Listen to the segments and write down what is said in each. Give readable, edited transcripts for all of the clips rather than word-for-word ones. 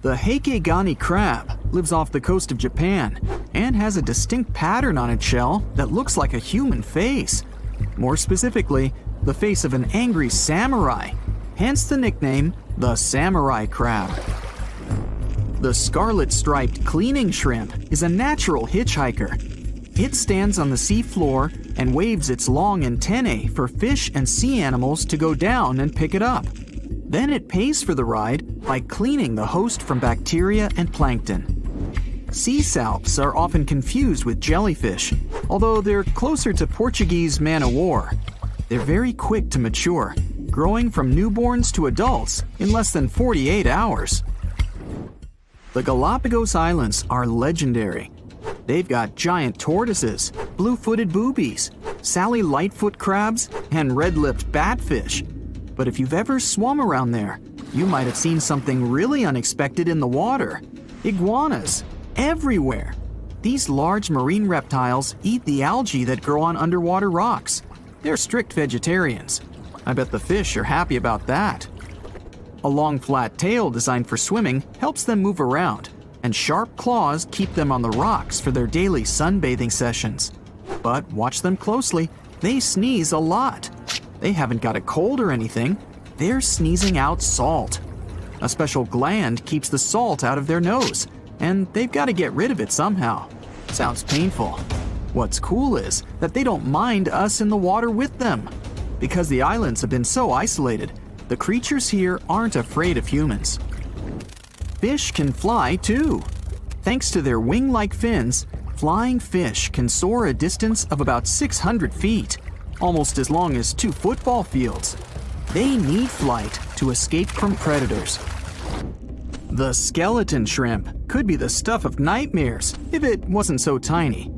The heikegani crab lives off the coast of Japan and has a distinct pattern on its shell that looks like a human face. More specifically, the face of an angry samurai, hence the nickname the samurai crab. The scarlet-striped cleaning shrimp is a natural hitchhiker. It stands on the sea floor and waves its long antennae for fish and sea animals to go down and pick it up. Then it pays for the ride by cleaning the host from bacteria and plankton. Sea salps are often confused with jellyfish, although they're closer to Portuguese man-o'-war. They're very quick to mature, growing from newborns to adults in less than 48 hours. The Galapagos Islands are legendary. They've got giant tortoises, blue-footed boobies, Sally Lightfoot crabs, and red-lipped batfish. But if you've ever swum around there, you might have seen something really unexpected in the water. Iguanas, everywhere. These large marine reptiles eat the algae that grow on underwater rocks. They're strict vegetarians. I bet the fish are happy about that. A long flat tail designed for swimming helps them move around, and sharp claws keep them on the rocks for their daily sunbathing sessions. But watch them closely, they sneeze a lot. They haven't got a cold or anything, they're sneezing out salt. A special gland keeps the salt out of their nose, and they've got to get rid of it somehow. Sounds painful. What's cool is that they don't mind us in the water with them. Because the islands have been so isolated, the creatures here aren't afraid of humans. Fish can fly too. Thanks to their wing-like fins, flying fish can soar a distance of about 600 feet, almost as long as 2 football fields. They need flight to escape from predators. The skeleton shrimp could be the stuff of nightmares if it wasn't so tiny.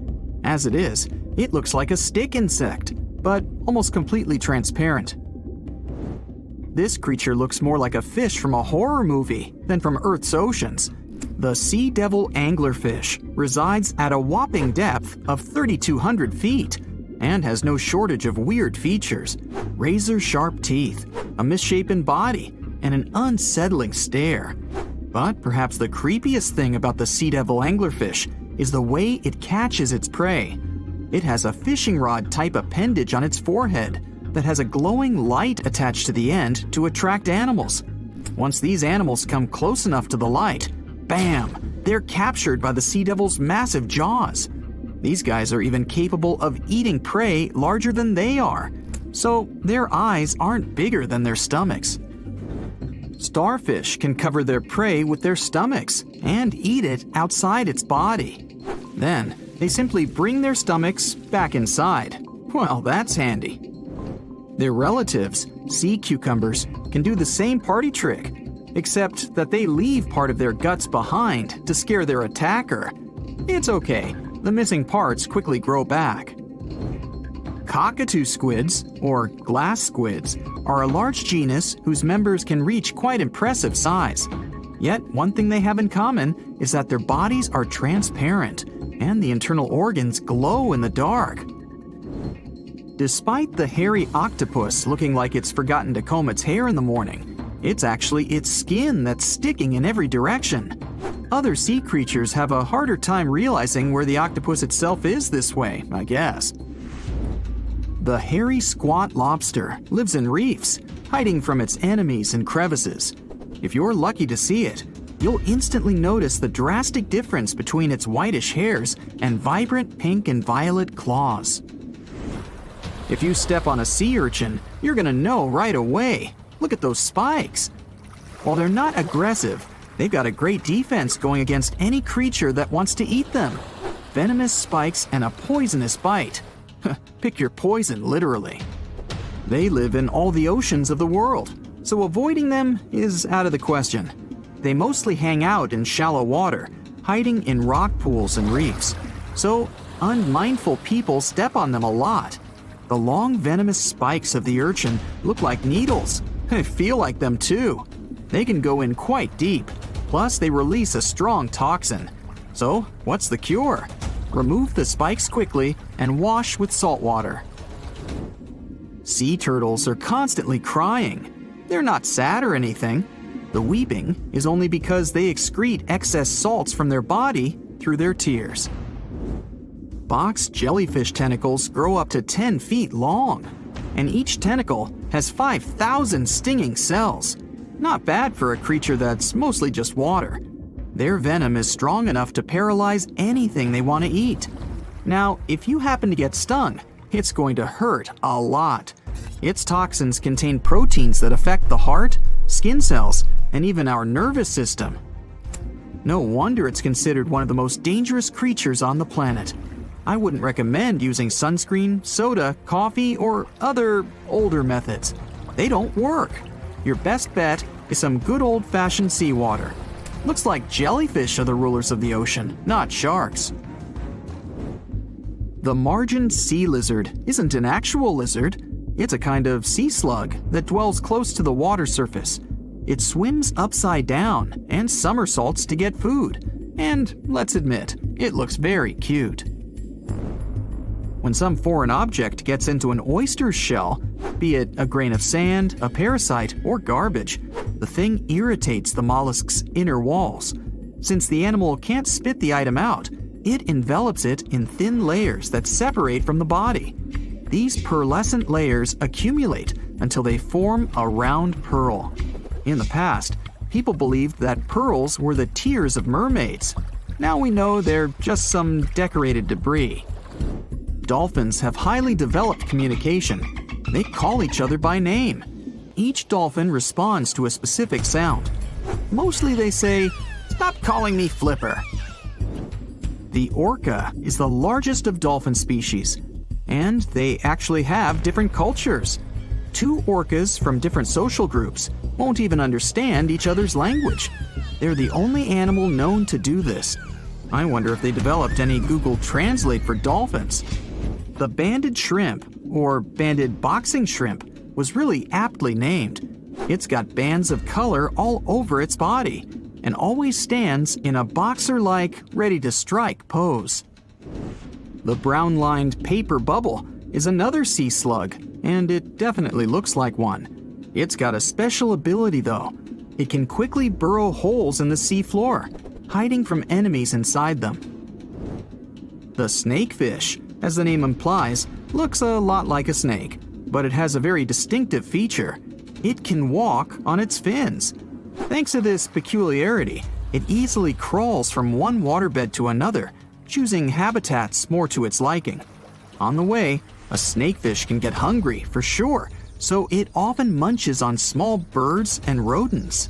As it is, it looks like a stick insect, but almost completely transparent. This creature looks more like a fish from a horror movie than from Earth's oceans. The sea devil anglerfish resides at a whopping depth of 3,200 feet and has no shortage of weird features: razor-sharp teeth, a misshapen body, and an unsettling stare. But perhaps the creepiest thing about the sea devil anglerfish is the way it catches its prey. It has a fishing rod-type appendage on its forehead that has a glowing light attached to the end to attract animals. Once these animals come close enough to the light, bam, they're captured by the sea devil's massive jaws. These guys are even capable of eating prey larger than they are, so their eyes aren't bigger than their stomachs. Starfish can cover their prey with their stomachs and eat it outside its body. Then, they simply bring their stomachs back inside. Well, that's handy. Their relatives, sea cucumbers, can do the same party trick, except that they leave part of their guts behind to scare their attacker. It's okay, the missing parts quickly grow back. Cockatoo squids, or glass squids, are a large genus whose members can reach quite impressive size. Yet, one thing they have in common is that their bodies are transparent, and the internal organs glow in the dark. Despite the hairy octopus looking like it's forgotten to comb its hair in the morning, it's actually its skin that's sticking in every direction. Other sea creatures have a harder time realizing where the octopus itself is this way, I guess. The hairy squat lobster lives in reefs, hiding from its enemies in crevices. If you're lucky to see it, you'll instantly notice the drastic difference between its whitish hairs and vibrant pink and violet claws. If you step on a sea urchin, you're gonna know right away. Look at those spikes. While they're not aggressive, they've got a great defense going against any creature that wants to eat them. Venomous spikes and a poisonous bite. Pick your poison, literally. They live in all the oceans of the world, so avoiding them is out of the question. They mostly hang out in shallow water, hiding in rock pools and reefs. So unmindful people step on them a lot. The long venomous spikes of the urchin look like needles. They feel like them too. They can go in quite deep. Plus, they release a strong toxin. So, what's the cure? Remove the spikes quickly and wash with salt water. Sea turtles are constantly crying. They're not sad or anything. The weeping is only because they excrete excess salts from their body through their tears. Box jellyfish tentacles grow up to 10 feet long, and each tentacle has 5,000 stinging cells. Not bad for a creature that's mostly just water. Their venom is strong enough to paralyze anything they want to eat. Now, if you happen to get stung, it's going to hurt a lot. Its toxins contain proteins that affect the heart, skin cells, and even our nervous system. No wonder it's considered one of the most dangerous creatures on the planet. I wouldn't recommend using sunscreen, soda, coffee, or other older methods. They don't work. Your best bet is some good old-fashioned seawater. Looks like jellyfish are the rulers of the ocean, not sharks. The margin sea lizard isn't an actual lizard. It's a kind of sea slug that dwells close to the water surface. It swims upside down and somersaults to get food. And let's admit, it looks very cute. When some foreign object gets into an oyster's shell, be it a grain of sand, a parasite, or garbage, the thing irritates the mollusk's inner walls. Since the animal can't spit the item out, it envelops it in thin layers that separate from the body. These pearlescent layers accumulate until they form a round pearl. In the past, people believed that pearls were the tears of mermaids. Now we know they're just some decorated debris. Dolphins have highly developed communication. They call each other by name. Each dolphin responds to a specific sound. Mostly they say, "Stop calling me Flipper." The orca is the largest of dolphin species, and they actually have different cultures. Two orcas from different social groups won't even understand each other's language. They're the only animal known to do this. I wonder if they developed any Google Translate for dolphins. The banded shrimp, or banded boxing shrimp, was really aptly named. It's got bands of color all over its body and always stands in a boxer-like, ready-to-strike pose. The brown-lined paper bubble is another sea slug, and it definitely looks like one. It's got a special ability, though. It can quickly burrow holes in the sea floor, hiding from enemies inside them. The snakefish, as the name implies, looks a lot like a snake, but it has a very distinctive feature. It can walk on its fins. Thanks to this peculiarity, it easily crawls from one waterbed to another, choosing habitats more to its liking. On the way, a snakefish can get hungry, for sure, so it often munches on small birds and rodents.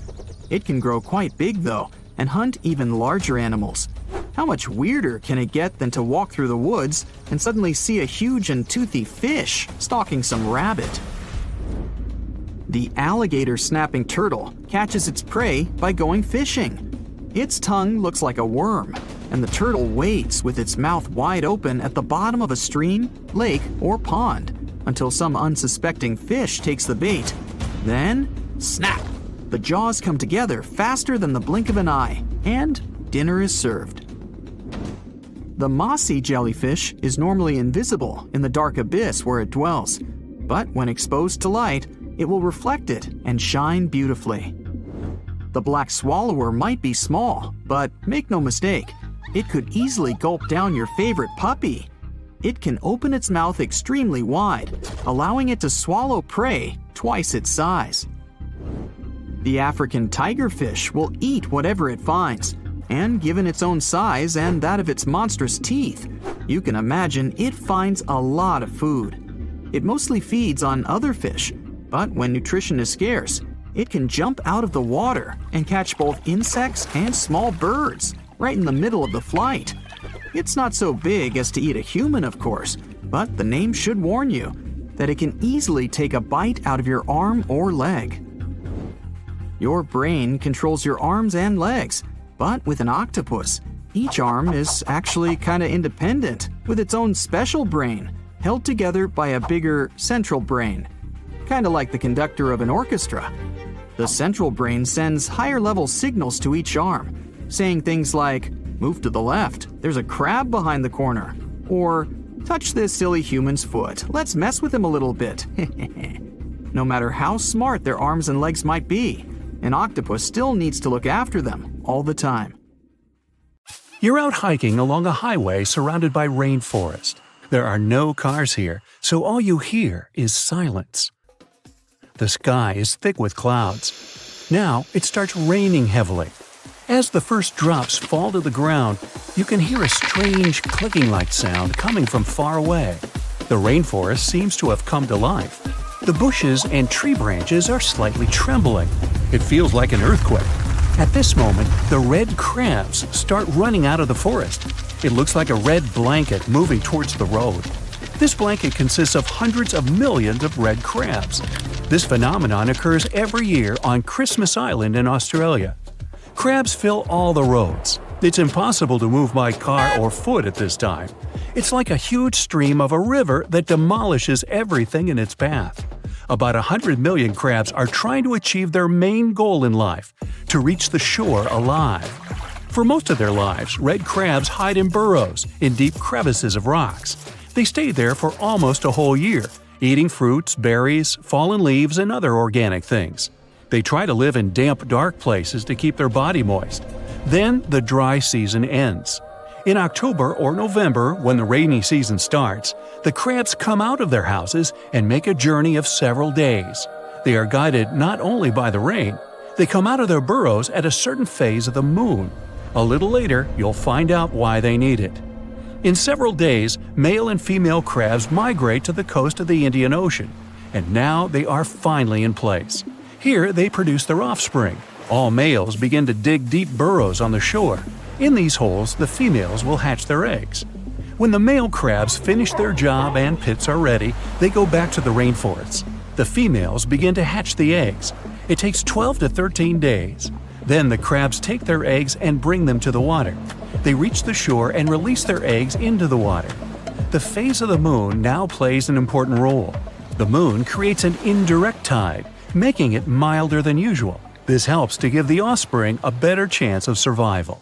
It can grow quite big, though, and hunt even larger animals. How much weirder can it get than to walk through the woods and suddenly see a huge and toothy fish stalking some rabbit? The alligator snapping turtle catches its prey by going fishing. Its tongue looks like a worm, and the turtle waits with its mouth wide open at the bottom of a stream, lake, or pond until some unsuspecting fish takes the bait. Then, snap! The jaws come together faster than the blink of an eye, and dinner is served. The mossy jellyfish is normally invisible in the dark abyss where it dwells, but when exposed to light, it will reflect it and shine beautifully. The black swallower might be small, but make no mistake, it could easily gulp down your favorite puppy. It can open its mouth extremely wide, allowing it to swallow prey twice its size. The African tigerfish will eat whatever it finds, and given its own size and that of its monstrous teeth, you can imagine it finds a lot of food. It mostly feeds on other fish, but when nutrition is scarce, it can jump out of the water and catch both insects and small birds right in the middle of the flight. It's not so big as to eat a human, of course, but the name should warn you that it can easily take a bite out of your arm or leg. Your brain controls your arms and legs, but with an octopus, each arm is actually kind of independent, with its own special brain, held together by a bigger central brain, kind of like the conductor of an orchestra. The central brain sends higher-level signals to each arm, saying things like, "Move to the left, there's a crab behind the corner," or "Touch this silly human's foot, let's mess with him a little bit." No matter how smart their arms and legs might be, an octopus still needs to look after them all the time. You're out hiking along a highway surrounded by rainforest. There are no cars here, so all you hear is silence. The sky is thick with clouds. Now it starts raining heavily. As the first drops fall to the ground, you can hear a strange clicking-like sound coming from far away. The rainforest seems to have come to life. The bushes and tree branches are slightly trembling. It feels like an earthquake. At this moment, the red crabs start running out of the forest. It looks like a red blanket moving towards the road. This blanket consists of hundreds of millions of red crabs. This phenomenon occurs every year on Christmas Island in Australia. Crabs fill all the roads. It's impossible to move by car or foot at this time. It's like a huge stream of a river that demolishes everything in its path. About 100 million crabs are trying to achieve their main goal in life – to reach the shore alive. For most of their lives, red crabs hide in burrows, in deep crevices of rocks. They stay there for almost a whole year, eating fruits, berries, fallen leaves, and other organic things. They try to live in damp, dark places to keep their body moist. Then the dry season ends. In October or November, when the rainy season starts, the crabs come out of their houses and make a journey of several days. They are guided not only by the rain, they come out of their burrows at a certain phase of the moon. A little later, you'll find out why they need it. In several days, male and female crabs migrate to the coast of the Indian Ocean, and now they are finally in place. Here they produce their offspring. All males begin to dig deep burrows on the shore. In these holes, the females will hatch their eggs. When the male crabs finish their job and pits are ready, they go back to the rainforests. The females begin to hatch the eggs. It takes 12 to 13 days. Then the crabs take their eggs and bring them to the water. They reach the shore and release their eggs into the water. The phase of the moon now plays an important role. The moon creates an indirect tide, making it milder than usual. This helps to give the offspring a better chance of survival.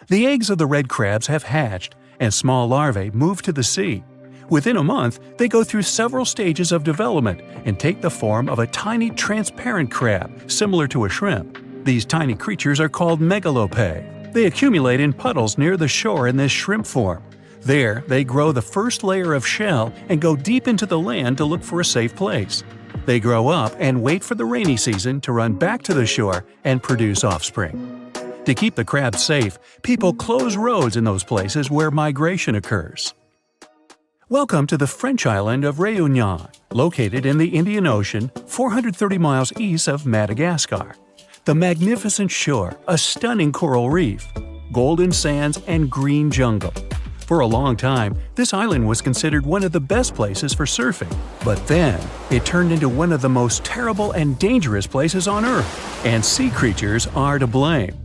The eggs of the red crabs have hatched, and small larvae move to the sea. Within a month, they go through several stages of development and take the form of a tiny transparent crab, similar to a shrimp. These tiny creatures are called megalopae. They accumulate in puddles near the shore in this shrimp form. There, they grow the first layer of shell and go deep into the land to look for a safe place. They grow up and wait for the rainy season to run back to the shore and produce offspring. To keep the crabs safe, people close roads in those places where migration occurs. Welcome to the French island of Réunion, located in the Indian Ocean, 430 miles east of Madagascar. The magnificent shore, a stunning coral reef, golden sands, and green jungle. For a long time, this island was considered one of the best places for surfing. But then, it turned into one of the most terrible and dangerous places on Earth, and sea creatures are to blame.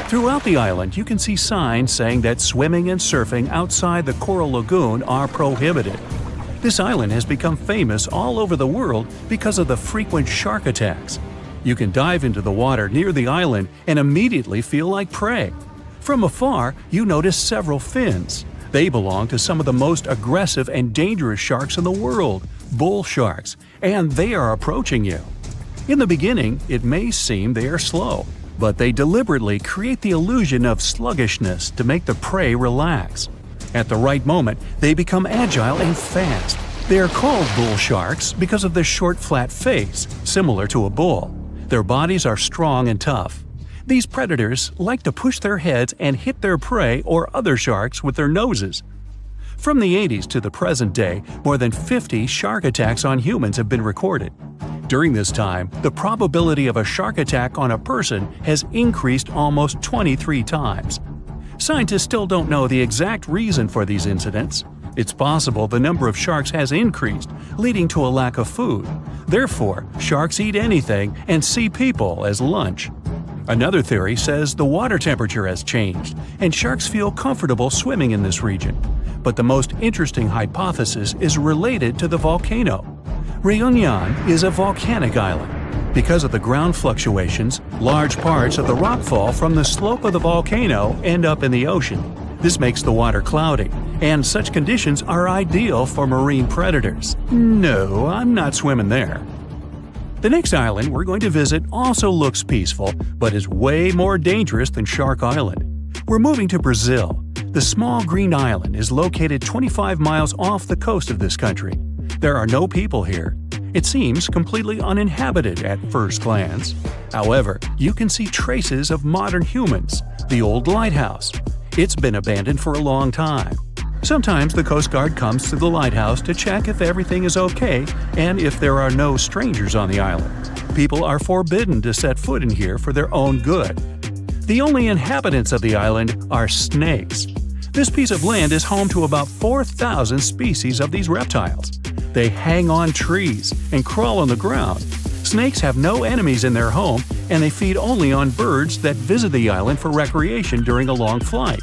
Throughout the island, you can see signs saying that swimming and surfing outside the coral lagoon are prohibited. This island has become famous all over the world because of the frequent shark attacks. You can dive into the water near the island and immediately feel like prey. From afar, you notice several fins. They belong to some of the most aggressive and dangerous sharks in the world, bull sharks, and they are approaching you. In the beginning, it may seem they are slow, but they deliberately create the illusion of sluggishness to make the prey relax. At the right moment, they become agile and fast. They are called bull sharks because of their short, flat face, similar to a bull. Their bodies are strong and tough. These predators like to push their heads and hit their prey or other sharks with their noses. From the 80s to the present day, more than 50 shark attacks on humans have been recorded. During this time, the probability of a shark attack on a person has increased almost 23 times. Scientists still don't know the exact reason for these incidents. It's possible the number of sharks has increased, leading to a lack of food. Therefore, sharks eat anything and see people as lunch. Another theory says the water temperature has changed, and sharks feel comfortable swimming in this region. But the most interesting hypothesis is related to the volcano. Réunion is a volcanic island. Because of the ground fluctuations, large parts of the rock fall from the slope of the volcano end up in the ocean. This makes the water cloudy, and such conditions are ideal for marine predators. No, I'm not swimming there. The next island we're going to visit also looks peaceful, but is way more dangerous than Shark Island. We're moving to Brazil. The small green island is located 25 miles off the coast of this country. There are no people here. It seems completely uninhabited at first glance. However, you can see traces of modern humans, the old lighthouse. It's been abandoned for a long time. Sometimes the Coast Guard comes to the lighthouse to check if everything is okay and if there are no strangers on the island. People are forbidden to set foot in here for their own good. The only inhabitants of the island are snakes. This piece of land is home to about 4,000 species of these reptiles. They hang on trees and crawl on the ground. Snakes have no enemies in their home, and they feed only on birds that visit the island for recreation during a long flight.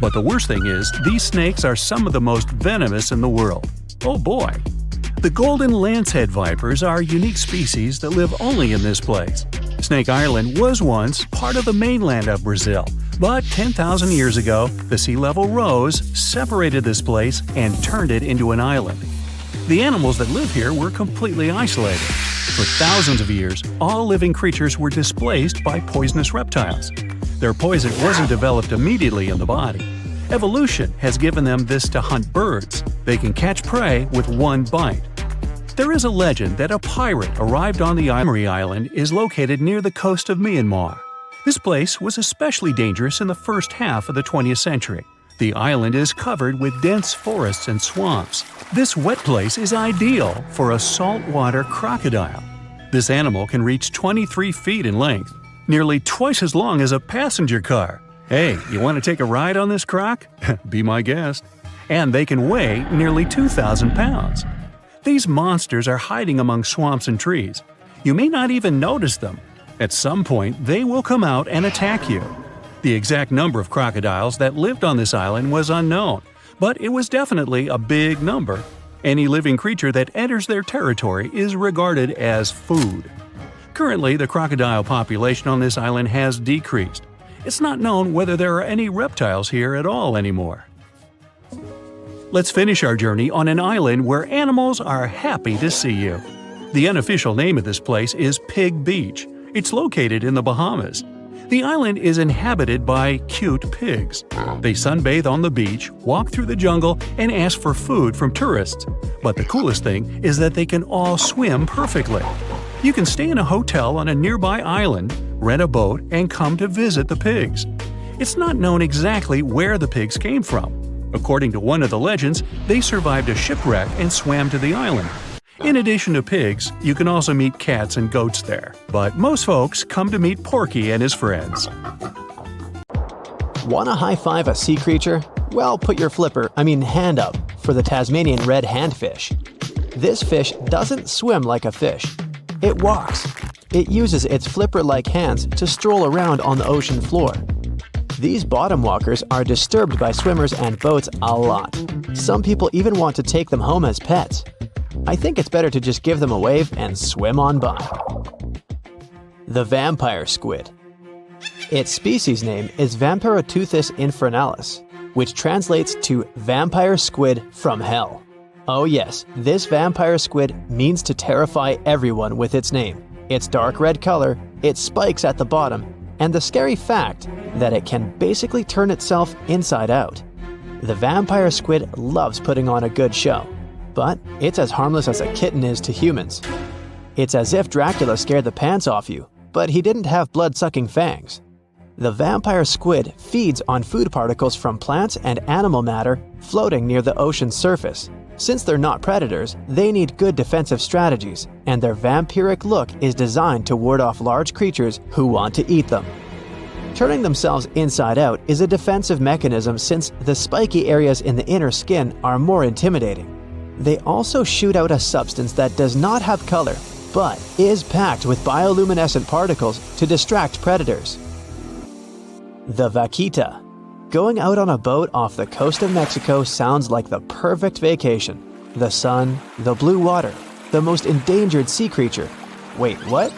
But the worst thing is, these snakes are some of the most venomous in the world. Oh boy! The golden lancehead vipers are a unique species that live only in this place. Snake Island was once part of the mainland of Brazil, but 10,000 years ago, the sea level rose, separated this place, and turned it into an island. The animals that live here were completely isolated. For thousands of years, all living creatures were displaced by poisonous reptiles. Their poison wasn't developed immediately in the body. Evolution has given them this to hunt birds. They can catch prey with one bite. There is a legend that a pirate arrived on the island is located near the coast of Myanmar. This place was especially dangerous in the first half of the 20th century. The island is covered with dense forests and swamps. This wet place is ideal for a saltwater crocodile. This animal can reach 23 feet in length, nearly twice as long as a passenger car. Hey, you want to take a ride on this croc? Be my guest. And they can weigh nearly 2,000 pounds. These monsters are hiding among swamps and trees. You may not even notice them. At some point, they will come out and attack you. The exact number of crocodiles that lived on this island was unknown, but it was definitely a big number. Any living creature that enters their territory is regarded as food. Currently, the crocodile population on this island has decreased. It's not known whether there are any reptiles here at all anymore. Let's finish our journey on an island where animals are happy to see you. The unofficial name of this place is Pig Beach. It's located in the Bahamas. The island is inhabited by cute pigs. They sunbathe on the beach, walk through the jungle, and ask for food from tourists. But the coolest thing is that they can all swim perfectly. You can stay in a hotel on a nearby island, rent a boat, and come to visit the pigs. It's not known exactly where the pigs came from. According to one of the legends, they survived a shipwreck and swam to the island. In addition to pigs, you can also meet cats and goats there. But most folks come to meet Porky and his friends. Want to high-five a sea creature? Well, put your hand up for the Tasmanian red handfish. This fish doesn't swim like a fish. It walks. It uses its flipper-like hands to stroll around on the ocean floor. These bottom walkers are disturbed by swimmers and boats a lot. Some people even want to take them home as pets. I think it's better to just give them a wave and swim on by. The vampire squid. Its species name is Vampiroteuthis infernales, which translates to vampire squid from hell. Oh yes, this vampire squid means to terrify everyone with its name, its dark red color, its spikes at the bottom, and the scary fact that it can basically turn itself inside out. The vampire squid loves putting on a good show, but it's as harmless as a kitten is to humans. It's as if Dracula scared the pants off you, but he didn't have blood-sucking fangs. The vampire squid feeds on food particles from plants and animal matter floating near the ocean's surface. Since they're not predators, they need good defensive strategies, and their vampiric look is designed to ward off large creatures who want to eat them. Turning themselves inside out is a defensive mechanism since the spiky areas in the inner skin are more intimidating. They also shoot out a substance that does not have color, but is packed with bioluminescent particles to distract predators. The vaquita. Going out on a boat off the coast of Mexico sounds like the perfect vacation. The sun, the blue water, the most endangered sea creature. Wait, what?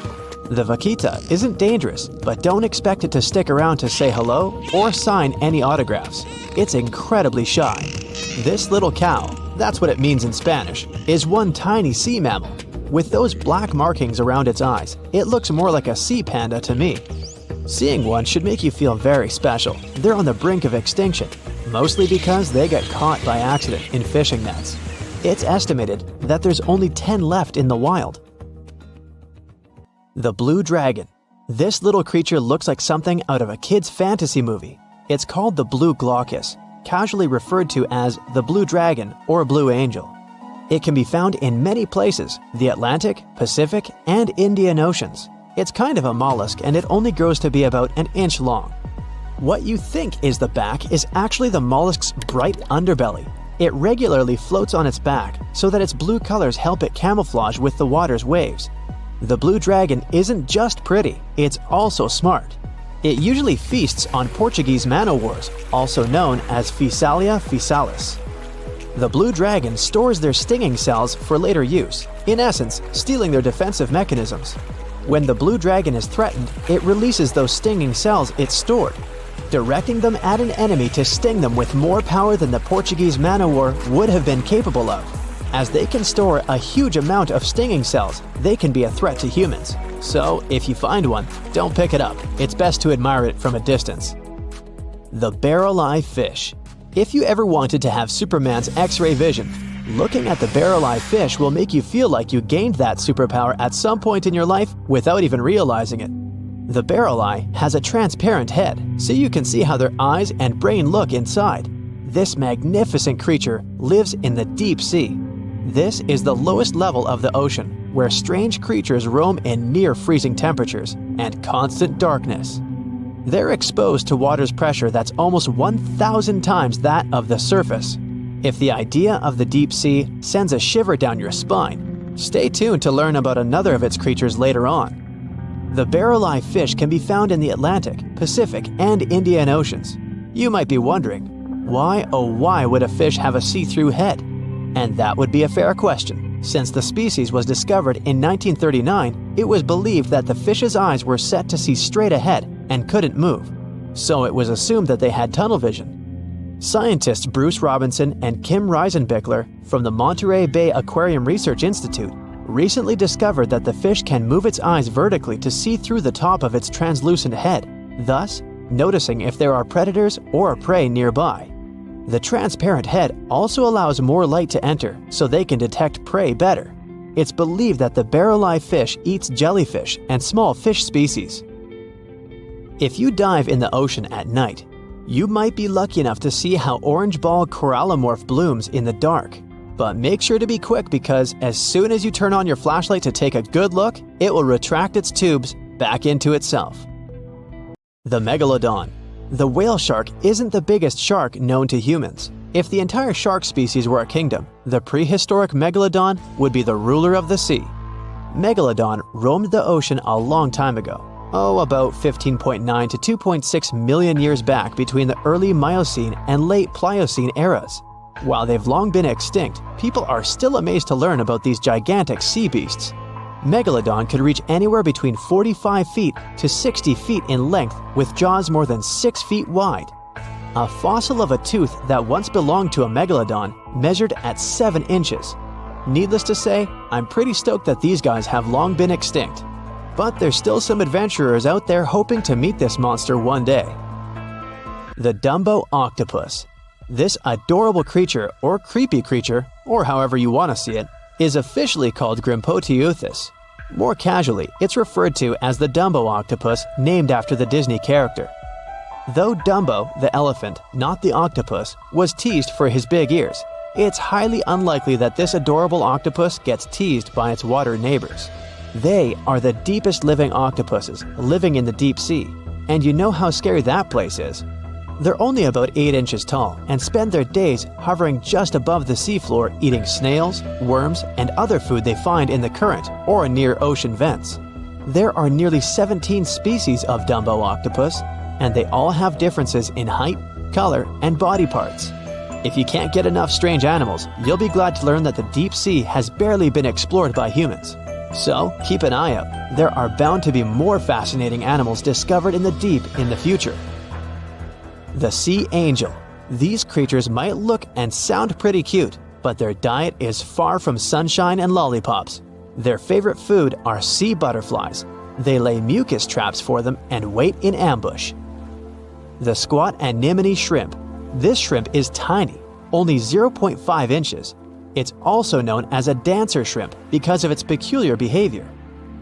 The vaquita isn't dangerous, but don't expect it to stick around to say hello or sign any autographs. It's incredibly shy. This little cow, that's what it means in Spanish, is one tiny sea mammal. With those black markings around its eyes, it looks more like a sea panda to me. Seeing one should make you feel very special. They're on the brink of extinction, mostly because they got caught by accident in fishing nets. It's estimated that there's only 10 left in the wild. The blue dragon. This little creature looks like something out of a kid's fantasy movie. It's called the blue glaucus, casually referred to as the blue dragon or blue angel. It can be found in many places, the Atlantic, Pacific, and Indian Oceans. It's kind of a mollusk and it only grows to be about an inch long. What you think is the back is actually the mollusk's bright underbelly. It regularly floats on its back so that its blue colors help it camouflage with the water's waves. The blue dragon isn't just pretty, it's also smart. It usually feasts on Portuguese man-o'-wars, also known as Physalia physalis. The blue dragon stores their stinging cells for later use, in essence, stealing their defensive mechanisms. When the blue dragon is threatened, it releases those stinging cells it stored, directing them at an enemy to sting them with more power than the Portuguese man-o'-war would have been capable of. As they can store a huge amount of stinging cells, they can be a threat to humans. So, if you find one, don't pick it up. It's best to admire it from a distance. The barrel-eye fish. If you ever wanted to have Superman's X-ray vision, looking at the barrel-eye fish will make you feel like you gained that superpower at some point in your life without even realizing it. The barrel eye has a transparent head, so you can see how their eyes and brain look inside. This magnificent creature lives in the deep sea. This is the lowest level of the ocean, where strange creatures roam in near-freezing temperatures and constant darkness. They're exposed to water's pressure that's almost 1,000 times that of the surface. If the idea of the deep sea sends a shiver down your spine, stay tuned to learn about another of its creatures later on. The barrel-eye fish can be found in the Atlantic, Pacific, and Indian Oceans. You might be wondering, why oh why would a fish have a see-through head? And that would be a fair question. Since the species was discovered in 1939, it was believed that the fish's eyes were set to see straight ahead and couldn't move. So it was assumed that they had tunnel vision. Scientists Bruce Robinson and Kim Reisenbichler from the Monterey Bay Aquarium Research Institute recently discovered that the fish can move its eyes vertically to see through the top of its translucent head, thus noticing if there are predators or prey nearby. The transparent head also allows more light to enter so they can detect prey better. It's believed that the barrel-eye fish eats jellyfish and small fish species. If you dive in the ocean at night, you might be lucky enough to see how orange ball corallomorph blooms in the dark. But make sure to be quick because as soon as you turn on your flashlight to take a good look, it will retract its tubes back into itself. The megalodon. The whale shark isn't the biggest shark known to humans. If the entire shark species were a kingdom, the prehistoric megalodon would be the ruler of the sea. Megalodon roamed the ocean a long time ago. About 15.9 to 2.6 million years back between the early Miocene and late Pliocene eras. While they've long been extinct, people are still amazed to learn about these gigantic sea beasts. Megalodon could reach anywhere between 45 feet to 60 feet in length with jaws more than 6 feet wide. A fossil of a tooth that once belonged to a megalodon measured at 7 inches. Needless to say, I'm pretty stoked that these guys have long been extinct. But there's still some adventurers out there hoping to meet this monster one day. The Dumbo octopus. This adorable creature, or creepy creature, or however you want to see it, is officially called Grimpoteuthis. More casually, it's referred to as the Dumbo octopus, named after the Disney character. Though Dumbo, the elephant, not the octopus, was teased for his big ears, it's highly unlikely that this adorable octopus gets teased by its water neighbors. They are the deepest living octopuses, living in the deep sea, and you know how scary that place is. They're only about 8 inches tall and spend their days hovering just above the seafloor eating snails, worms, and other food they find in the current or near ocean vents. There are nearly 17 species of Dumbo octopus, and they all have differences in height, color, and body parts. If you can't get enough strange animals, you'll be glad to learn that the deep sea has barely been explored by humans. So, keep an eye out. There are bound to be more fascinating animals discovered in the deep in the future. The sea angel. These creatures might look and sound pretty cute, but their diet is far from sunshine and lollipops. Their favorite food are sea butterflies. They lay mucus traps for them and wait in ambush. The squat anemone shrimp. This shrimp is tiny, only 0.5 inches. It's also known as a dancer shrimp because of its peculiar behavior.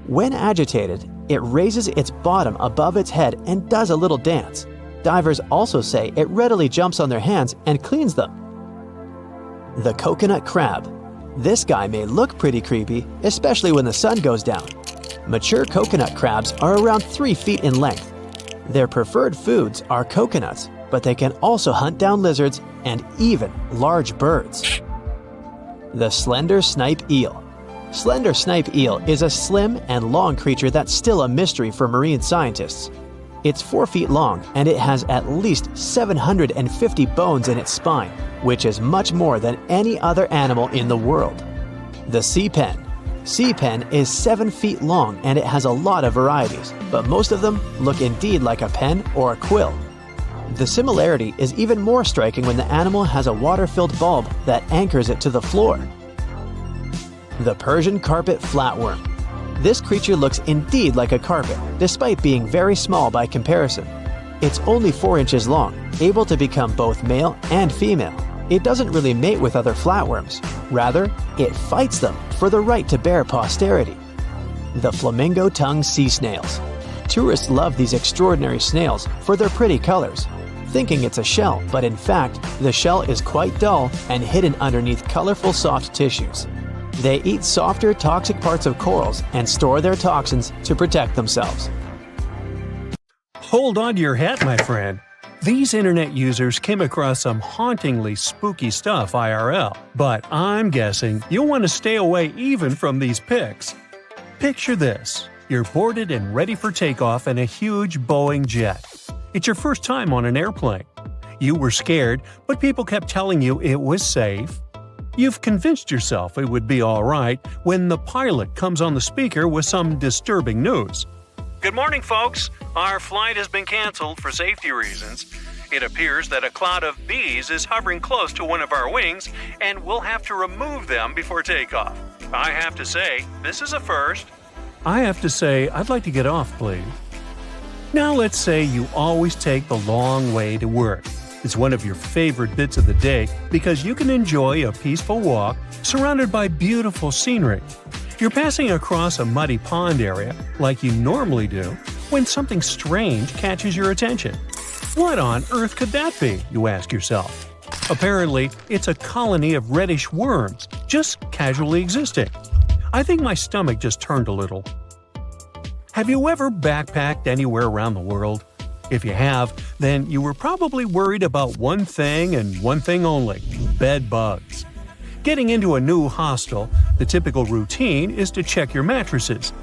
When agitated, it raises its bottom above its head and does a little dance. Divers also say it readily jumps on their hands and cleans them. The coconut crab. This guy may look pretty creepy, especially when the sun goes down. Mature coconut crabs are around 3 feet in length. Their preferred foods are coconuts, but they can also hunt down lizards and even large birds. The slender snipe eel. Slender snipe eel is a slim and long creature that's still a mystery for marine scientists. It's 4 feet long and it has at least 750 bones in its spine, which is much more than any other animal in the world. The sea pen. Sea pen is 7 feet long and it has a lot of varieties, but most of them look indeed like a pen or a quill. The similarity is even more striking when the animal has a water-filled bulb that anchors it to the floor. The Persian carpet flatworm. This creature looks indeed like a carpet, despite being very small by comparison. It's only 4 inches long, able to become both male and female. It doesn't really mate with other flatworms. Rather, it fights them for the right to bear posterity. The flamingo-tongued sea snails. Tourists love these extraordinary snails for their pretty colors, thinking it's a shell, but in fact, the shell is quite dull and hidden underneath colorful soft tissues. They eat softer, toxic parts of corals and store their toxins to protect themselves. Hold on to your hat, my friend. These internet users came across some hauntingly spooky stuff IRL, but I'm guessing you'll want to stay away even from these pics. Picture this. You're boarded and ready for takeoff in a huge Boeing jet. It's your first time on an airplane. You were scared, but people kept telling you it was safe. You've convinced yourself it would be all right when the pilot comes on the speaker with some disturbing news. Good morning, folks. Our flight has been canceled for safety reasons. It appears that a cloud of bees is hovering close to one of our wings, and we'll have to remove them before takeoff. I have to say, this is a first. I have to say, I'd like to get off, please. Now let's say you always take the long way to work. It's one of your favorite bits of the day because you can enjoy a peaceful walk surrounded by beautiful scenery. You're passing across a muddy pond area, like you normally do, when something strange catches your attention. What on earth could that be, you ask yourself? Apparently, it's a colony of reddish worms, just casually existing. I think my stomach just turned a little. Have you ever backpacked anywhere around the world? If you have, then you were probably worried about one thing and one thing only – bed bugs. Getting into a new hostel, the typical routine is to check your mattresses.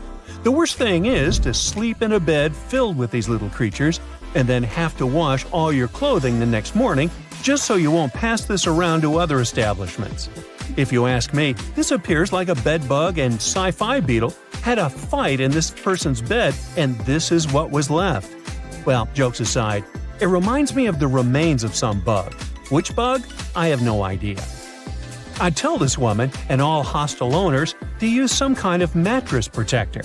The worst thing is to sleep in a bed filled with these little creatures and then have to wash all your clothing the next morning just so you won't pass this around to other establishments. If you ask me, this appears like a bed bug and sci-fi beetle had a fight in this person's bed and this is what was left. Well, jokes aside, it reminds me of the remains of some bug. Which bug? I have no idea. I'd tell this woman and all hostel owners to use some kind of mattress protector,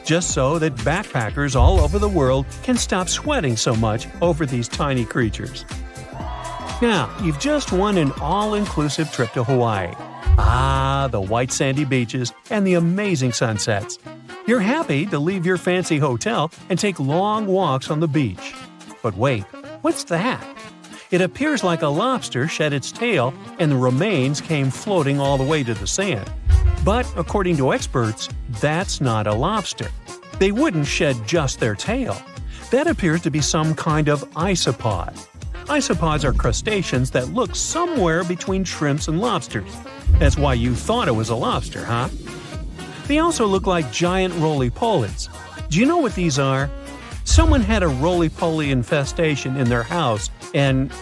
just so that backpackers all over the world can stop sweating so much over these tiny creatures. Now, you've just won an all-inclusive trip to Hawaii. Ah, the white sandy beaches and the amazing sunsets. You're happy to leave your fancy hotel and take long walks on the beach. But wait, what's that? It appears like a lobster shed its tail and the remains came floating all the way to the sand. But according to experts, that's not a lobster. They wouldn't shed just their tail. That appears to be some kind of isopod. Isopods are crustaceans that look somewhere between shrimps and lobsters. That's why you thought it was a lobster, huh? They also look like giant roly-polies. Do you know what these are? Someone had a roly-poly infestation in their house, and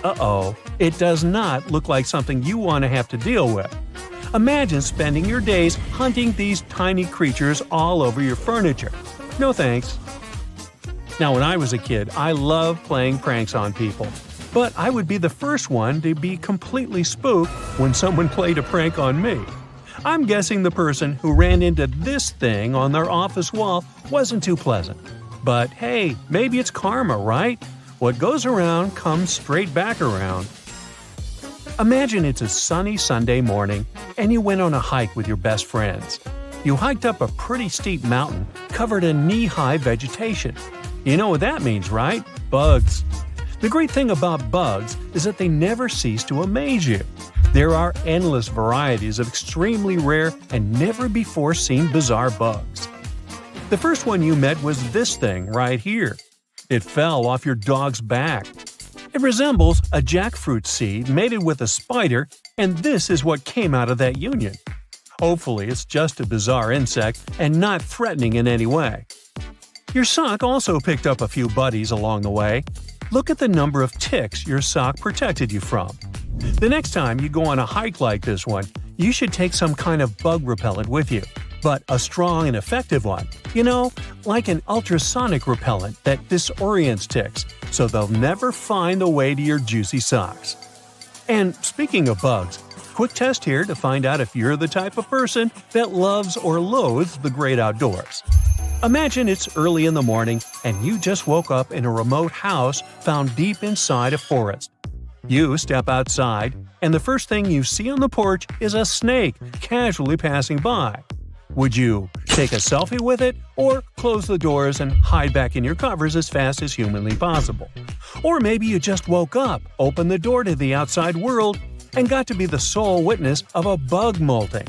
it does not look like something you want to have to deal with. Imagine spending your days hunting these tiny creatures all over your furniture. No thanks. Now, when I was a kid, I loved playing pranks on people. But I would be the first one to be completely spooked when someone played a prank on me. I'm guessing the person who ran into this thing on their office wall wasn't too pleasant. But hey, maybe it's karma, right? What goes around comes straight back around. Imagine it's a sunny Sunday morning and you went on a hike with your best friends. You hiked up a pretty steep mountain covered in knee-high vegetation. You know what that means, right? Bugs. The great thing about bugs is that they never cease to amaze you. There are endless varieties of extremely rare and never-before-seen bizarre bugs. The first one you met was this thing right here. It fell off your dog's back. It resembles a jackfruit seed mated with a spider, and this is what came out of that union. Hopefully, it's just a bizarre insect and not threatening in any way. Your sock also picked up a few buddies along the way. Look at the number of ticks your sock protected you from. The next time you go on a hike like this one, you should take some kind of bug repellent with you, but a strong and effective one. You know, like an ultrasonic repellent that disorients ticks, so they'll never find the way to your juicy socks. And speaking of bugs, quick test here to find out if you're the type of person that loves or loathes the great outdoors. Imagine it's early in the morning and you just woke up in a remote house found deep inside a forest. You step outside, and the first thing you see on the porch is a snake casually passing by. Would you take a selfie with it, or close the doors and hide back in your covers as fast as humanly possible? Or maybe you just woke up, opened the door to the outside world, and got to be the sole witness of a bug molting.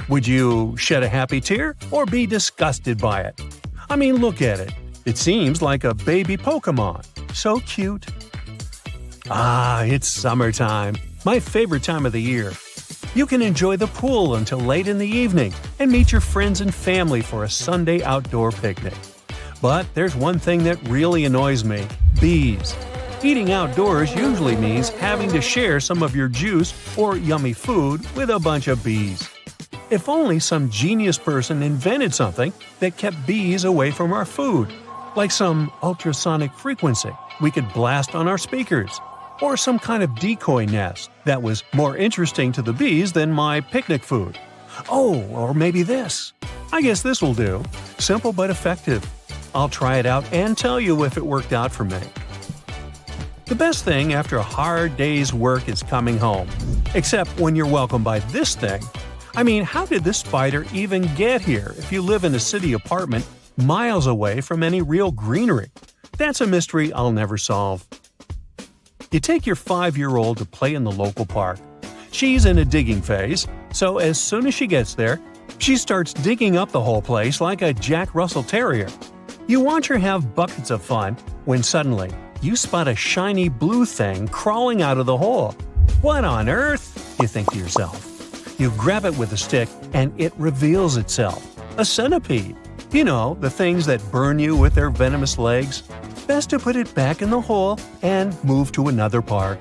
Would you shed a happy tear or be disgusted by it? I mean, look at it. It seems like a baby Pokemon. So cute. Ah, it's summertime. My favorite time of the year. You can enjoy the pool until late in the evening and meet your friends and family for a Sunday outdoor picnic. But there's one thing that really annoys me: bees. Eating outdoors usually means having to share some of your juice or yummy food with a bunch of bees. If only some genius person invented something that kept bees away from our food, like some ultrasonic frequency we could blast on our speakers, or some kind of decoy nest that was more interesting to the bees than my picnic food. Oh, or maybe this. I guess this will do. Simple but effective. I'll try it out and tell you if it worked out for me. The best thing after a hard day's work is coming home. Except when you're welcomed by this thing. I mean, how did this spider even get here if you live in a city apartment miles away from any real greenery? That's a mystery I'll never solve. You take your 5-year-old to play in the local park. She's in a digging phase, so as soon as she gets there, she starts digging up the whole place like a Jack Russell Terrier. You watch her have buckets of fun when suddenly you spot a shiny blue thing crawling out of the hole. What on earth? You think to yourself. You grab it with a stick and it reveals itself. A centipede. You know, the things that burn you with their venomous legs. Best to put it back in the hole and move to another park.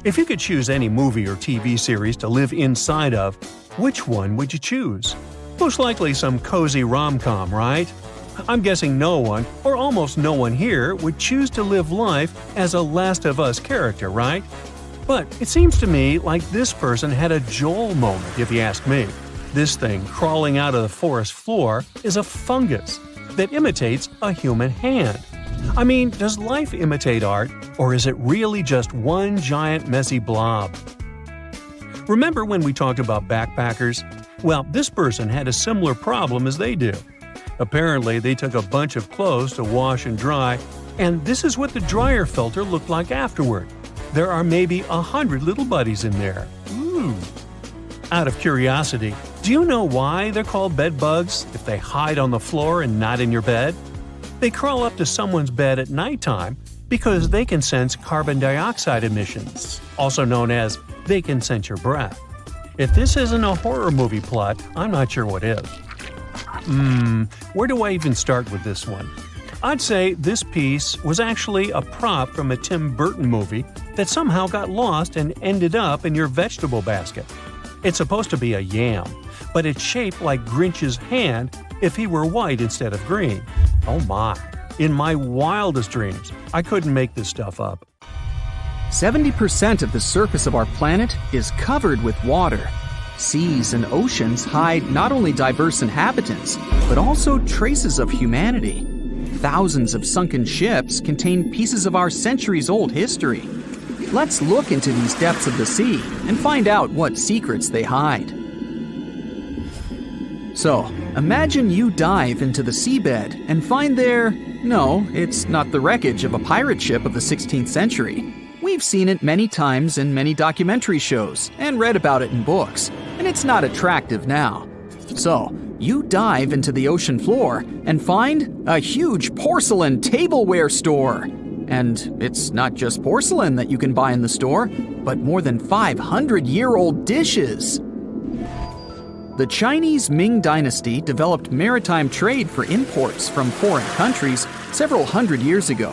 If you could choose any movie or TV series to live inside of, which one would you choose? Most likely some cozy rom-com, right? I'm guessing no one, or almost no one here, would choose to live life as a Last of Us character, right? But it seems to me like this person had a Joel moment, if you ask me. This thing crawling out of the forest floor is a fungus that imitates a human hand. I mean, does life imitate art, or is it really just one giant messy blob? Remember when we talked about backpackers? Well, this person had a similar problem as they do. Apparently, they took a bunch of clothes to wash and dry, and this is what the dryer filter looked like afterward. There are maybe 100 little buddies in there. Ooh. Out of curiosity, do you know why they're called bed bugs if they hide on the floor and not in your bed? They crawl up to someone's bed at nighttime because they can sense carbon dioxide emissions, also known as they can sense your breath. If this isn't a horror movie plot, I'm not sure what is. Where do I even start with this one? I'd say this piece was actually a prop from a Tim Burton movie that somehow got lost and ended up in your vegetable basket. It's supposed to be a yam, but it's shaped like Grinch's hand if he were white instead of green. Oh my. In my wildest dreams, I couldn't make this stuff up. 70% of the surface of our planet is covered with water. Seas and oceans hide not only diverse inhabitants, but also traces of humanity. Thousands of sunken ships contain pieces of our centuries-old history. Let's look into these depths of the sea and find out what secrets they hide. So, imagine you dive into the seabed and find there, no, it's not the wreckage of a pirate ship of the 16th century. We've seen it many times in many documentary shows and read about it in books, and it's not attractive now. So, you dive into the ocean floor and find a huge porcelain tableware store. And it's not just porcelain that you can buy in the store, but more than 500-year-old dishes. The Chinese Ming Dynasty developed maritime trade for imports from foreign countries several hundred years ago.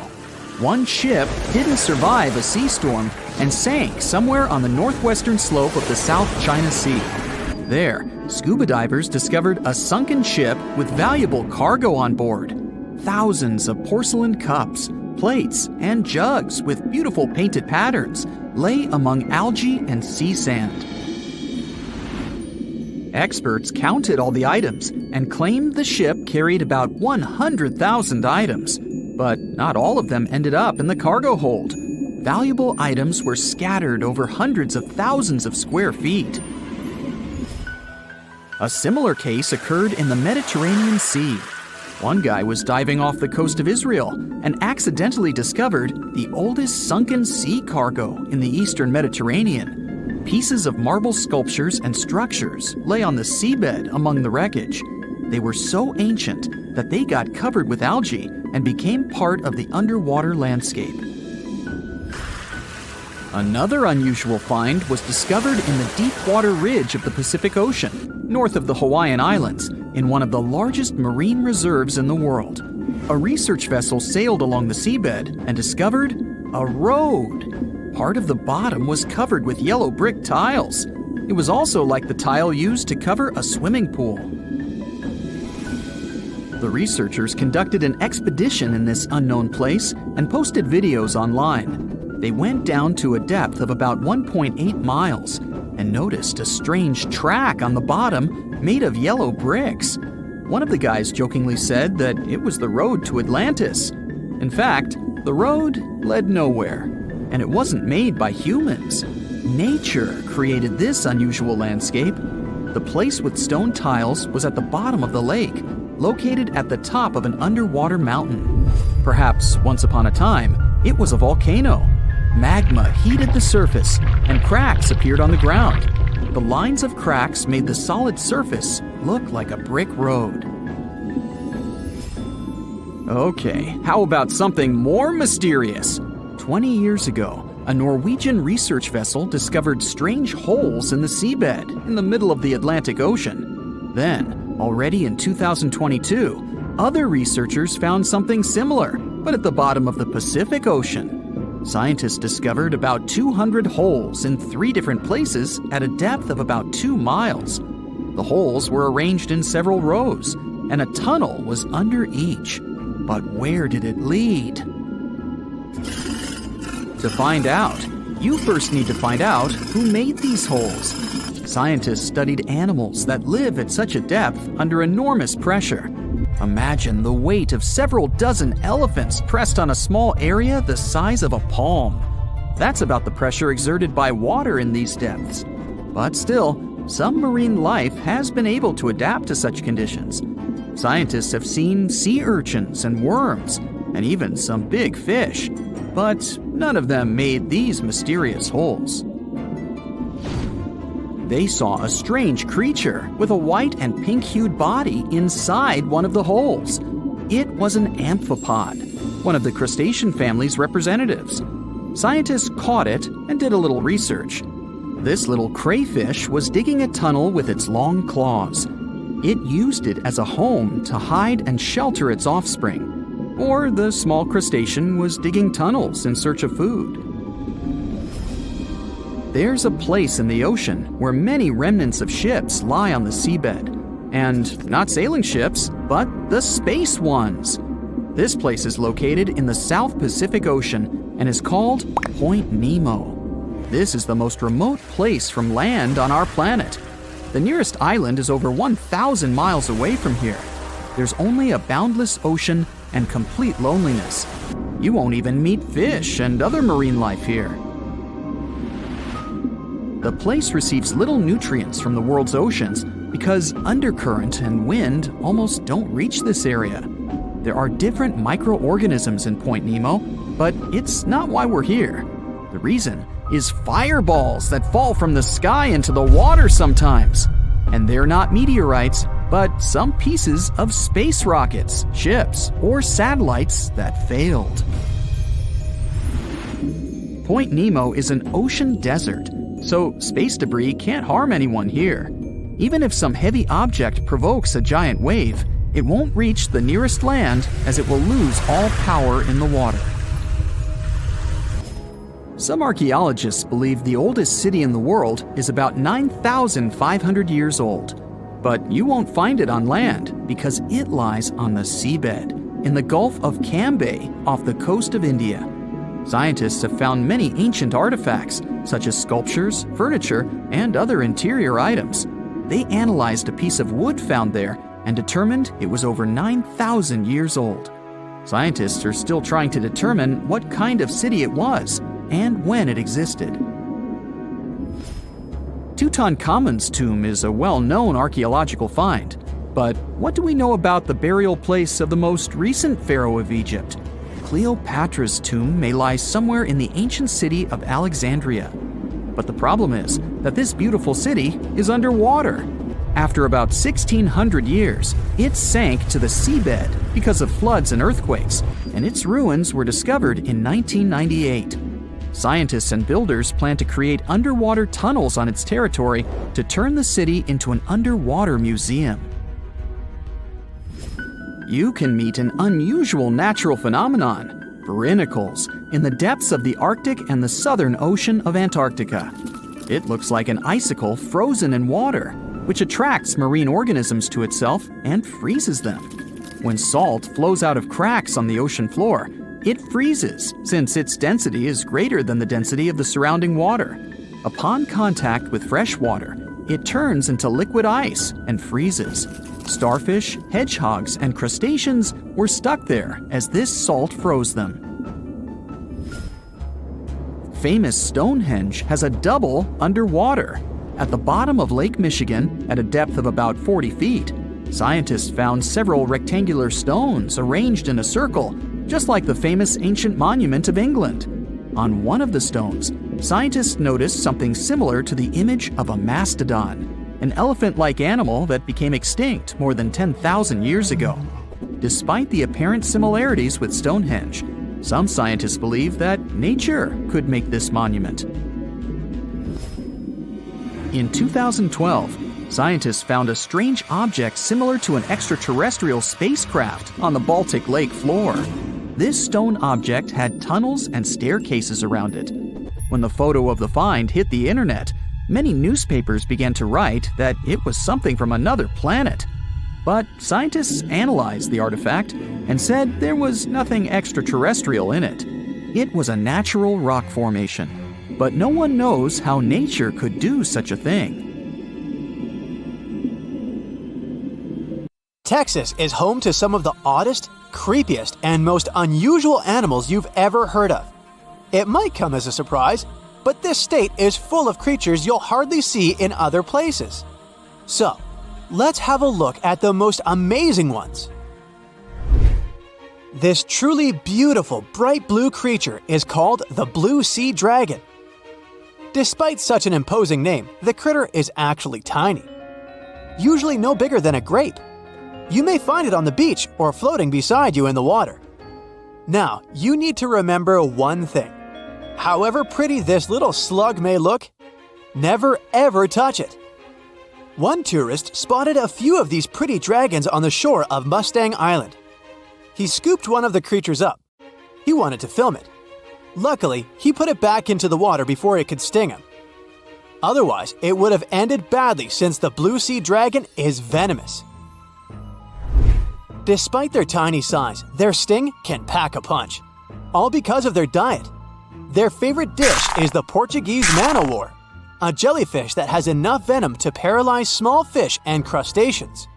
One ship didn't survive a sea storm and sank somewhere on the northwestern slope of the South China Sea. There, scuba divers discovered a sunken ship with valuable cargo on board. Thousands of porcelain cups, plates, and jugs with beautiful painted patterns lay among algae and sea sand. Experts counted all the items and claimed the ship carried about 100,000 items, but not all of them ended up in the cargo hold. Valuable items were scattered over hundreds of thousands of square feet. A similar case occurred in the Mediterranean Sea. One guy was diving off the coast of Israel and accidentally discovered the oldest sunken sea cargo in the eastern Mediterranean. Pieces of marble sculptures and structures lay on the seabed among the wreckage. They were so ancient that they got covered with algae and became part of the underwater landscape. Another unusual find was discovered in the deep water ridge of the Pacific Ocean, north of the Hawaiian Islands, in one of the largest marine reserves in the world. A research vessel sailed along the seabed and discovered a road. Part of the bottom was covered with yellow brick tiles. It was also like the tile used to cover a swimming pool. The researchers conducted an expedition in this unknown place and posted videos online. They went down to a depth of about 1.8 miles and noticed a strange track on the bottom made of yellow bricks. One of the guys jokingly said that it was the road to Atlantis. In fact, the road led nowhere. And it wasn't made by humans. Nature created this unusual landscape. The place with stone tiles was at the bottom of the lake, located at the top of an underwater mountain. Perhaps once upon a time, it was a volcano. Magma heated the surface, and cracks appeared on the ground. The lines of cracks made the solid surface look like a brick road. Okay, how about something more mysterious? 20 years ago, a Norwegian research vessel discovered strange holes in the seabed in the middle of the Atlantic Ocean. Then, already in 2022, other researchers found something similar, but at the bottom of the Pacific Ocean. Scientists discovered about 200 holes in 3 different places at a depth of about 2 miles. The holes were arranged in several rows, and a tunnel was under each. But where did it lead? To find out, you first need to find out who made these holes. Scientists studied animals that live at such a depth under enormous pressure. Imagine the weight of several dozen elephants pressed on a small area the size of a palm. That's about the pressure exerted by water in these depths. But still, some marine life has been able to adapt to such conditions. Scientists have seen sea urchins and worms, and even some big fish. But none of them made these mysterious holes. They saw a strange creature with a white and pink-hued body inside one of the holes. It was an amphipod, one of the crustacean family's representatives. Scientists caught it and did a little research. This little crayfish was digging a tunnel with its long claws. It used it as a home to hide and shelter its offspring. Or the small crustacean was digging tunnels in search of food. There's a place in the ocean where many remnants of ships lie on the seabed. And not sailing ships, but the space ones. This place is located in the South Pacific Ocean and is called Point Nemo. This is the most remote place from land on our planet. The nearest island is over 1,000 miles away from here. There's only a boundless ocean and complete loneliness. You won't even meet fish and other marine life here. The place receives little nutrients from the world's oceans because undercurrent and wind almost don't reach this area. There are different microorganisms in Point Nemo, but it's not why we're here. The reason is fireballs that fall from the sky into the water sometimes. And they're not meteorites, but some pieces of space rockets, ships, or satellites that failed. Point Nemo is an ocean desert, so space debris can't harm anyone here. Even if some heavy object provokes a giant wave, it won't reach the nearest land as it will lose all power in the water. Some archaeologists believe the oldest city in the world is about 9,500 years old. But you won't find it on land because it lies on the seabed in the Gulf of Cambay off the coast of India. Scientists have found many ancient artifacts, such as sculptures, furniture, and other interior items. They analyzed a piece of wood found there and determined it was over 9,000 years old. Scientists are still trying to determine what kind of city it was and when it existed. Tutankhamun's tomb is a well-known archaeological find. But what do we know about the burial place of the most recent pharaoh of Egypt? Cleopatra's tomb may lie somewhere in the ancient city of Alexandria. But the problem is that this beautiful city is underwater. After about 1,600 years, it sank to the seabed because of floods and earthquakes, and its ruins were discovered in 1998. Scientists and builders plan to create underwater tunnels on its territory to turn the city into an underwater museum. You can meet an unusual natural phenomenon, brinicles, in the depths of the Arctic and the southern ocean of Antarctica. It looks like an icicle frozen in water, which attracts marine organisms to itself and freezes them. When salt flows out of cracks on the ocean floor, it freezes since its density is greater than the density of the surrounding water. Upon contact with fresh water, it turns into liquid ice and freezes. Starfish, hedgehogs, and crustaceans were stuck there as this salt froze them. Famous Stonehenge has a double underwater. At the bottom of Lake Michigan, at a depth of about 40 feet, scientists found several rectangular stones arranged in a circle, just like the famous ancient monument of England. On one of the stones, scientists noticed something similar to the image of a mastodon, an elephant-like animal that became extinct more than 10,000 years ago. Despite the apparent similarities with Stonehenge, some scientists believe that nature could make this monument. In 2012, scientists found a strange object similar to an extraterrestrial spacecraft on the Baltic Lake floor. This stone object had tunnels and staircases around it. When the photo of the find hit the internet, many newspapers began to write that it was something from another planet. But scientists analyzed the artifact and said there was nothing extraterrestrial in it. It was a natural rock formation. But no one knows how nature could do such a thing. Texas is home to some of the oddest, creepiest, and most unusual animals you've ever heard of. It might come as a surprise, but this state is full of creatures you'll hardly see in other places. So, let's have a look at the most amazing ones. This truly beautiful bright blue creature is called the blue sea dragon. Despite such an imposing name, the critter is actually tiny, usually no bigger than a grape. You may find it on the beach or floating beside you in the water. Now, you need to remember one thing. However pretty this little slug may look, never ever touch it. One tourist spotted a few of these pretty dragons on the shore of Mustang Island. He scooped one of the creatures up. He wanted to film it. Luckily, he put it back into the water before it could sting him. Otherwise, it would have ended badly since the blue sea dragon is venomous. Despite their tiny size, their sting can pack a punch, all because of their diet. Their favorite dish is the Portuguese man-o-war. a jellyfish that has enough venom to paralyze small fish and crustaceans.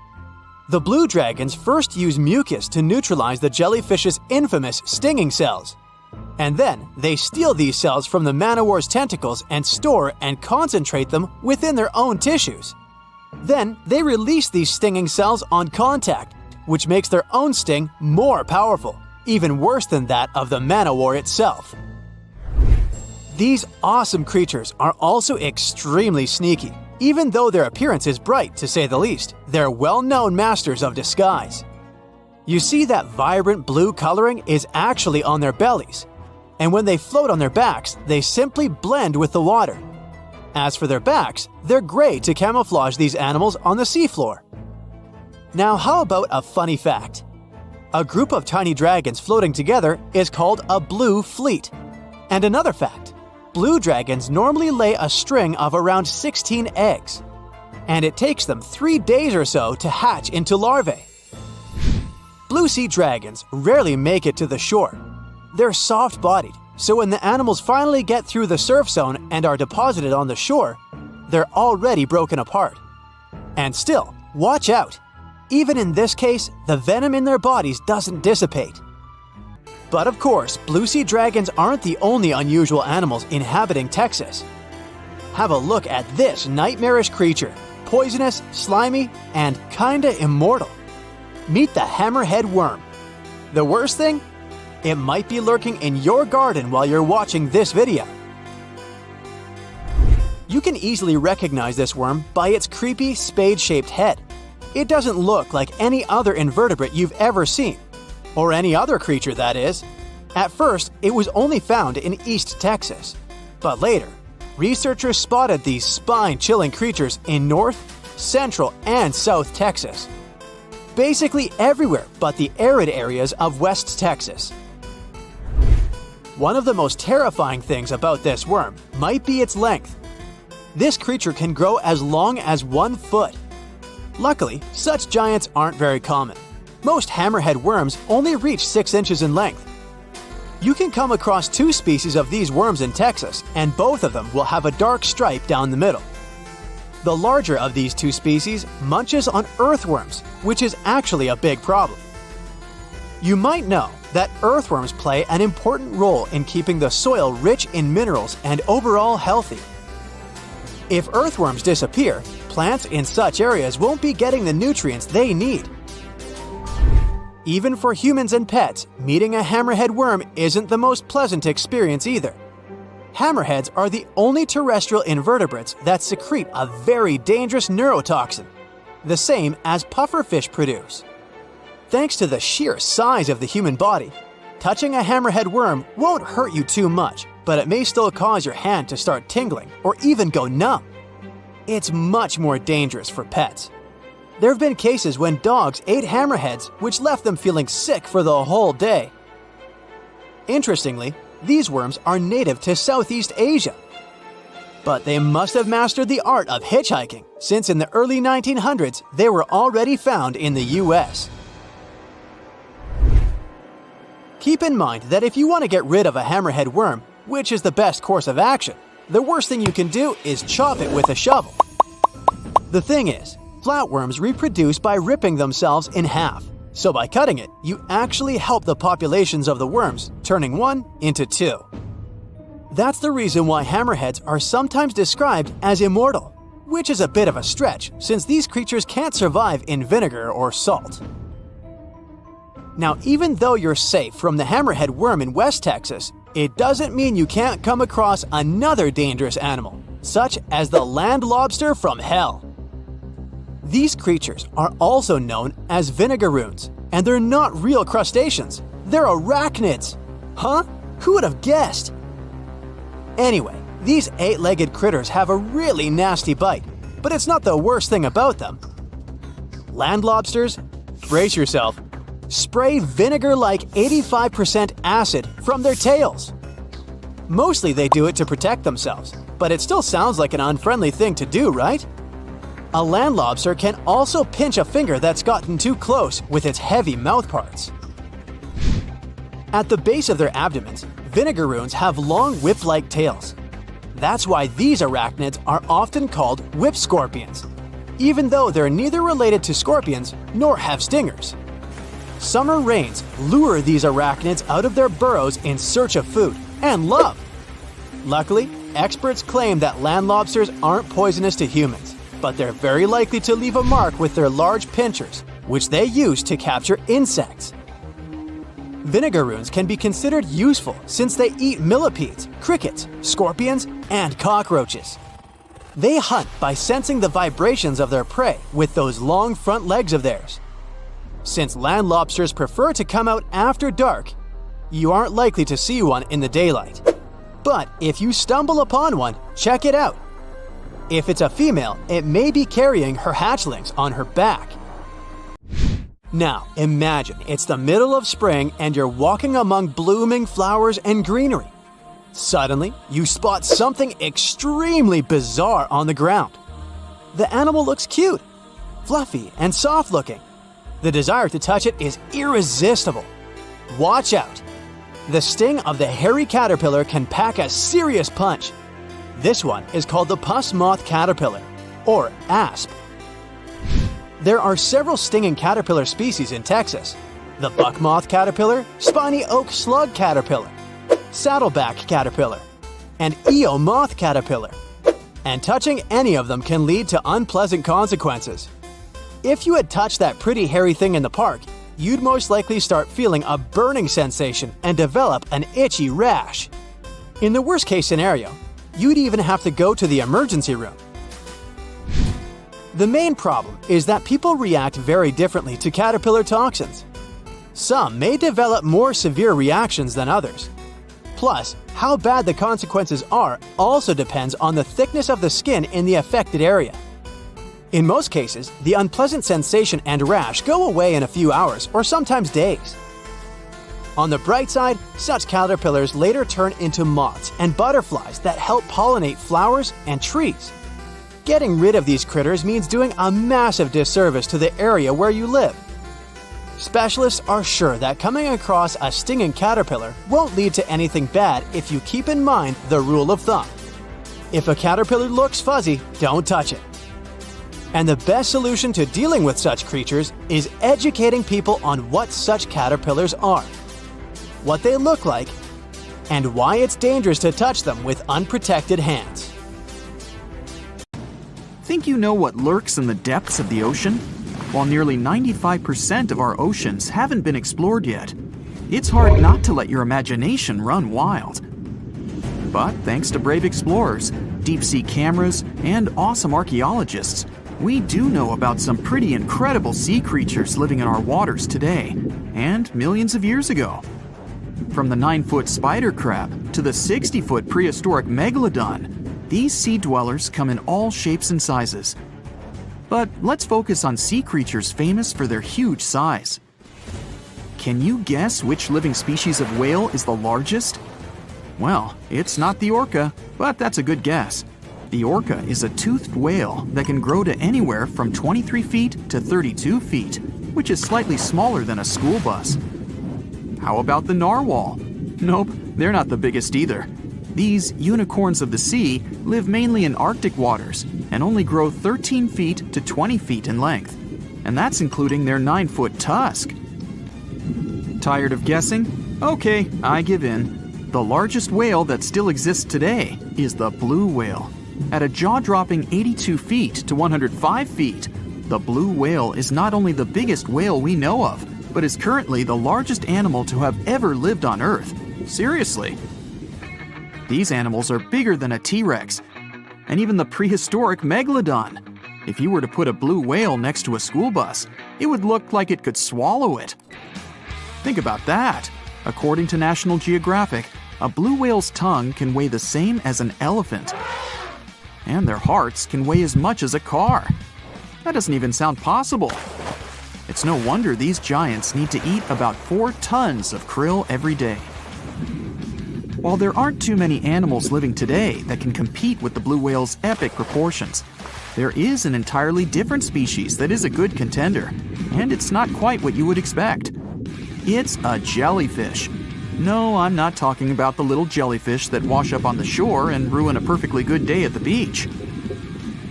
The blue dragons first use mucus to neutralize the jellyfish's infamous stinging cells. And then they steal these cells from the man-o-war's tentacles and store and concentrate them within their own tissues. Then they release these stinging cells on contact, which makes their own sting more powerful, even worse than that of the man-o-war itself. These awesome creatures are also extremely sneaky. Even though their appearance is bright, to say the least, they're well-known masters of disguise. You see that vibrant blue coloring is actually on their bellies, and when they float on their backs, they simply blend with the water. As for their backs, they're gray to camouflage these animals on the seafloor. Now, how about a funny fact? A group of tiny dragons floating together is called a blue fleet. And another fact, blue dragons normally lay a string of around 16 eggs, and it takes them 3 days or so to hatch into larvae. Blue sea dragons rarely make it to the shore. They're soft-bodied, so when the animals finally get through the surf zone and are deposited on the shore, they're already broken apart. And still, watch out! Even in this case, the venom in their bodies doesn't dissipate. But of course, blue sea dragons aren't the only unusual animals inhabiting Texas. Have a look at this nightmarish creature, poisonous, slimy, and kinda immortal. Meet the hammerhead worm. The worst thing? It might be lurking in your garden while you're watching this video. You can easily recognize this worm by its creepy spade-shaped head. It doesn't look like any other invertebrate you've ever seen. Or any other creature, that is. At first, it was only found in East Texas. But later, researchers spotted these spine-chilling creatures in North, Central, and South Texas. Basically everywhere but the arid areas of West Texas. One of the most terrifying things about this worm might be its length. This creature can grow as long as 1 foot. Luckily, such giants aren't very common. Most hammerhead worms only reach 6 inches in length. You can come across 2 species of these worms in Texas, and both of them will have a dark stripe down the middle. The larger of these 2 species munches on earthworms, which is actually a big problem. You might know that earthworms play an important role in keeping the soil rich in minerals and overall healthy. If earthworms disappear, plants in such areas won't be getting the nutrients they need. Even for humans and pets, meeting a hammerhead worm isn't the most pleasant experience either. Hammerheads are the only terrestrial invertebrates that secrete a very dangerous neurotoxin, the same as pufferfish produce. Thanks to the sheer size of the human body, touching a hammerhead worm won't hurt you too much, but it may still cause your hand to start tingling or even go numb. It's much more dangerous for pets. There have been cases when dogs ate hammerheads, which left them feeling sick for the whole day. Interestingly, these worms are native to Southeast Asia. But they must have mastered the art of hitchhiking, since in the early 1900s they were already found in the US. Keep in mind that if you want to get rid of a hammerhead worm, which is the best course of action, the worst thing you can do is chop it with a shovel. The thing is, flatworms reproduce by ripping themselves in half, so by cutting it, you actually help the populations of the worms, turning 1 into 2. That's the reason why hammerheads are sometimes described as immortal, which is a bit of a stretch since these creatures can't survive in vinegar or salt. Now, even though you're safe from the hammerhead worm in West Texas, it doesn't mean you can't come across another dangerous animal, such as the land lobster from hell. These creatures are also known as vinegaroons, and they're not real crustaceans, they're arachnids. Huh? Who would have guessed? Anyway, these 8-legged critters have a really nasty bite, but it's not the worst thing about them. Land lobsters, brace yourself, spray vinegar-like 85% acid from their tails. Mostly they do it to protect themselves, but it still sounds like an unfriendly thing to do, right? A land lobster can also pinch a finger that's gotten too close with its heavy mouthparts. At the base of their abdomens, vinegaroons have long whip-like tails. That's why these arachnids are often called whip scorpions, even though they're neither related to scorpions nor have stingers. Summer rains lure these arachnids out of their burrows in search of food and love. Luckily, experts claim that land lobsters aren't poisonous to humans, but they're very likely to leave a mark with their large pinchers, which they use to capture insects. Vinegaroons can be considered useful since they eat millipedes, crickets, scorpions, and cockroaches. They hunt by sensing the vibrations of their prey with those long front legs of theirs. Since land lobsters prefer to come out after dark, you aren't likely to see one in the daylight. But if you stumble upon one, check it out. If it's a female, it may be carrying her hatchlings on her back. Now, imagine it's the middle of spring and you're walking among blooming flowers and greenery. Suddenly, you spot something extremely bizarre on the ground. The animal looks cute, fluffy, and soft-looking. The desire to touch it is irresistible. Watch out! The sting of the hairy caterpillar can pack a serious punch. This one is called the pus moth caterpillar, or asp. There are several stinging caterpillar species in Texas: the buck moth caterpillar, spiny oak slug caterpillar, saddleback caterpillar, and Io moth caterpillar. And touching any of them can lead to unpleasant consequences. If you had touched that pretty hairy thing in the park, you'd most likely start feeling a burning sensation and develop an itchy rash. In the worst case scenario, you'd even have to go to the emergency room. The main problem is that people react very differently to caterpillar toxins. Some may develop more severe reactions than others. Plus, how bad the consequences are also depends on the thickness of the skin in the affected area. In most cases, the unpleasant sensation and rash go away in a few hours or sometimes days. On the bright side, such caterpillars later turn into moths and butterflies that help pollinate flowers and trees. Getting rid of these critters means doing a massive disservice to the area where you live. Specialists are sure that coming across a stinging caterpillar won't lead to anything bad if you keep in mind the rule of thumb. If a caterpillar looks fuzzy, don't touch it. And the best solution to dealing with such creatures is educating people on what such caterpillars are, what they look like, and why it's dangerous to touch them with unprotected hands. Think you know what lurks in the depths of the ocean? While nearly 95% of our oceans haven't been explored yet, it's hard not to let your imagination run wild. But thanks to brave explorers, deep-sea cameras, and awesome archaeologists, we do know about some pretty incredible sea creatures living in our waters today, and millions of years ago. From the 9-foot spider crab to the 60-foot prehistoric megalodon, these sea dwellers come in all shapes and sizes. But let's focus on sea creatures famous for their huge size. Can you guess which living species of whale is the largest? Well, it's not the orca, but that's a good guess. The orca is a toothed whale that can grow to anywhere from 23 feet to 32 feet, which is slightly smaller than a school bus. How about the narwhal? Nope, they're not the biggest either. These unicorns of the sea live mainly in Arctic waters and only grow 13 feet to 20 feet in length, and that's including their 9-foot tusk. Tired of guessing? Okay, I give in. The largest whale that still exists today is the blue whale. At a jaw-dropping 82 feet to 105 feet, the blue whale is not only the biggest whale we know of, but is currently the largest animal to have ever lived on Earth. Seriously. These animals are bigger than a T-Rex, and even the prehistoric megalodon. If you were to put a blue whale next to a school bus, it would look like it could swallow it. Think about that. According to National Geographic, a blue whale's tongue can weigh the same as an elephant. And their hearts can weigh as much as a car. That doesn't even sound possible. It's no wonder these giants need to eat about 4 tons of krill every day. While there aren't too many animals living today that can compete with the blue whale's epic proportions, there is an entirely different species that is a good contender, and it's not quite what you would expect. It's a jellyfish. No, I'm not talking about the little jellyfish that wash up on the shore and ruin a perfectly good day at the beach.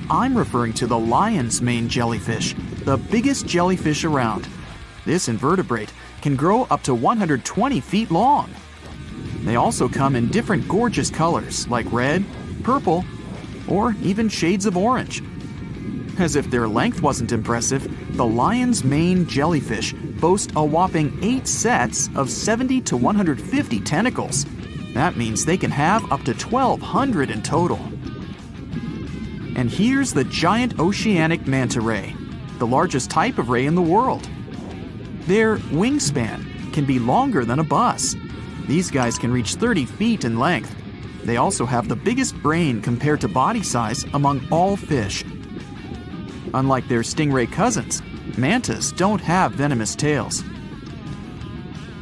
I'm referring to the lion's mane jellyfish, the biggest jellyfish around. This invertebrate can grow up to 120 feet long. They also come in different gorgeous colors like red, purple, or even shades of orange. As if their length wasn't impressive, the lion's mane jellyfish boast a whopping 8 sets of 70 to 150 tentacles. That means they can have up to 1,200 in total. And here's the giant oceanic manta ray, the largest type of ray in the world. Their wingspan can be longer than a bus. These guys can reach 30 feet in length. They also have the biggest brain compared to body size among all fish. Unlike their stingray cousins, mantas don't have venomous tails.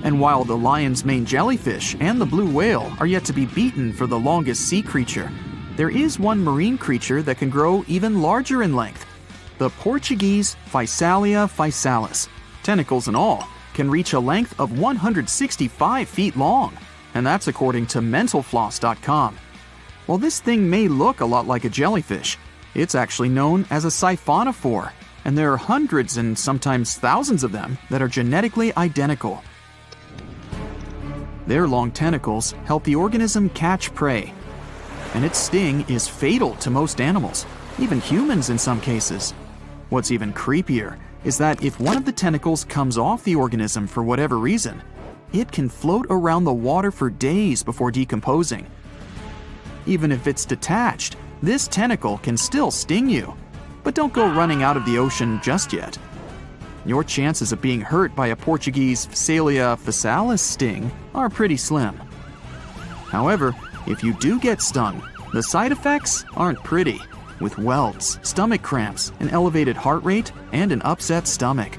And while the lion's mane jellyfish and the blue whale are yet to be beaten for the longest sea creature, there is one marine creature that can grow even larger in length. The Portuguese Physalia physalis, tentacles and all, can reach a length of 165 feet long, and that's according to mentalfloss.com. While this thing may look a lot like a jellyfish, it's actually known as a siphonophore, and there are hundreds and sometimes thousands of them that are genetically identical. Their long tentacles help the organism catch prey, and its sting is fatal to most animals, even humans in some cases. What's even creepier is that if one of the tentacles comes off the organism for whatever reason, it can float around the water for days before decomposing. Even if it's detached, this tentacle can still sting you. But don't go running out of the ocean just yet. Your chances of being hurt by a Portuguese Physalia physalis sting are pretty slim. However, if you do get stung, the side effects aren't pretty, with welts, stomach cramps, an elevated heart rate, and an upset stomach.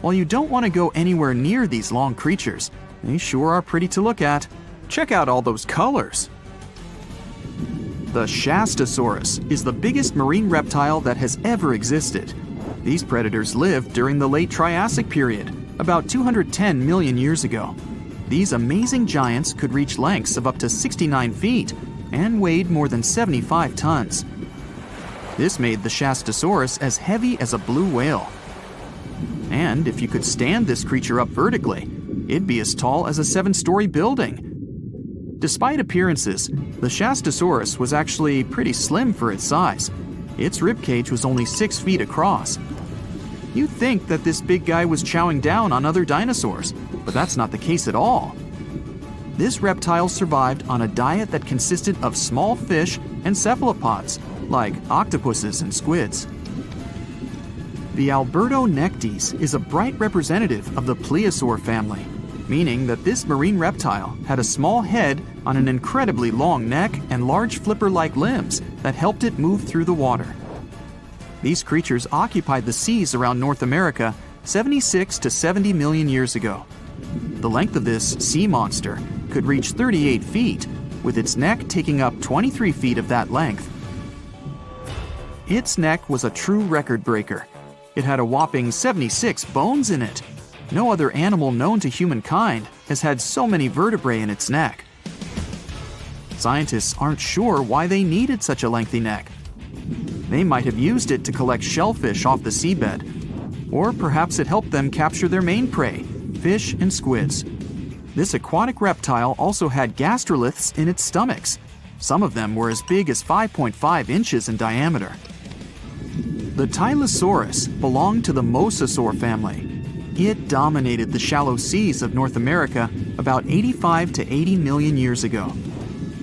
While you don't want to go anywhere near these long creatures, they sure are pretty to look at. Check out all those colors. The Shastasaurus is the biggest marine reptile that has ever existed. These predators lived during the late Triassic period, about 210 million years ago. These amazing giants could reach lengths of up to 69 feet and weighed more than 75 tons. This made the Shastasaurus as heavy as a blue whale. And if you could stand this creature up vertically, it'd be as tall as a 7-story building. Despite appearances, the Shastasaurus was actually pretty slim for its size. Its ribcage was only 6 feet across. You'd think that this big guy was chowing down on other dinosaurs, but that's not the case at all. This reptile survived on a diet that consisted of small fish and cephalopods, like octopuses and squids. The Albertonectes is a bright representative of the plesiosaur family, meaning that this marine reptile had a small head on an incredibly long neck and large flipper-like limbs that helped it move through the water. These creatures occupied the seas around North America 76 to 70 million years ago. The length of this sea monster could reach 38 feet, with its neck taking up 23 feet of that length. Its neck was a true record breaker. It had a whopping 76 bones in it. No other animal known to humankind has had so many vertebrae in its neck. Scientists aren't sure why they needed such a lengthy neck. They might have used it to collect shellfish off the seabed, or perhaps it helped them capture their main prey, fish and squids. This aquatic reptile also had gastroliths in its stomachs. Some of them were as big as 5.5 inches in diameter. The Tylosaurus belonged to the Mosasaur family. It dominated the shallow seas of North America about 85 to 80 million years ago.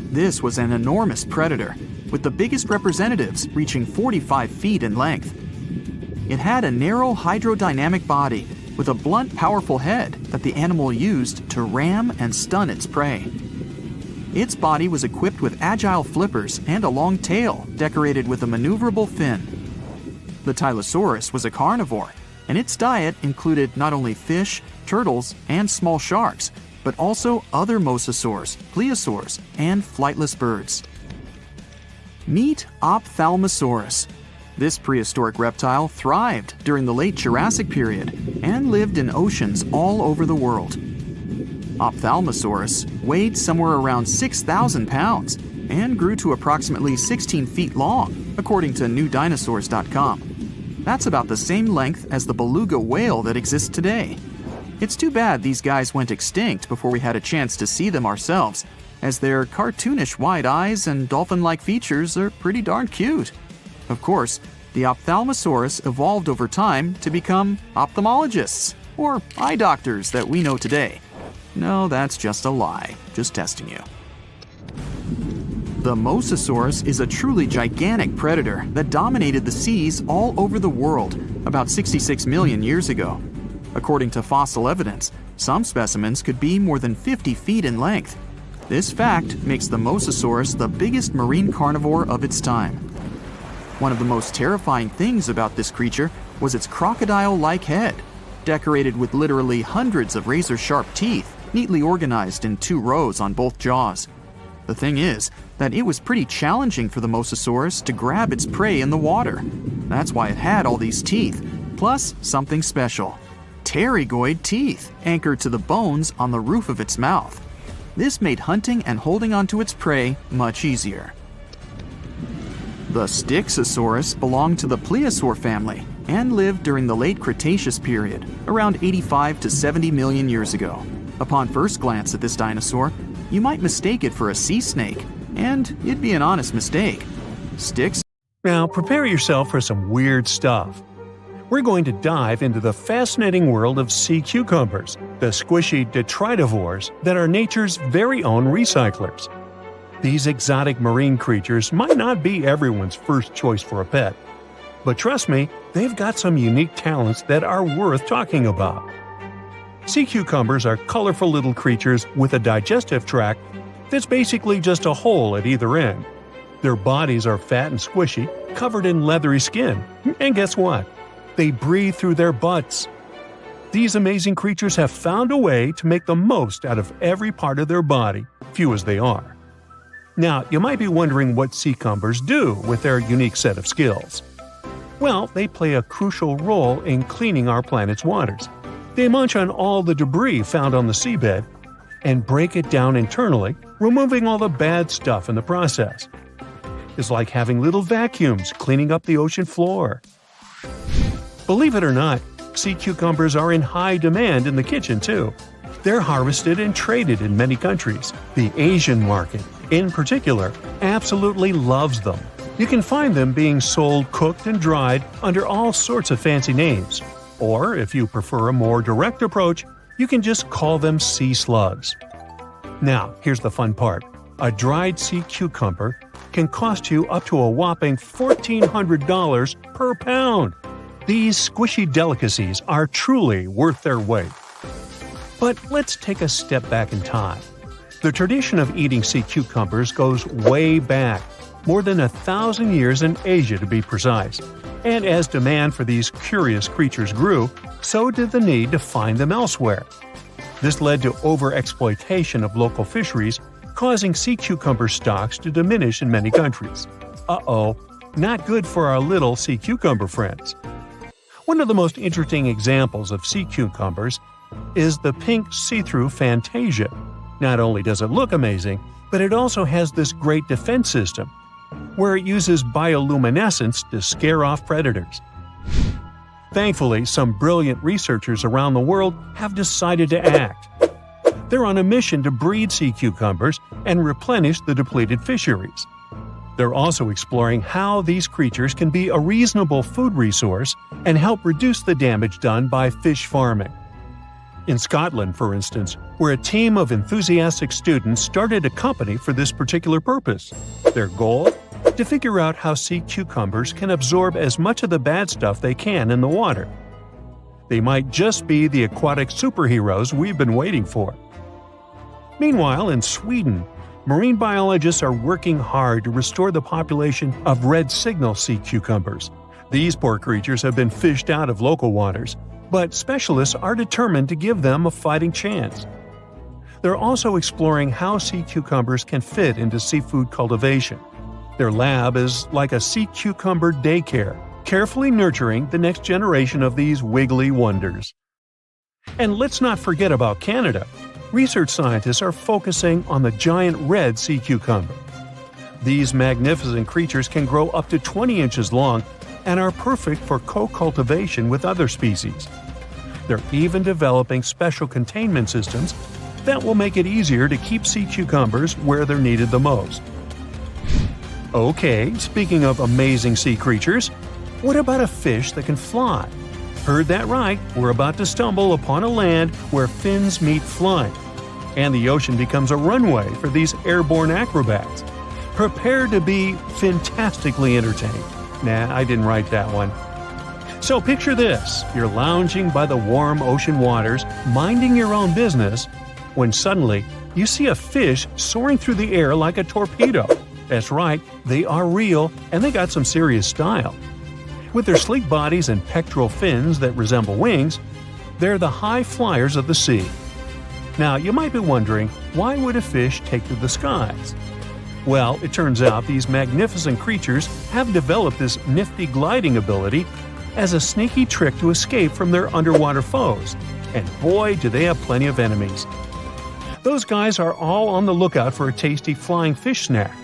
This was an enormous predator, with the biggest representatives reaching 45 feet in length. It had a narrow hydrodynamic body with a blunt, powerful head that the animal used to ram and stun its prey. Its body was equipped with agile flippers and a long tail decorated with a maneuverable fin. The Tylosaurus was a carnivore, and its diet included not only fish, turtles, and small sharks, but also other mosasaurs, plesiosaurs, and flightless birds. Meet Ophthalmosaurus. This prehistoric reptile thrived during the late Jurassic period and lived in oceans all over the world. Ophthalmosaurus weighed somewhere around 6,000 pounds and grew to approximately 16 feet long, according to newdinosaurs.com. That's about the same length as the beluga whale that exists today. It's too bad these guys went extinct before we had a chance to see them ourselves, as their cartoonish wide eyes and dolphin-like features are pretty darn cute. Of course, the Ophthalmosaurus evolved over time to become ophthalmologists, or eye doctors that we know today. No, that's just a lie. Just testing you. The Mosasaurus is a truly gigantic predator that dominated the seas all over the world about 66 million years ago. According to fossil evidence, some specimens could be more than 50 feet in length. This fact makes the Mosasaurus the biggest marine carnivore of its time. One of the most terrifying things about this creature was its crocodile-like head, decorated with literally hundreds of razor-sharp teeth, neatly organized in 2 rows on both jaws. The thing is that it was pretty challenging for the Mosasaurus to grab its prey in the water. That's why it had all these teeth, plus something special: pterygoid teeth anchored to the bones on the roof of its mouth. This made hunting and holding onto its prey much easier. The Styxosaurus belonged to the plesiosaur family and lived during the late Cretaceous period, around 85 to 70 million years ago. Upon first glance at this dinosaur, you might mistake it for a sea snake, and it'd be an honest mistake. Now prepare yourself for some weird stuff. We're going to dive into the fascinating world of sea cucumbers, the squishy detritivores that are nature's very own recyclers. These exotic marine creatures might not be everyone's first choice for a pet, but trust me, they've got some unique talents that are worth talking about. Sea cucumbers are colorful little creatures with a digestive tract that's basically just a hole at either end. Their bodies are fat and squishy, covered in leathery skin. And guess what? They breathe through their butts. These amazing creatures have found a way to make the most out of every part of their body, few as they are. Now, you might be wondering what sea cucumbers do with their unique set of skills. Well, they play a crucial role in cleaning our planet's waters. They munch on all the debris found on the seabed and break it down internally, removing all the bad stuff in the process. It's like having little vacuums cleaning up the ocean floor. Believe it or not, sea cucumbers are in high demand in the kitchen too. They're harvested and traded in many countries. The Asian market, in particular, absolutely loves them. You can find them being sold cooked and dried under all sorts of fancy names. Or, if you prefer a more direct approach, you can just call them sea slugs. Now, here's the fun part. A dried sea cucumber can cost you up to a whopping $1,400 per pound. These squishy delicacies are truly worth their weight. But let's take a step back in time. The tradition of eating sea cucumbers goes way back, more than 1,000 years in Asia to be precise. And as demand for these curious creatures grew, so did the need to find them elsewhere. This led to overexploitation of local fisheries, causing sea cucumber stocks to diminish in many countries. Uh-oh, not good for our little sea cucumber friends. One of the most interesting examples of sea cucumbers is the pink see-through Fantasia. Not only does it look amazing, but it also has this great defense system, where it uses bioluminescence to scare off predators. Thankfully, some brilliant researchers around the world have decided to act. They're on a mission to breed sea cucumbers and replenish the depleted fisheries. They're also exploring how these creatures can be a reasonable food resource and help reduce the damage done by fish farming. In Scotland, for instance, where a team of enthusiastic students started a company for this particular purpose. Their goal? To figure out how sea cucumbers can absorb as much of the bad stuff they can in the water. They might just be the aquatic superheroes we've been waiting for. Meanwhile, in Sweden, marine biologists are working hard to restore the population of red signal sea cucumbers. These poor creatures have been fished out of local waters, but specialists are determined to give them a fighting chance. They're also exploring how sea cucumbers can fit into seafood cultivation. Their lab is like a sea cucumber daycare, carefully nurturing the next generation of these wiggly wonders. And let's not forget about Canada. research scientists are focusing on the giant red sea cucumber. These magnificent creatures can grow up to 20 inches long and are perfect for co-cultivation with other species. They're even developing special containment systems that will make it easier to keep sea cucumbers where they're needed the most. Okay, speaking of amazing sea creatures, what about a fish that can fly? Heard that right, we're about to stumble upon a land where fins meet flying, and the ocean becomes a runway for these airborne acrobats. Prepare to be fantastically entertained. Nah, I didn't write that one. So picture this, you're lounging by the warm ocean waters, minding your own business, when suddenly you see a fish soaring through the air like a torpedo. That's right, they are real and they got some serious style. With their sleek bodies and pectoral fins that resemble wings, they're the high flyers of the sea. Now, you might be wondering, why would a fish take to the skies? Well, it turns out these magnificent creatures have developed this nifty gliding ability as a sneaky trick to escape from their underwater foes. And boy, do they have plenty of enemies. Those guys are all on the lookout for a tasty flying fish snack.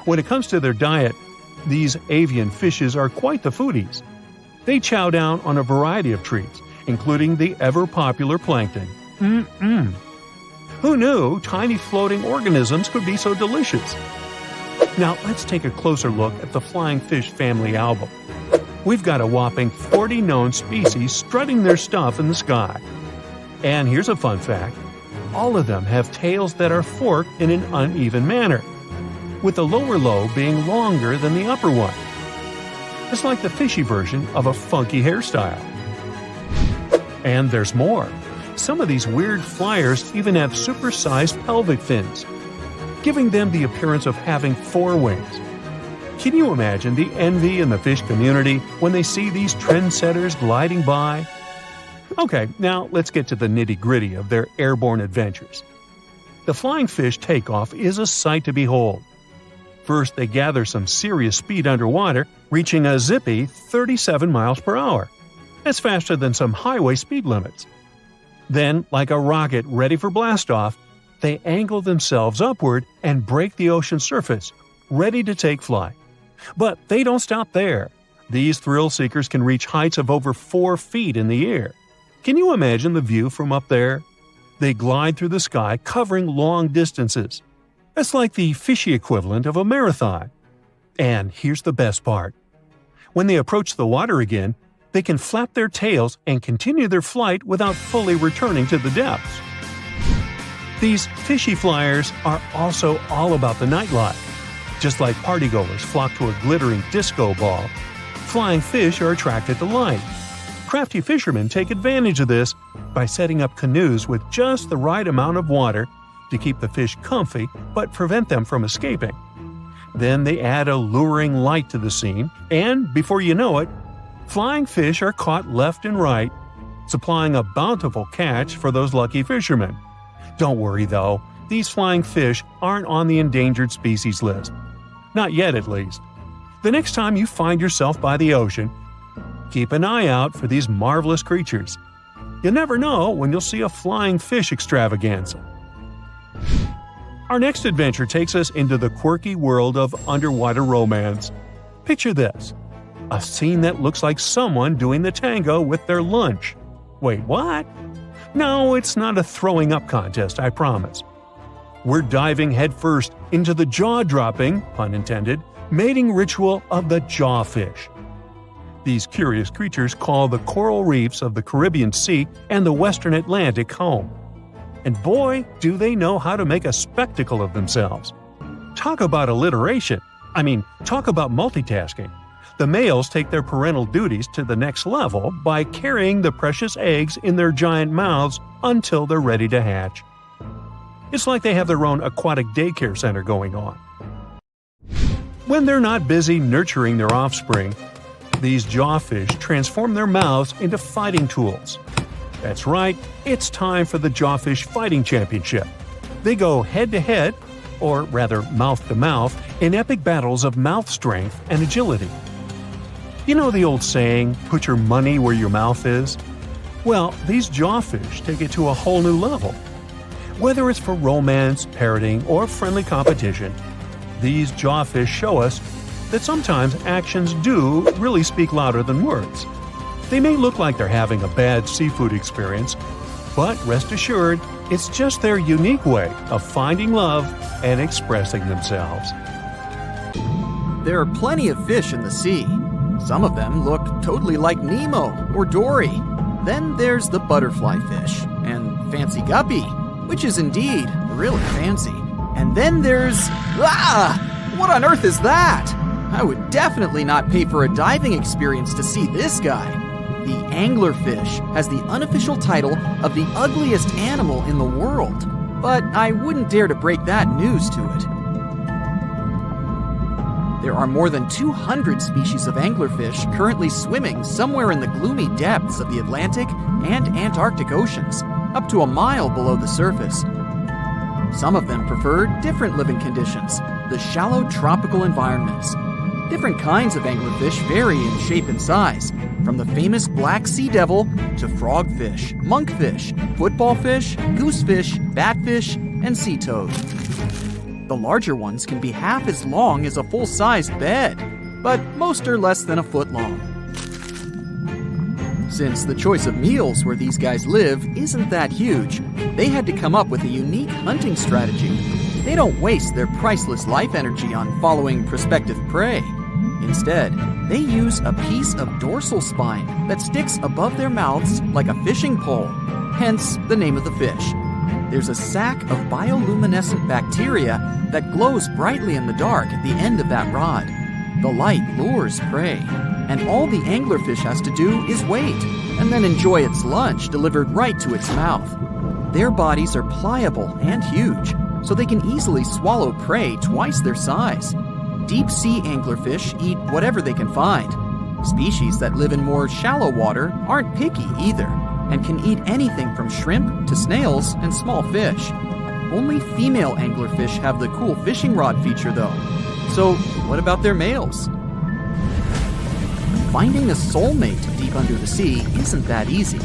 When it comes to their diet, these avian fishes are quite the foodies. They chow down on a variety of treats, including the ever-popular plankton. Who knew tiny floating organisms could be so delicious? Now let's take a closer look at the flying fish family album. We've got a whopping 40 known species strutting their stuff in the sky. And here's a fun fact. All of them have tails that are forked in an uneven manner, with the lower lobe being longer than the upper one. It's like the fishy version of a funky hairstyle. And there's more. Some of these weird flyers even have supersized pelvic fins, giving them the appearance of having 4 wings. Can you imagine the envy in the fish community when they see these trendsetters gliding by? Okay, now let's get to the nitty-gritty of their airborne adventures. The flying fish takeoff is a sight to behold. First, they gather some serious speed underwater, reaching a zippy 37 miles per hour. That's faster than some highway speed limits. Then, like a rocket ready for blastoff, they angle themselves upward and break the ocean surface, ready to take flight. But they don't stop there. These thrill seekers can reach heights of over 4 feet in the air. Can you imagine the view from up there? They glide through the sky, covering long distances. That's like the fishy equivalent of a marathon. And here's the best part. When they approach the water again, they can flap their tails and continue their flight without fully returning to the depths. These fishy flyers are also all about the nightlife. Just like partygoers flock to a glittering disco ball, flying fish are attracted to light. Crafty fishermen take advantage of this by setting up canoes with just the right amount of water to keep the fish comfy but prevent them from escaping. Then they add a luring light to the scene, and before you know it, flying fish are caught left and right, supplying a bountiful catch for those lucky fishermen. Don't worry though, these flying fish aren't on the endangered species list. Not yet, at least. The next time you find yourself by the ocean, keep an eye out for these marvelous creatures. You never know when you'll see a flying fish extravaganza. Our next adventure takes us into the quirky world of underwater romance. Picture this. A scene that looks like someone doing the tango with their lunch. Wait, what? No, it's not a throwing up contest, I promise. We're diving headfirst into the jaw-dropping, pun intended, mating ritual of the jawfish. These curious creatures call the coral reefs of the Caribbean Sea and the Western Atlantic home. And boy, do they know how to make a spectacle of themselves. Talk about alliteration. Talk about multitasking. The males take their parental duties to the next level by carrying the precious eggs in their giant mouths until they're ready to hatch. It's like they have their own aquatic daycare center going on. When they're not busy nurturing their offspring, these jawfish transform their mouths into fighting tools. That's right, it's time for the Jawfish Fighting Championship. They go head-to-head, or rather mouth-to-mouth, in epic battles of mouth strength and agility. You know the old saying, put your money where your mouth is? Well, these jawfish take it to a whole new level. Whether it's for romance, parroting, or friendly competition, these jawfish show us that sometimes actions do really speak louder than words. They may look like they're having a bad seafood experience, but rest assured, it's just their unique way of finding love and expressing themselves. There are plenty of fish in the sea. Some of them look totally like Nemo or Dory. Then there's the butterfly fish and fancy guppy, which is indeed really fancy. And then there's... What on earth is that? I would definitely not pay for a diving experience to see this guy. The anglerfish has the unofficial title of the ugliest animal in the world, but I wouldn't dare to break that news to it. There are more than 200 species of anglerfish currently swimming somewhere in the gloomy depths of the Atlantic and Antarctic Oceans, up to a mile below the surface. Some of them prefer different living conditions, the shallow tropical environments. Different kinds of anglerfish vary in shape and size, from the famous black sea devil to frogfish, monkfish, footballfish, goosefish, batfish, and sea toad. The larger ones can be half as long as a full-sized bed, but most are less than a foot long. Since the choice of meals where these guys live isn't that huge, they had to come up with a unique hunting strategy. They don't waste their priceless life energy on following prospective prey. Instead, they use a piece of dorsal spine that sticks above their mouths like a fishing pole, hence the name of the fish. There's a sac of bioluminescent bacteria that glows brightly in the dark at the end of that rod. The light lures prey, and all the anglerfish has to do is wait, and then enjoy its lunch delivered right to its mouth. Their bodies are pliable and huge, so they can easily swallow prey twice their size. Deep-sea anglerfish eat whatever they can find. Species that live in more shallow water aren't picky either, and can eat anything from shrimp to snails and small fish. Only female anglerfish have the cool fishing rod feature though. So what about their males? Finding a soulmate deep under the sea isn't that easy.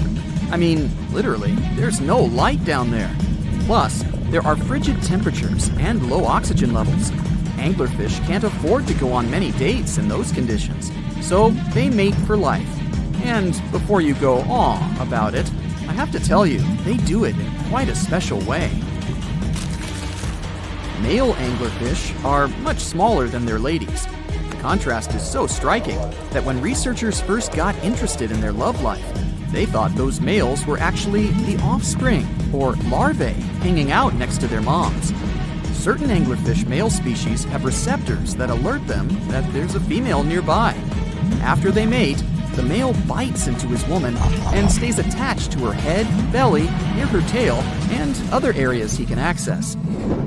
I mean, literally, there's no light down there. Plus, there are frigid temperatures and low oxygen levels. Anglerfish can't afford to go on many dates in those conditions, so they mate for life. And before you go aw about it, I have to tell you, they do it in quite a special way. Male anglerfish are much smaller than their ladies. The contrast is so striking that when researchers first got interested in their love life, they thought those males were actually the offspring, or larvae, hanging out next to their moms. Certain anglerfish male species have receptors that alert them that there's a female nearby. After they mate, the male bites into his woman and stays attached to her head, belly, near her tail, and other areas he can access.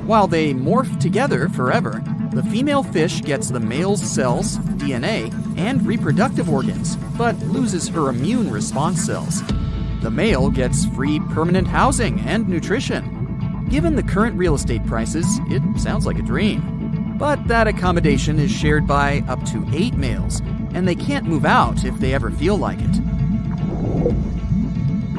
While they morph together forever, the female fish gets the male's cells, DNA, and reproductive organs, but loses her immune response cells. The male gets free permanent housing and nutrition. Given the current real estate prices, it sounds like a dream. But that accommodation is shared by up to 8 males, and they can't move out if they ever feel like it.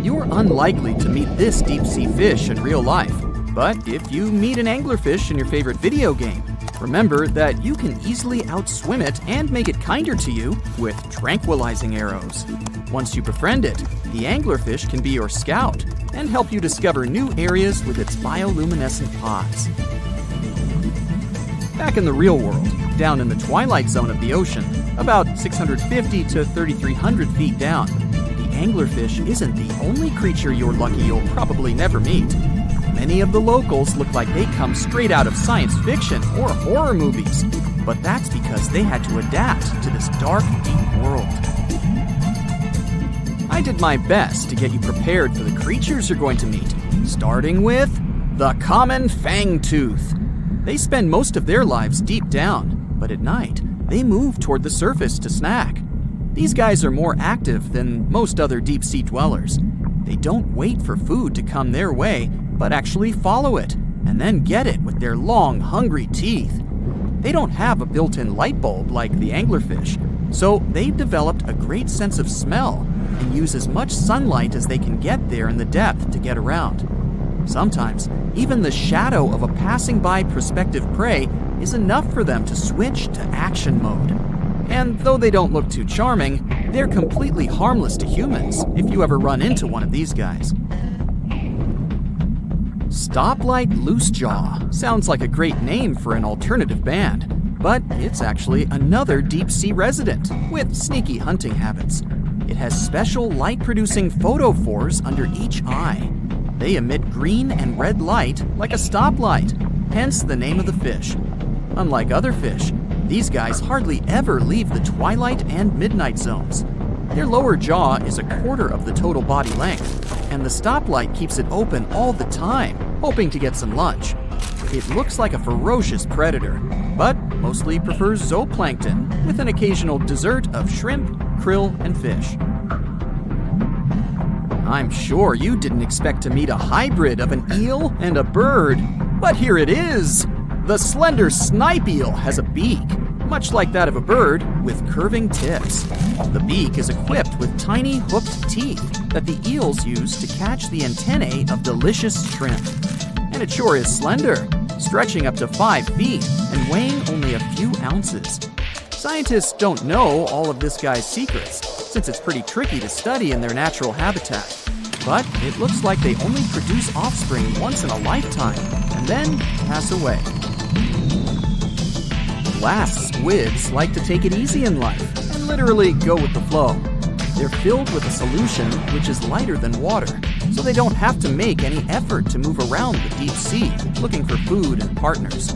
You're unlikely to meet this deep-sea fish in real life, but if you meet an anglerfish in your favorite video game, remember that you can easily outswim it and make it kinder to you with tranquilizing arrows. Once you befriend it, the anglerfish can be your scout and help you discover new areas with its bioluminescent pods. Back in the real world, down in the twilight zone of the ocean, about 650 to 3,300 feet down, the anglerfish isn't the only creature you're lucky you'll probably never meet. Many of the locals look like they come straight out of science fiction or horror movies, but that's because they had to adapt to this dark, deep world. I did my best to get you prepared for the creatures you're going to meet, starting with the common fangtooth. They spend most of their lives deep down, but at night, they move toward the surface to snack. These guys are more active than most other deep-sea dwellers. They don't wait for food to come their way, but actually follow it, and then get it with their long, hungry teeth. They don't have a built-in light bulb like the anglerfish, so they've developed a great sense of smell and use as much sunlight as they can get there in the depth to get around. Sometimes, even the shadow of a passing by prospective prey is enough for them to switch to action mode. And though they don't look too charming, they're completely harmless to humans if you ever run into one of these guys. Stoplight Loosejaw sounds like a great name for an alternative band, but it's actually another deep-sea resident with sneaky hunting habits. It has special light-producing photophores under each eye. They emit green and red light like a stoplight, hence the name of the fish. Unlike other fish, these guys hardly ever leave the twilight and midnight zones. Their lower jaw is a quarter of the total body length, and the stoplight keeps it open all the time, hoping to get some lunch. It looks like a ferocious predator, but mostly prefers zooplankton with an occasional dessert of shrimp, krill, and fish. I'm sure you didn't expect to meet a hybrid of an eel and a bird, but here it is! The slender snipe eel has a beak, much like that of a bird, with curving tips. The beak is equipped with tiny hooked teeth that the eels use to catch the antennae of delicious shrimp. And it sure is slender, stretching up to 5 feet and weighing only a few ounces. Scientists don't know all of this guy's secrets, since it's pretty tricky to study in their natural habitat. But it looks like they only produce offspring once in a lifetime, and then pass away. Glass squids like to take it easy in life and literally go with the flow. They're filled with a solution which is lighter than water, so they don't have to make any effort to move around the deep sea looking for food and partners.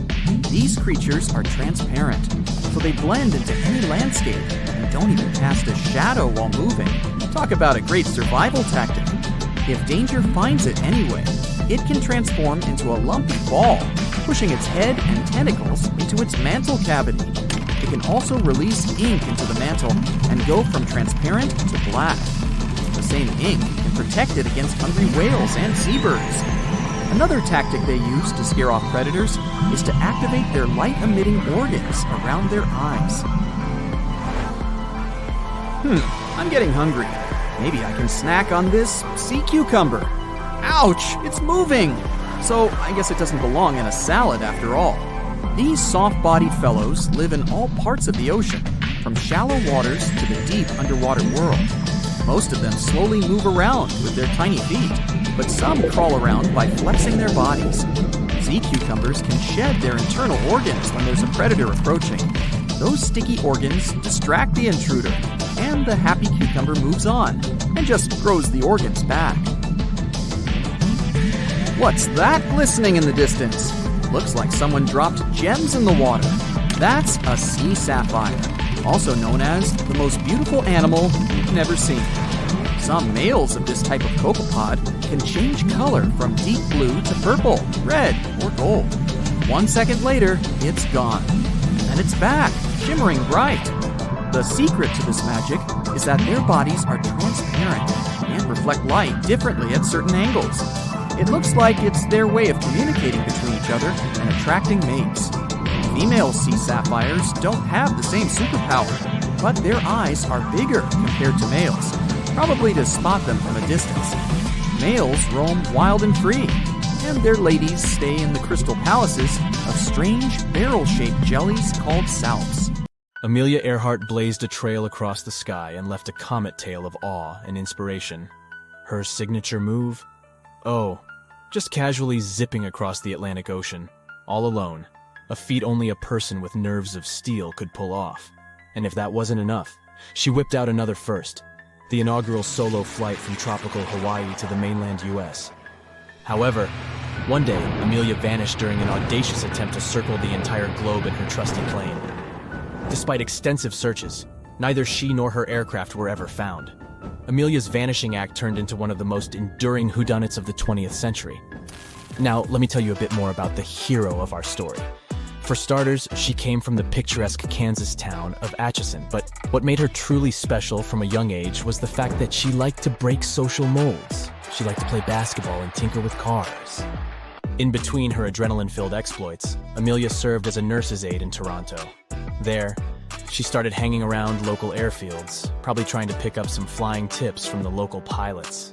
These creatures are transparent, so they blend into any landscape and don't even cast a shadow while moving. Talk about a great survival tactic. If danger finds it anyway, it can transform into a lumpy ball, pushing its head and tentacles into its mantle cavity. It can also release ink into the mantle and go from transparent to black. The same ink can protect it against hungry whales and seabirds. Another tactic they use to scare off predators is to activate their light-emitting organs around their eyes. I'm getting hungry. Maybe I can snack on this sea cucumber. Ouch, it's moving! So I guess it doesn't belong in a salad after all. These soft-bodied fellows live in all parts of the ocean, from shallow waters to the deep underwater world. Most of them slowly move around with their tiny feet, but some crawl around by flexing their bodies. Sea cucumbers can shed their internal organs when there's a predator approaching. Those sticky organs distract the intruder, and the happy cucumber moves on and just grows the organs back. What's that glistening in the distance? Looks like someone dropped gems in the water. That's a sea sapphire, also known as the most beautiful animal you've never seen. Some males of this type of copepod can change color from deep blue to purple, red, or gold. 1 second later, it's gone. And it's back, shimmering bright. The secret to this magic is that their bodies are transparent and reflect light differently at certain angles. It looks like it's their way of communicating between each other and attracting mates. Female sea sapphires don't have the same superpower, but their eyes are bigger compared to males, probably to spot them from a distance. Males roam wild and free, and their ladies stay in the crystal palaces of strange barrel-shaped jellies called salps. Amelia Earhart blazed a trail across the sky and left a comet tail of awe and inspiration. Her signature move? Oh, just casually zipping across the Atlantic Ocean, all alone, a feat only a person with nerves of steel could pull off. And if that wasn't enough, she whipped out another first, the inaugural solo flight from tropical Hawaii to the mainland US. However, one day, Amelia vanished during an audacious attempt to circle the entire globe in her trusty plane. Despite extensive searches, neither she nor her aircraft were ever found. Amelia's vanishing act turned into one of the most enduring whodunits of the 20th century. Now, let me tell you a bit more about the hero of our story. For starters, she came from the picturesque Kansas town of Atchison, but what made her truly special from a young age was the fact that she liked to break social molds. She liked to play basketball and tinker with cars. In between her adrenaline-filled exploits, Amelia served as a nurse's aide in Toronto. There, she started hanging around local airfields, probably trying to pick up some flying tips from the local pilots.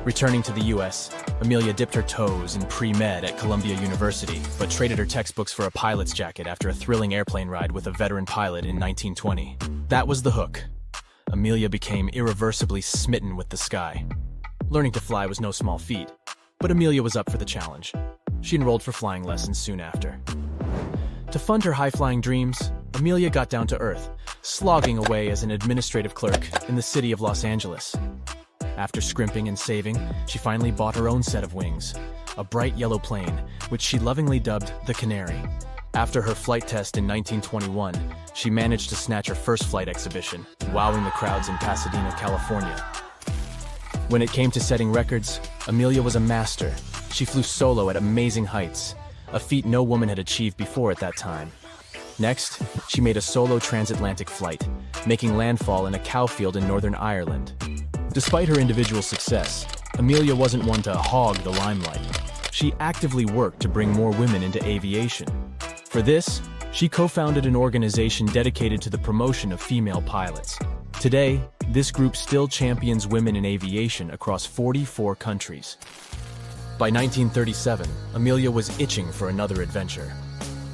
Returning to the US, Amelia dipped her toes in pre-med at Columbia University, but traded her textbooks for a pilot's jacket after a thrilling airplane ride with a veteran pilot in 1920. That was the hook. Amelia became irreversibly smitten with the sky. Learning to fly was no small feat, but Amelia was up for the challenge. She enrolled for flying lessons soon after. To fund her high-flying dreams, Amelia got down to earth, slogging away as an administrative clerk in the city of Los Angeles. After scrimping and saving, she finally bought her own set of wings, a bright yellow plane, which she lovingly dubbed the Canary. After her flight test in 1921, she managed to snatch her first flight exhibition, wowing the crowds in Pasadena, California. When it came to setting records, Amelia was a master. She flew solo at amazing heights, a feat no woman had achieved before at that time. Next, she made a solo transatlantic flight, making landfall in a cow field in Northern Ireland. Despite her individual success, Amelia wasn't one to hog the limelight. She actively worked to bring more women into aviation. For this, she co-founded an organization dedicated to the promotion of female pilots. Today, this group still champions women in aviation across 44 countries. By 1937, Amelia was itching for another adventure.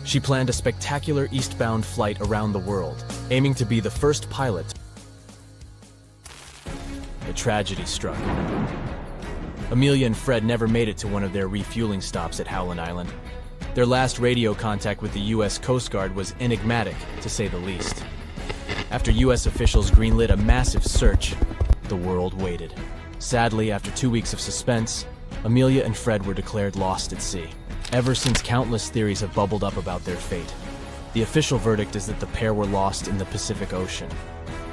She planned a spectacular eastbound flight around the world, aiming to be the first pilot. A tragedy struck. Amelia and Fred never made it to one of their refueling stops at Howland Island. Their last radio contact with the U.S. Coast Guard was enigmatic, to say the least. After U.S. officials greenlit a massive search, the world waited. Sadly, after 2 weeks of suspense, Amelia and Fred were declared lost at sea. Ever since, countless theories have bubbled up about their fate. The official verdict is that the pair were lost in the Pacific Ocean.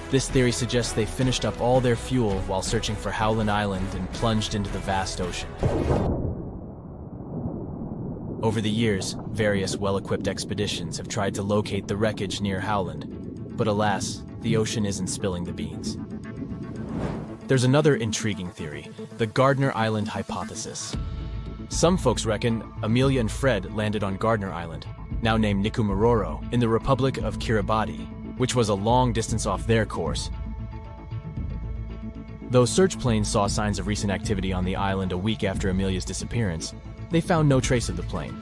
This theory suggests they finished up all their fuel while searching for Howland Island and plunged into the vast ocean. Over the years, various well-equipped expeditions have tried to locate the wreckage near Howland, but alas, the ocean isn't spilling the beans. There's another intriguing theory, the Gardner Island hypothesis. Some folks reckon Amelia and Fred landed on Gardner Island, now named Nikumaroro, in the Republic of Kiribati, which was a long distance off their course. Though search planes saw signs of recent activity on the island a week after Amelia's disappearance, they found no trace of the plane.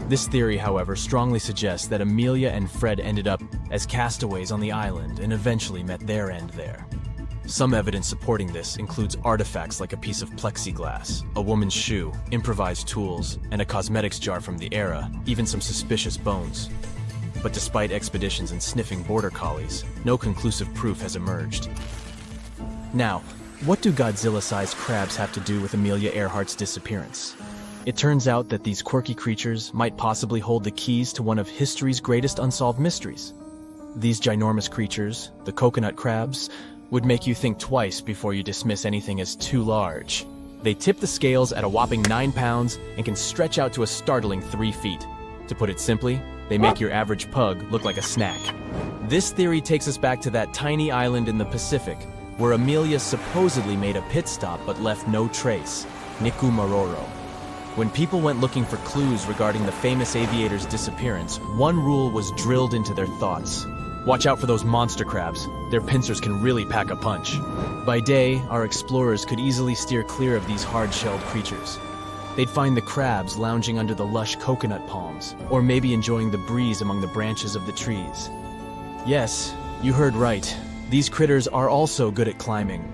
This theory, however, strongly suggests that Amelia and Fred ended up as castaways on the island and eventually met their end there. Some evidence supporting this includes artifacts like a piece of plexiglass, a woman's shoe, improvised tools, and a cosmetics jar from the era, even some suspicious bones. But despite expeditions and sniffing border collies, no conclusive proof has emerged. Now, what do Godzilla-sized crabs have to do with Amelia Earhart's disappearance? It turns out that these quirky creatures might possibly hold the keys to one of history's greatest unsolved mysteries. These ginormous creatures, the coconut crabs, would make you think twice before you dismiss anything as too large. They tip the scales at a whopping 9 pounds and can stretch out to a startling 3 feet. To put it simply, they make your average pug look like a snack. This theory takes us back to that tiny island in the Pacific, where Amelia supposedly made a pit stop but left no trace, Nikumaroro. When people went looking for clues regarding the famous aviator's disappearance, one rule was drilled into their thoughts. Watch out for those monster crabs. Their pincers can really pack a punch. By day, our explorers could easily steer clear of these hard-shelled creatures. They'd find the crabs lounging under the lush coconut palms, or maybe enjoying the breeze among the branches of the trees. Yes, you heard right. These critters are also good at climbing.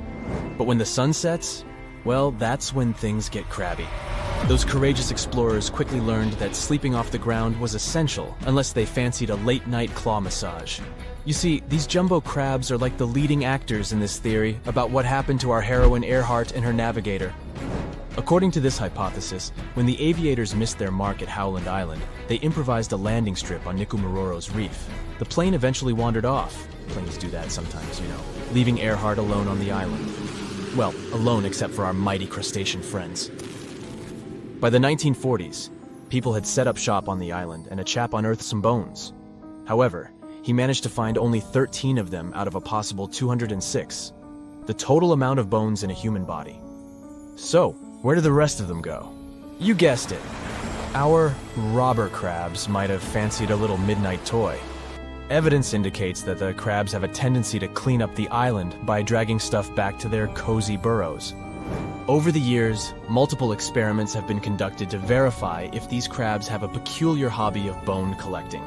But when the sun sets, well, that's when things get crabby. Those courageous explorers quickly learned that sleeping off the ground was essential unless they fancied a late-night claw massage. You see, these jumbo crabs are like the leading actors in this theory about what happened to our heroine Earhart and her navigator. According to this hypothesis, when the aviators missed their mark at Howland Island, they improvised a landing strip on Nikumaroro's reef. The plane eventually wandered off. Planes do that sometimes, you know, leaving Earhart alone on the island. Well, alone except for our mighty crustacean friends. By the 1940s, people had set up shop on the island and a chap unearthed some bones. However, he managed to find only 13 of them out of a possible 206, the total amount of bones in a human body. So, where did the rest of them go? You guessed it. Our robber crabs might have fancied a little midnight toy. Evidence indicates that the crabs have a tendency to clean up the island by dragging stuff back to their cozy burrows. Over the years, multiple experiments have been conducted to verify if these crabs have a peculiar hobby of bone collecting.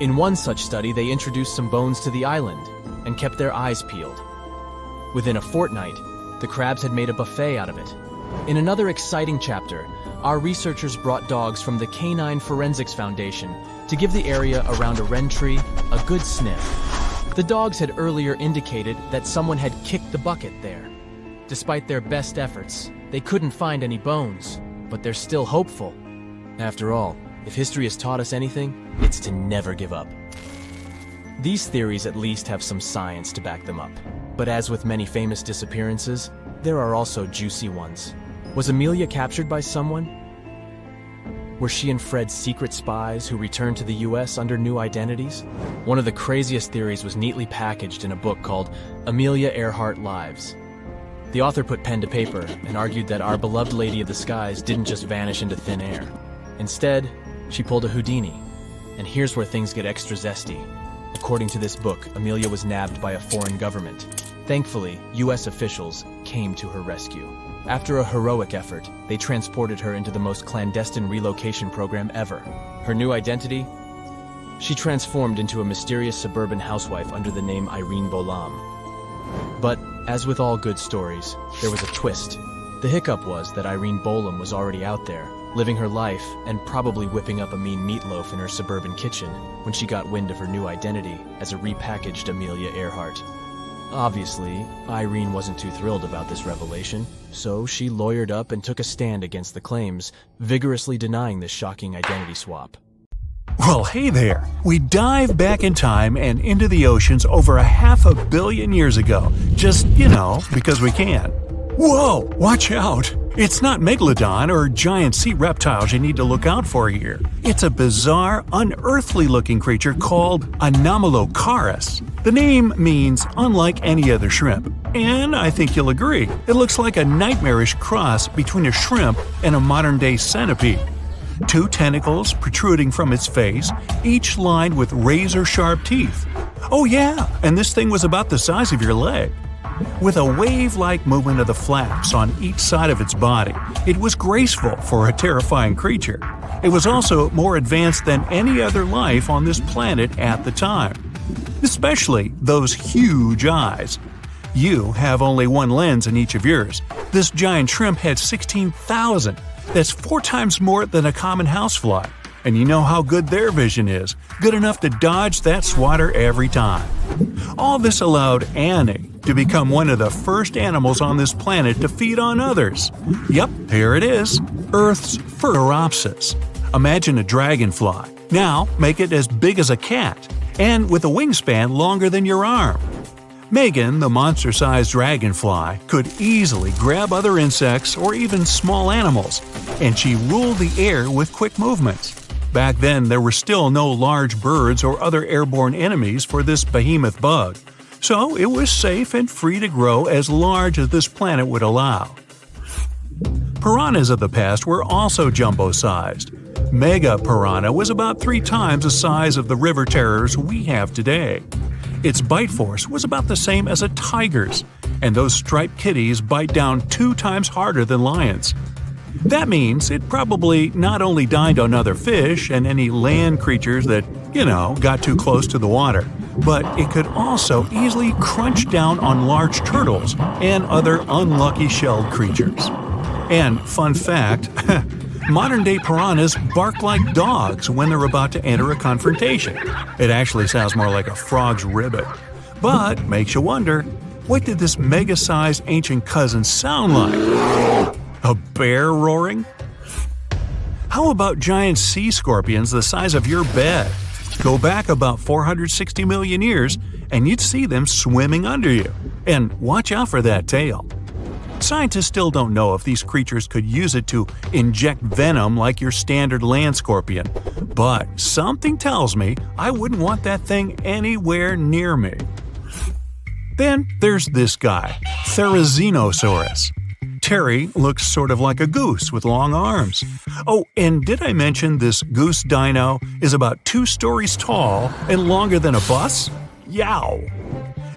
In one such study, they introduced some bones to the island and kept their eyes peeled. Within a fortnight, the crabs had made a buffet out of it. In another exciting chapter, our researchers brought dogs from the Canine Forensics Foundation to give the area around a wren tree a good sniff. The dogs had earlier indicated that someone had kicked the bucket there. Despite their best efforts, they couldn't find any bones, but they're still hopeful. After all, if history has taught us anything, it's to never give up. These theories at least have some science to back them up. But as with many famous disappearances, there are also juicy ones. Was Amelia captured by someone? Were she and Fred secret spies who returned to the US under new identities? One of the craziest theories was neatly packaged in a book called Amelia Earhart Lives. The author put pen to paper and argued that our beloved Lady of the Skies didn't just vanish into thin air. Instead, she pulled a Houdini. And here's where things get extra zesty. According to this book, Amelia was nabbed by a foreign government. Thankfully, US officials came to her rescue. After a heroic effort, they transported her into the most clandestine relocation program ever. Her new identity? She transformed into a mysterious suburban housewife under the name Irene Bolam. But, as with all good stories, there was a twist. The hiccup was that Irene Bolam was already out there, living her life and probably whipping up a mean meatloaf in her suburban kitchen when she got wind of her new identity as a repackaged Amelia Earhart. Obviously, Irene wasn't too thrilled about this revelation, so she lawyered up and took a stand against the claims, vigorously denying this shocking identity swap. Well, hey there. We dive back in time and into the oceans over 500 million years ago. Just, because we can. Whoa, watch out. It's not megalodon or giant sea reptiles you need to look out for here. It's a bizarre, unearthly-looking creature called Anomalocaris. The name means unlike any other shrimp, and I think you'll agree, it looks like a nightmarish cross between a shrimp and a modern-day centipede. 2 tentacles protruding from its face, each lined with razor-sharp teeth. Oh yeah, and this thing was about the size of your leg. With a wave-like movement of the flaps on each side of its body, it was graceful for a terrifying creature. It was also more advanced than any other life on this planet at the time. Especially those huge eyes. You have only one lens in each of yours. This giant shrimp had 16,000. That's 4 times more than a common housefly. And you know how good their vision is. Good enough to dodge that swatter every time. All this allowed Annie to become one of the first animals on this planet to feed on others. Yep, here it is. Earth's Phalaropsis. Imagine a dragonfly. Now make it as big as a cat, and with a wingspan longer than your arm. Megan, the monster-sized dragonfly, could easily grab other insects or even small animals, and she ruled the air with quick movements. Back then, there were still no large birds or other airborne enemies for this behemoth bug, so it was safe and free to grow as large as this planet would allow. Piranhas of the past were also jumbo-sized. Mega piranha was about 3 times the size of the river terrors we have today. Its bite force was about the same as a tiger's, and those striped kitties bite down 2 times harder than lions. That means it probably not only dined on other fish and any land creatures that, got too close to the water, but it could also easily crunch down on large turtles and other unlucky shelled creatures. And fun fact, modern-day piranhas bark like dogs when they're about to enter a confrontation. It actually sounds more like a frog's ribbit. But makes you wonder, what did this mega-sized ancient cousin sound like? A bear roaring? How about giant sea scorpions the size of your bed? Go back about 460 million years, and you'd see them swimming under you. And watch out for that tail. Scientists still don't know if these creatures could use it to inject venom like your standard land scorpion, but something tells me I wouldn't want that thing anywhere near me. Then there's this guy, Therizinosaurus. Terry looks sort of like a goose with long arms. Oh, and did I mention this goose dino is about 2 stories tall and longer than a bus? Yow!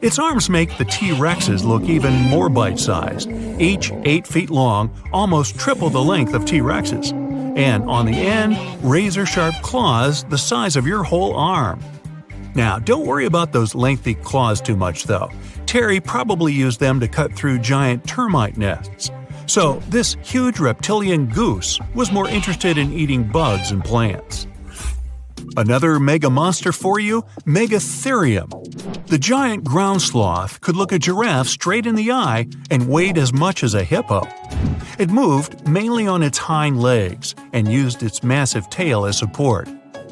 Its arms make the T-Rexes look even more bite-sized, each 8 feet long, almost triple the length of T-Rexes. And on the end, razor-sharp claws the size of your whole arm. Now, don't worry about those lengthy claws too much, though. Terry probably used them to cut through giant termite nests. So, this huge reptilian goose was more interested in eating bugs and plants. Another mega monster for you, Megatherium. The giant ground sloth could look a giraffe straight in the eye and weighed as much as a hippo. It moved mainly on its hind legs and used its massive tail as support.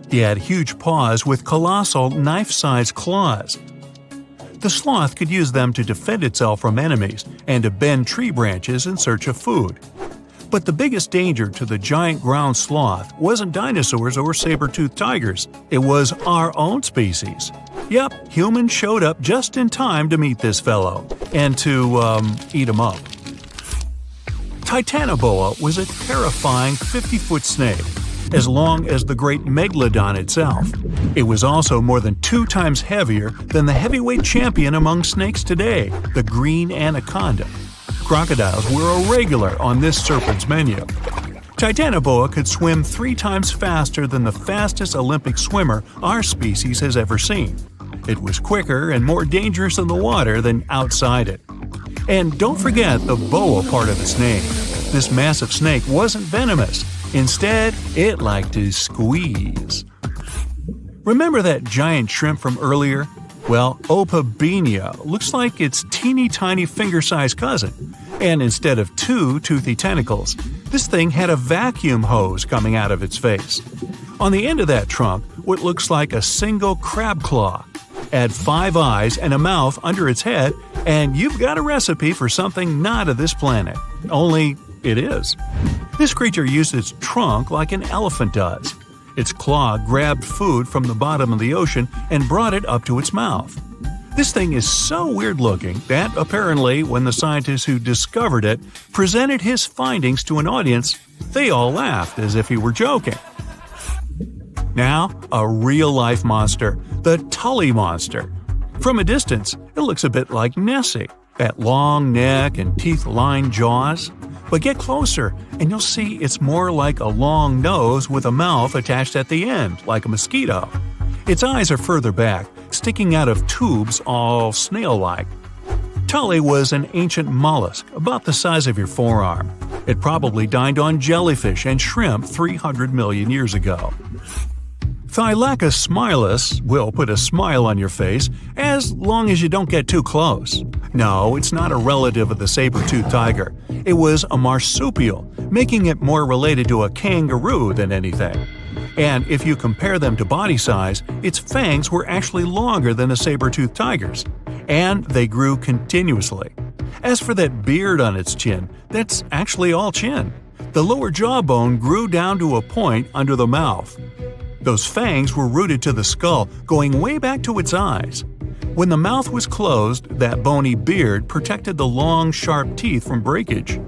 He had huge paws with colossal knife-sized claws. The sloth could use them to defend itself from enemies and to bend tree branches in search of food. But the biggest danger to the giant ground sloth wasn't dinosaurs or saber-toothed tigers. It was our own species. Yep, humans showed up just in time to meet this fellow and to, eat him up. Titanoboa was a terrifying 50-foot snake, as long as the great megalodon itself. It was also more than 2 times heavier than the heavyweight champion among snakes today, the green anaconda. Crocodiles were a regular on this serpent's menu. Titanoboa could swim 3 times faster than the fastest Olympic swimmer our species has ever seen. It was quicker and more dangerous in the water than outside it. And don't forget the boa part of its name. This massive snake wasn't venomous. Instead, it liked to squeeze. Remember that giant shrimp from earlier? Well, Opabenia looks like its teeny-tiny finger-sized cousin. And instead of 2 toothy tentacles, this thing had a vacuum hose coming out of its face. On the end of that trunk, what looks like a single crab claw. Add 5 eyes and a mouth under its head, and you've got a recipe for something not of this planet. Only it is. This creature used its trunk like an elephant does. Its claw grabbed food from the bottom of the ocean and brought it up to its mouth. This thing is so weird-looking that, apparently, when the scientists who discovered it presented his findings to an audience, they all laughed as if he were joking. Now, a real-life monster, the Tully monster. From a distance, it looks a bit like Nessie, that long neck and teeth-lined jaws. But get closer, and you'll see it's more like a long nose with a mouth attached at the end, like a mosquito. Its eyes are further back, sticking out of tubes all snail-like. Tully was an ancient mollusk, about the size of your forearm. It probably dined on jellyfish and shrimp 300 million years ago. Thylacus smilus will put a smile on your face as long as you don't get too close. No, it's not a relative of the saber-toothed tiger. It was a marsupial, making it more related to a kangaroo than anything. And if you compare them to body size, its fangs were actually longer than a saber-toothed tiger's. And they grew continuously. As for that beard on its chin, that's actually all chin. The lower jawbone grew down to a point under the mouth. Those fangs were rooted to the skull, going way back to its eyes. When the mouth was closed, that bony beard protected the long, sharp teeth from breakage.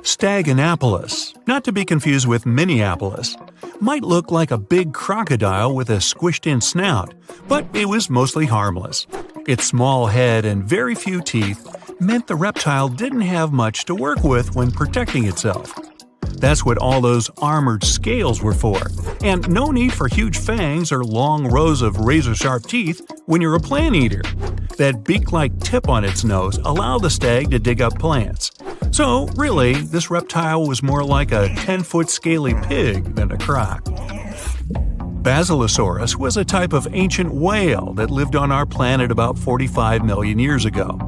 Staganapolis, not to be confused with Minneapolis, might look like a big crocodile with a squished-in snout, but it was mostly harmless. Its small head and very few teeth meant the reptile didn't have much to work with when protecting itself. That's what all those armored scales were for, and no need for huge fangs or long rows of razor-sharp teeth when you're a plant eater. That beak-like tip on its nose allowed the stag to dig up plants. So, really, this reptile was more like a 10-foot scaly pig than a croc. Basilosaurus was a type of ancient whale that lived on our planet about 45 million years ago.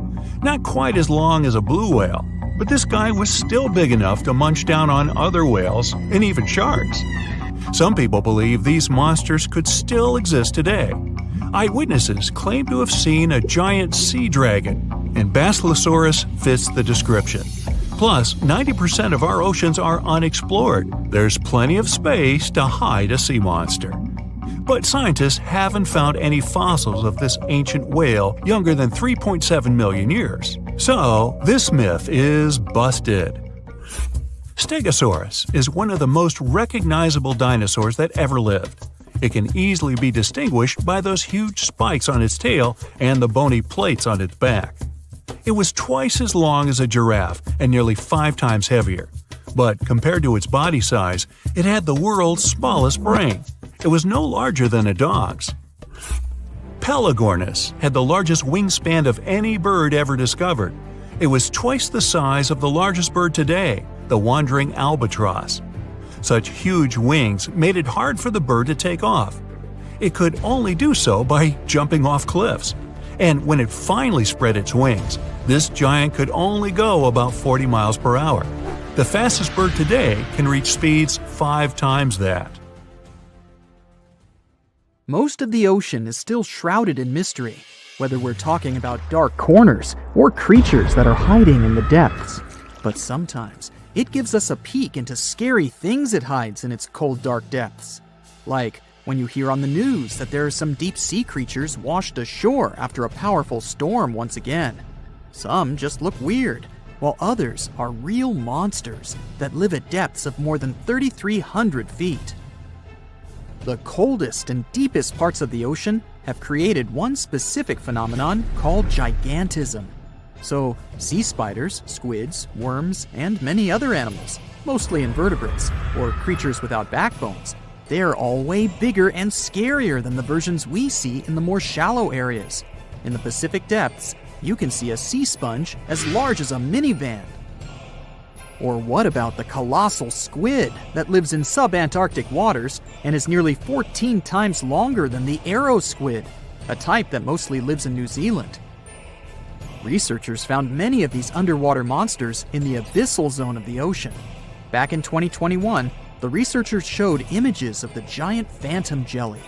Not quite as long as a blue whale, but this guy was still big enough to munch down on other whales and even sharks. Some people believe these monsters could still exist today. Eyewitnesses claim to have seen a giant sea dragon, and Basilosaurus fits the description. Plus, 90% of our oceans are unexplored. There's plenty of space to hide a sea monster. But scientists haven't found any fossils of this ancient whale younger than 3.7 million years. So, this myth is busted. Stegosaurus is one of the most recognizable dinosaurs that ever lived. It can easily be distinguished by those huge spikes on its tail and the bony plates on its back. It was twice as long as a giraffe and nearly 5 times heavier. But compared to its body size, it had the world's smallest brain. It was no larger than a dog's. Pelagornis had the largest wingspan of any bird ever discovered. It was twice the size of the largest bird today, the wandering albatross. Such huge wings made it hard for the bird to take off. It could only do so by jumping off cliffs. And when it finally spread its wings, this giant could only go about 40 miles per hour. The fastest bird today can reach speeds 5 times that. Most of the ocean is still shrouded in mystery, whether we're talking about dark corners or creatures that are hiding in the depths. But sometimes it gives us a peek into scary things it hides in its cold, dark depths. Like when you hear on the news that there are some deep-sea creatures washed ashore after a powerful storm once again. Some just look weird, while others are real monsters that live at depths of more than 3,300 feet. The coldest and deepest parts of the ocean have created one specific phenomenon called gigantism. So, sea spiders, squids, worms, and many other animals, mostly invertebrates, or creatures without backbones, they're all way bigger and scarier than the versions we see in the more shallow areas. In the Pacific depths, you can see a sea sponge as large as a minivan. Or what about the colossal squid that lives in subantarctic waters and is nearly 14 times longer than the arrow squid, a type that mostly lives in New Zealand? Researchers found many of these underwater monsters in the abyssal zone of the ocean. Back in 2021, the researchers showed images of the giant phantom jelly.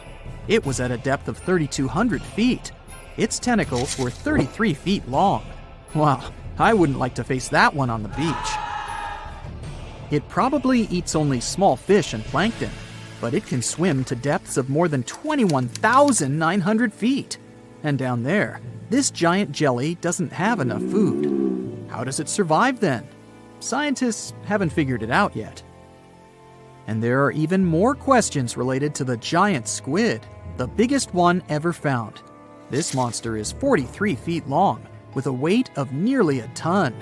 It was at a depth of 3,200 feet. Its tentacles were 33 feet long. Wow, I wouldn't like to face that one on the beach. It probably eats only small fish and plankton, but it can swim to depths of more than 21,900 feet. And down there, this giant jelly doesn't have enough food. How does it survive then? Scientists haven't figured it out yet. And there are even more questions related to the giant squid, the biggest one ever found. This monster is 43 feet long, with a weight of nearly a ton.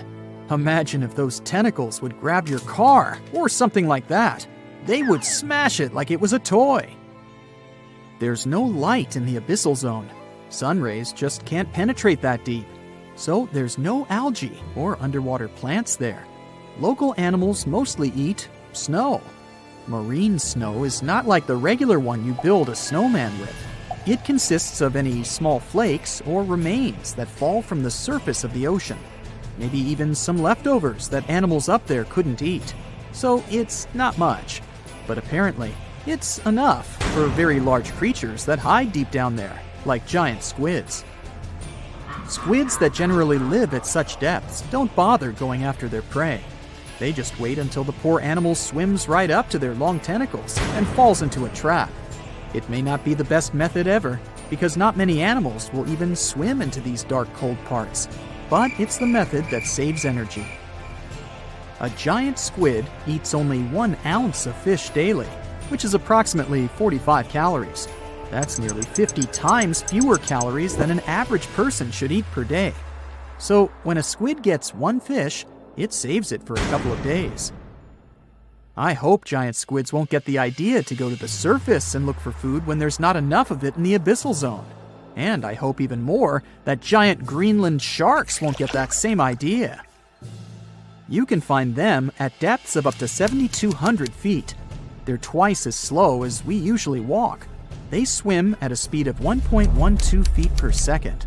Imagine if those tentacles would grab your car, or something like that. They would smash it like it was a toy. There's no light in the abyssal zone. Sun rays just can't penetrate that deep. So there's no algae or underwater plants there. Local animals mostly eat snow. Marine snow is not like the regular one you build a snowman with. It consists of any small flakes or remains that fall from the surface of the ocean. Maybe even some leftovers that animals up there couldn't eat. So it's not much. But apparently, it's enough for very large creatures that hide deep down there, like giant squids. Squids that generally live at such depths don't bother going after their prey. They just wait until the poor animal swims right up to their long tentacles and falls into a trap. It may not be the best method ever, because not many animals will even swim into these dark, cold parts. But it's the method that saves energy. A giant squid eats only 1 ounce of fish daily, which is approximately 45 calories. That's nearly 50 times fewer calories than an average person should eat per day. So when a squid gets 1 fish, it saves it for a couple of days. I hope giant squids won't get the idea to go to the surface and look for food when there's not enough of it in the abyssal zone. And I hope even more that giant Greenland sharks won't get that same idea. You can find them at depths of up to 7,200 feet. They're twice as slow as we usually walk. They swim at a speed of 1.12 feet per second.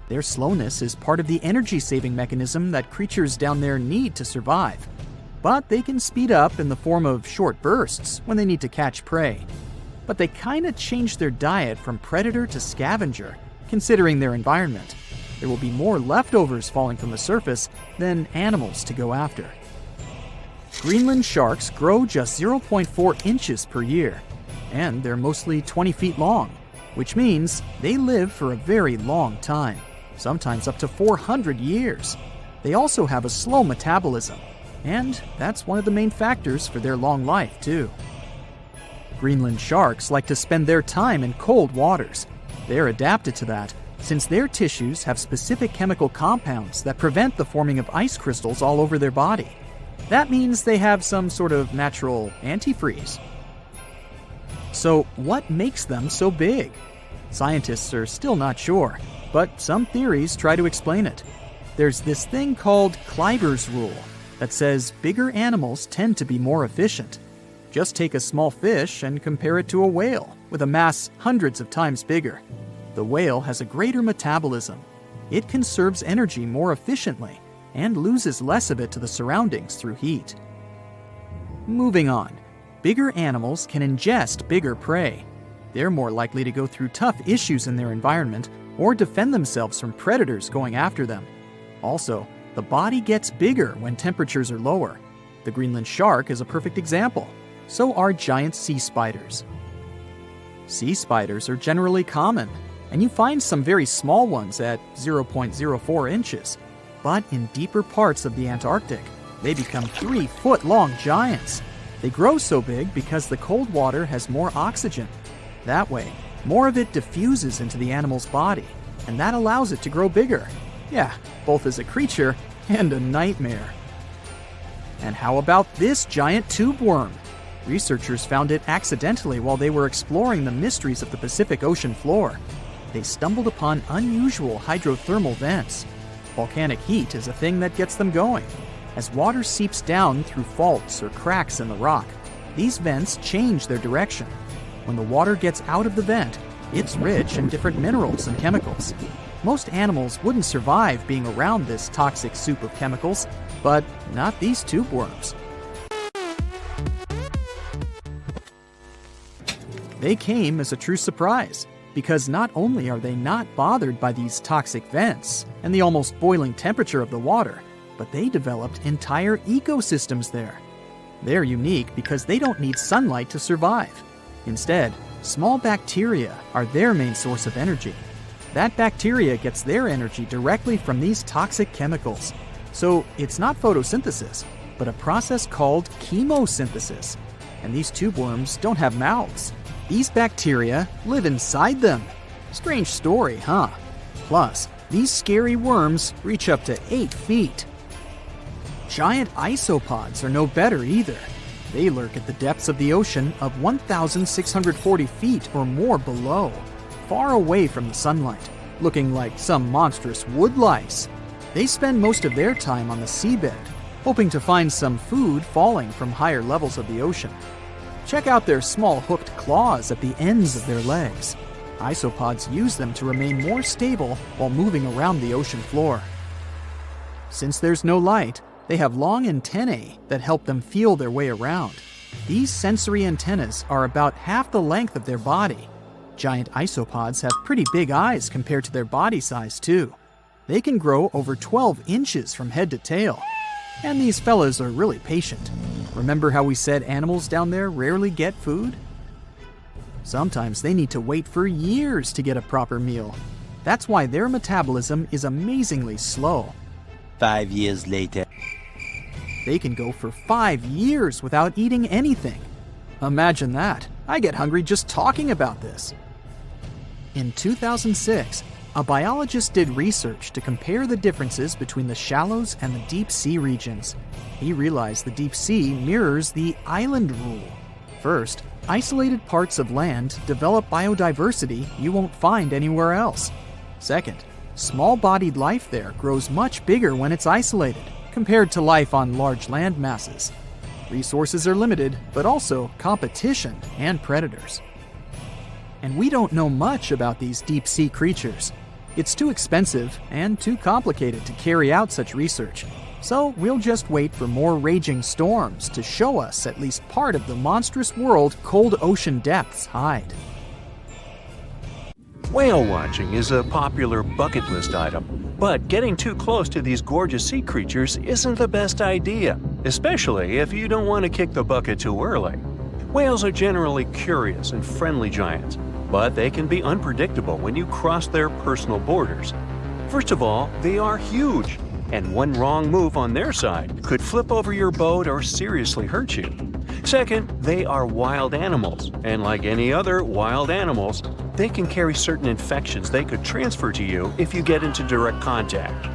Their slowness is part of the energy-saving mechanism that creatures down there need to survive. But they can speed up in the form of short bursts when they need to catch prey. But they kinda change their diet from predator to scavenger, considering their environment. There will be more leftovers falling from the surface than animals to go after. Greenland sharks grow just 0.4 inches per year, and they're mostly 20 feet long, which means they live for a very long time, sometimes up to 400 years. They also have a slow metabolism, and that's one of the main factors for their long life, too. Greenland sharks like to spend their time in cold waters. They're adapted to that, since their tissues have specific chemical compounds that prevent the forming of ice crystals all over their body. That means they have some sort of natural antifreeze. So, what makes them so big? Scientists are still not sure, but some theories try to explain it. There's this thing called Kleiber's rule that says bigger animals tend to be more efficient. Just take a small fish and compare it to a whale with a mass hundreds of times bigger. The whale has a greater metabolism. It conserves energy more efficiently and loses less of it to the surroundings through heat. Moving on, bigger animals can ingest bigger prey. They're more likely to go through tough issues in their environment or defend themselves from predators going after them. Also, the body gets bigger when temperatures are lower. The Greenland shark is a perfect example. So are giant sea spiders. Sea spiders are generally common, and you find some very small ones at 0.04 inches. But in deeper parts of the Antarctic, they become 3-foot-long giants. They grow so big because the cold water has more oxygen. That way, more of it diffuses into the animal's body, and that allows it to grow bigger. Yeah, both as a creature and a nightmare. And how about this giant tube worm? Researchers found it accidentally while they were exploring the mysteries of the Pacific Ocean floor. They stumbled upon unusual hydrothermal vents. Volcanic heat is a thing that gets them going. As water seeps down through faults or cracks in the rock, these vents change their direction. When the water gets out of the vent, it's rich in different minerals and chemicals. Most animals wouldn't survive being around this toxic soup of chemicals, but not these tube worms. They came as a true surprise, because not only are they not bothered by these toxic vents and the almost boiling temperature of the water, but they developed entire ecosystems there. They're unique because they don't need sunlight to survive. Instead, small bacteria are their main source of energy. That bacteria gets their energy directly from these toxic chemicals. So it's not photosynthesis, but a process called chemosynthesis. And these tube worms don't have mouths. These bacteria live inside them. Strange story, huh? Plus, these scary worms reach up to 8 feet. Giant isopods are no better either. They lurk at the depths of the ocean of 1,640 feet or more below, far away from the sunlight, looking like some monstrous wood lice. They spend most of their time on the seabed, hoping to find some food falling from higher levels of the ocean. Check out their small hooked claws at the ends of their legs. Isopods use them to remain more stable while moving around the ocean floor. Since there's no light, they have long antennae that help them feel their way around. These sensory antennas are about half the length of their body. Giant isopods have pretty big eyes compared to their body size, too. They can grow over 12 inches from head to tail. And these fellas are really patient. Remember how we said animals down there rarely get food? Sometimes they need to wait for years to get a proper meal. That's why their metabolism is amazingly slow. 5 years later. They can go for 5 years without eating anything. Imagine that. I get hungry just talking about this. In 2006, a biologist did research to compare the differences between the shallows and the deep sea regions. He realized the deep sea mirrors the island rule. First, isolated parts of land develop biodiversity you won't find anywhere else. Second, small-bodied life there grows much bigger when it's isolated, compared to life on large land masses. Resources are limited, but also competition and predators. And we don't know much about these deep-sea creatures. It's too expensive and too complicated to carry out such research, so we'll just wait for more raging storms to show us at least part of the monstrous world cold ocean depths hide. Whale watching is a popular bucket list item, but getting too close to these gorgeous sea creatures isn't the best idea, especially if you don't want to kick the bucket too early. Whales are generally curious and friendly giants, but they can be unpredictable when you cross their personal borders. First of all, they are huge, and one wrong move on their side could flip over your boat or seriously hurt you. Second, they are wild animals, and like any other wild animals, they can carry certain infections they could transfer to you if you get into direct contact.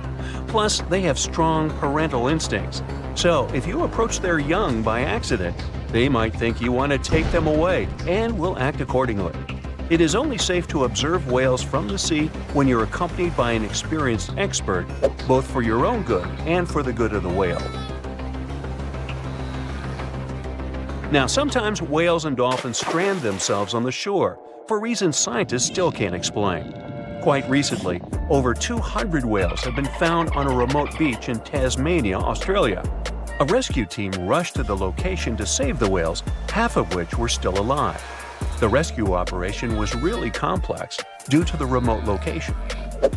Plus, they have strong parental instincts, so if you approach their young by accident, they might think you want to take them away and will act accordingly. It is only safe to observe whales from the sea when you're accompanied by an experienced expert, both for your own good and for the good of the whale. Now, sometimes whales and dolphins strand themselves on the shore for reasons scientists still can't explain. Quite recently, over 200 whales have been found on a remote beach in Tasmania, Australia. A rescue team rushed to the location to save the whales, half of which were still alive. The rescue operation was really complex due to the remote location.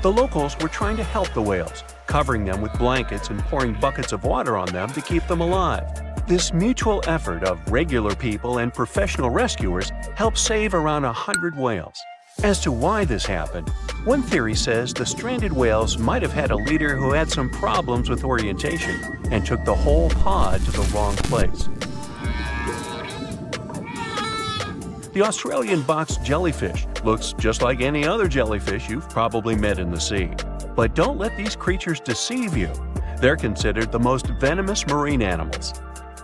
The locals were trying to help the whales, covering them with blankets and pouring buckets of water on them to keep them alive. This mutual effort of regular people and professional rescuers helped save around 100 whales. As to why this happened, one theory says the stranded whales might have had a leader who had some problems with orientation and took the whole pod to the wrong place. The Australian box jellyfish looks just like any other jellyfish you've probably met in the sea. But don't let these creatures deceive you. They're considered the most venomous marine animals.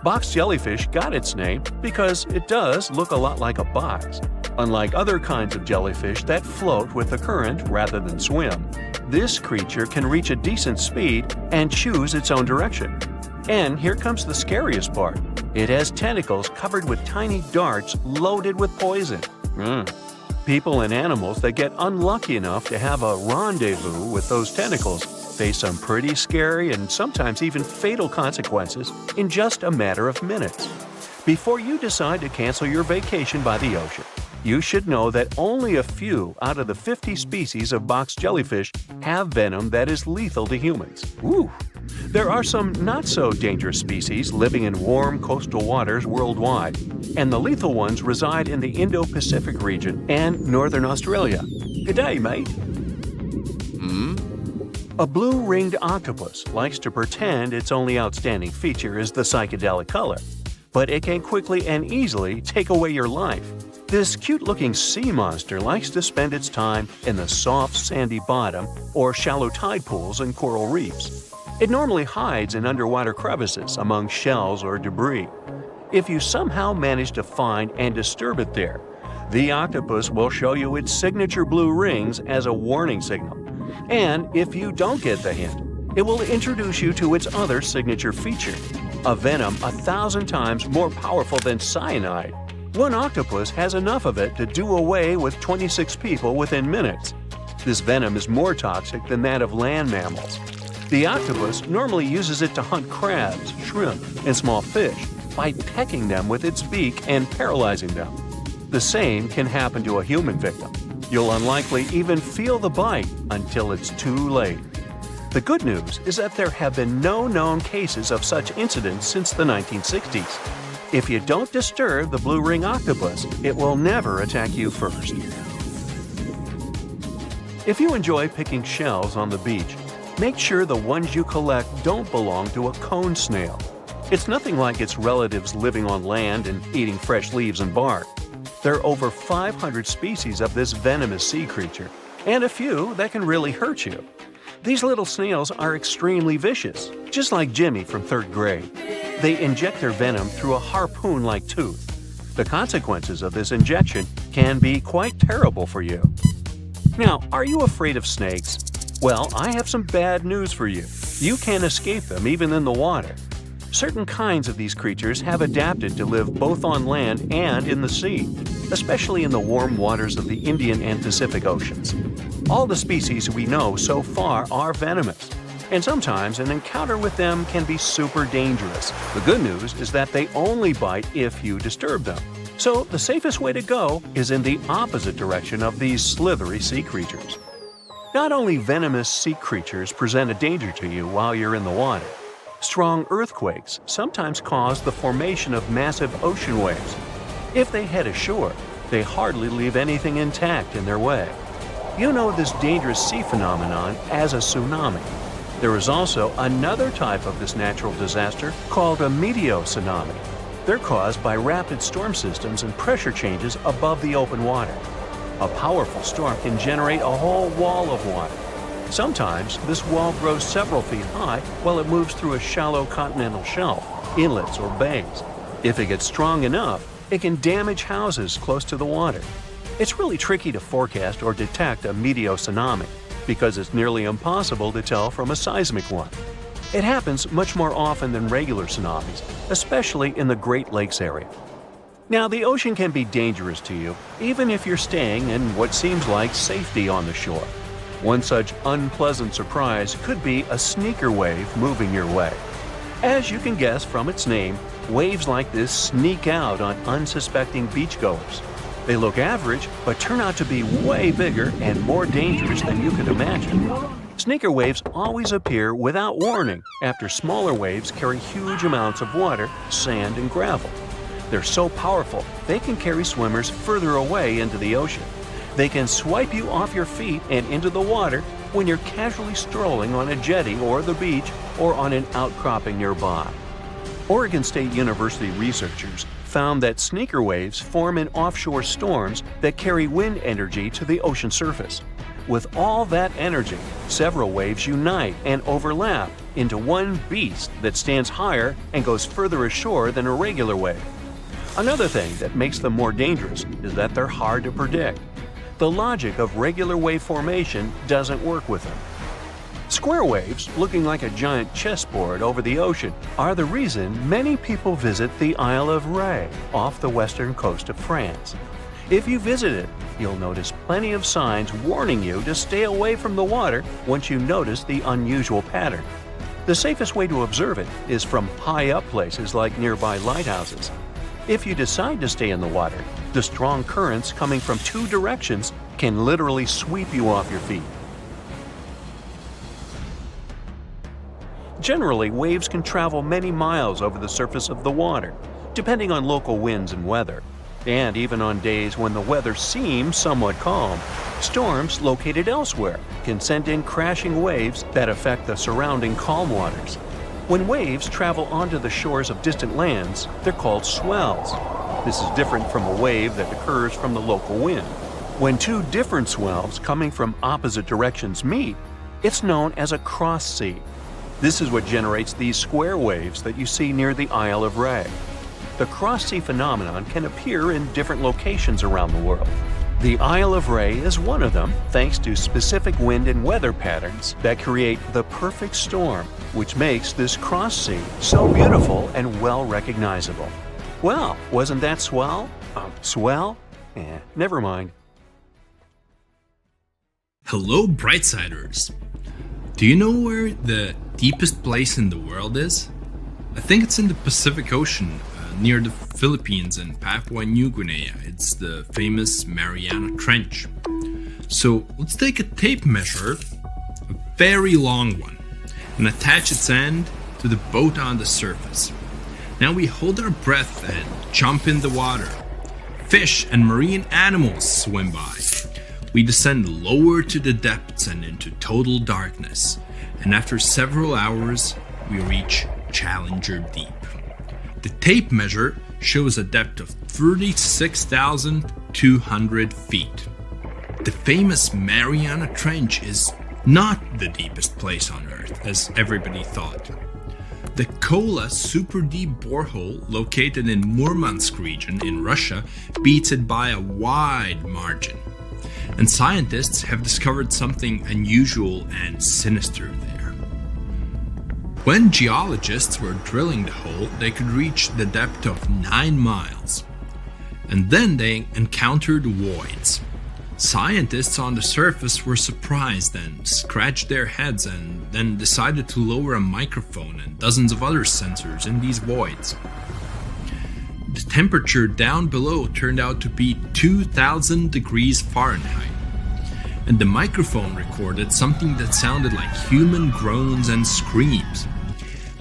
Box jellyfish got its name because it does look a lot like a box. Unlike other kinds of jellyfish that float with the current rather than swim, this creature can reach a decent speed and choose its own direction. And here comes the scariest part. It has tentacles covered with tiny darts loaded with poison. People and animals that get unlucky enough to have a rendezvous with those tentacles face some pretty scary and sometimes even fatal consequences in just a matter of minutes. Before you decide to cancel your vacation by the ocean, you should know that only a few out of the 50 species of box jellyfish have venom that is lethal to humans. Ooh! There are some not-so-dangerous species living in warm coastal waters worldwide, and the lethal ones reside in the Indo-Pacific region and northern Australia. G'day, mate! A blue-ringed octopus likes to pretend its only outstanding feature is the psychedelic color, but it can quickly and easily take away your life. This cute-looking sea monster likes to spend its time in the soft, sandy bottom or shallow tide pools and coral reefs. It normally hides in underwater crevices among shells or debris. If you somehow manage to find and disturb it there, the octopus will show you its signature blue rings as a warning signal. And if you don't get the hint, it will introduce you to its other signature feature, a venom 1,000 times more powerful than cyanide. One octopus has enough of it to do away with 26 people within minutes. This venom is more toxic than that of land mammals. The octopus normally uses it to hunt crabs, shrimp, and small fish by pecking them with its beak and paralyzing them. The same can happen to a human victim. You'll unlikely even feel the bite until it's too late. The good news is that there have been no known cases of such incidents since the 1960s. If you don't disturb the blue ring octopus, it will never attack you first. If you enjoy picking shells on the beach, make sure the ones you collect don't belong to a cone snail. It's nothing like its relatives living on land and eating fresh leaves and bark. There are over 500 species of this venomous sea creature, and a few that can really hurt you. These little snails are extremely vicious, just like Jimmy from 3rd grade. They inject their venom through a harpoon-like tooth. The consequences of this injection can be quite terrible for you. Now, are you afraid of snakes? Well, I have some bad news for you. You can't escape them even in the water. Certain kinds of these creatures have adapted to live both on land and in the sea, especially in the warm waters of the Indian and Pacific Oceans. All the species we know so far are venomous, and sometimes an encounter with them can be super dangerous. The good news is that they only bite if you disturb them. So the safest way to go is in the opposite direction of these slithery sea creatures. Not only venomous sea creatures present a danger to you while you're in the water, strong earthquakes sometimes cause the formation of massive ocean waves. If they head ashore, they hardly leave anything intact in their way. You know this dangerous sea phenomenon as a tsunami. There is also another type of this natural disaster called a meteotsunami. They're caused by rapid storm systems and pressure changes above the open water. A powerful storm can generate a whole wall of water. Sometimes this wall grows several feet high while it moves through a shallow continental shelf, inlets, or bays. If it gets strong enough, it can damage houses close to the water. It's really tricky to forecast or detect a meteotsunami because it's nearly impossible to tell from a seismic one. It happens much more often than regular tsunamis, especially in the Great Lakes area. Now, the ocean can be dangerous to you, even if you're staying in what seems like safety on the shore. One such unpleasant surprise could be a sneaker wave moving your way. As you can guess from its name, waves like this sneak out on unsuspecting beachgoers. They look average, but turn out to be way bigger and more dangerous than you could imagine. Sneaker waves always appear without warning after smaller waves carry huge amounts of water, sand, and gravel. They're so powerful, they can carry swimmers further away into the ocean. They can swipe you off your feet and into the water when you're casually strolling on a jetty or the beach or on an outcropping nearby. Oregon State University researchers found that sneaker waves form in offshore storms that carry wind energy to the ocean surface. With all that energy, several waves unite and overlap into one beast that stands higher and goes further ashore than a regular wave. Another thing that makes them more dangerous is that they're hard to predict. The logic of regular wave formation doesn't work with them. Square waves, looking like a giant chessboard over the ocean, are the reason many people visit the Isle of Ré off the western coast of France. If you visit it, you'll notice plenty of signs warning you to stay away from the water once you notice the unusual pattern. The safest way to observe it is from high up places like nearby lighthouses. If you decide to stay in the water, the strong currents coming from two directions can literally sweep you off your feet. Generally, waves can travel many miles over the surface of the water, depending on local winds and weather. And even on days when the weather seems somewhat calm, storms located elsewhere can send in crashing waves that affect the surrounding calm waters. When waves travel onto the shores of distant lands, they're called swells. This is different from a wave that occurs from the local wind. When two different swells coming from opposite directions meet, it's known as a cross sea. This is what generates these square waves that you see near the Isle of Ré. The cross-sea phenomenon can appear in different locations around the world. The Isle of Ré is one of them, thanks to specific wind and weather patterns that create the perfect storm, which makes this cross-sea so beautiful and well recognizable. Well, wasn't that swell? Swell? Never mind. Hello, Brightsiders! Do you know where the deepest place in the world is? I think it's in the Pacific Ocean, near the Philippines and Papua New Guinea. It's the famous Mariana Trench. So let's take a tape measure, a very long one, and attach its end to the boat on the surface. Now we hold our breath and jump in the water. Fish and marine animals swim by. We descend lower to the depths and into total darkness. And after several hours, we reach Challenger Deep. The tape measure shows a depth of 36,200 feet. The famous Mariana Trench is not the deepest place on Earth, as everybody thought. The Kola super deep borehole located in Murmansk region in Russia beats it by a wide margin. And scientists have discovered something unusual and sinister there. When geologists were drilling the hole, they could reach the depth of 9 miles. And then they encountered voids. Scientists on the surface were surprised and scratched their heads and then decided to lower a microphone and dozens of other sensors in these voids. The temperature down below turned out to be 2,000 degrees Fahrenheit. And the microphone recorded something that sounded like human groans and screams.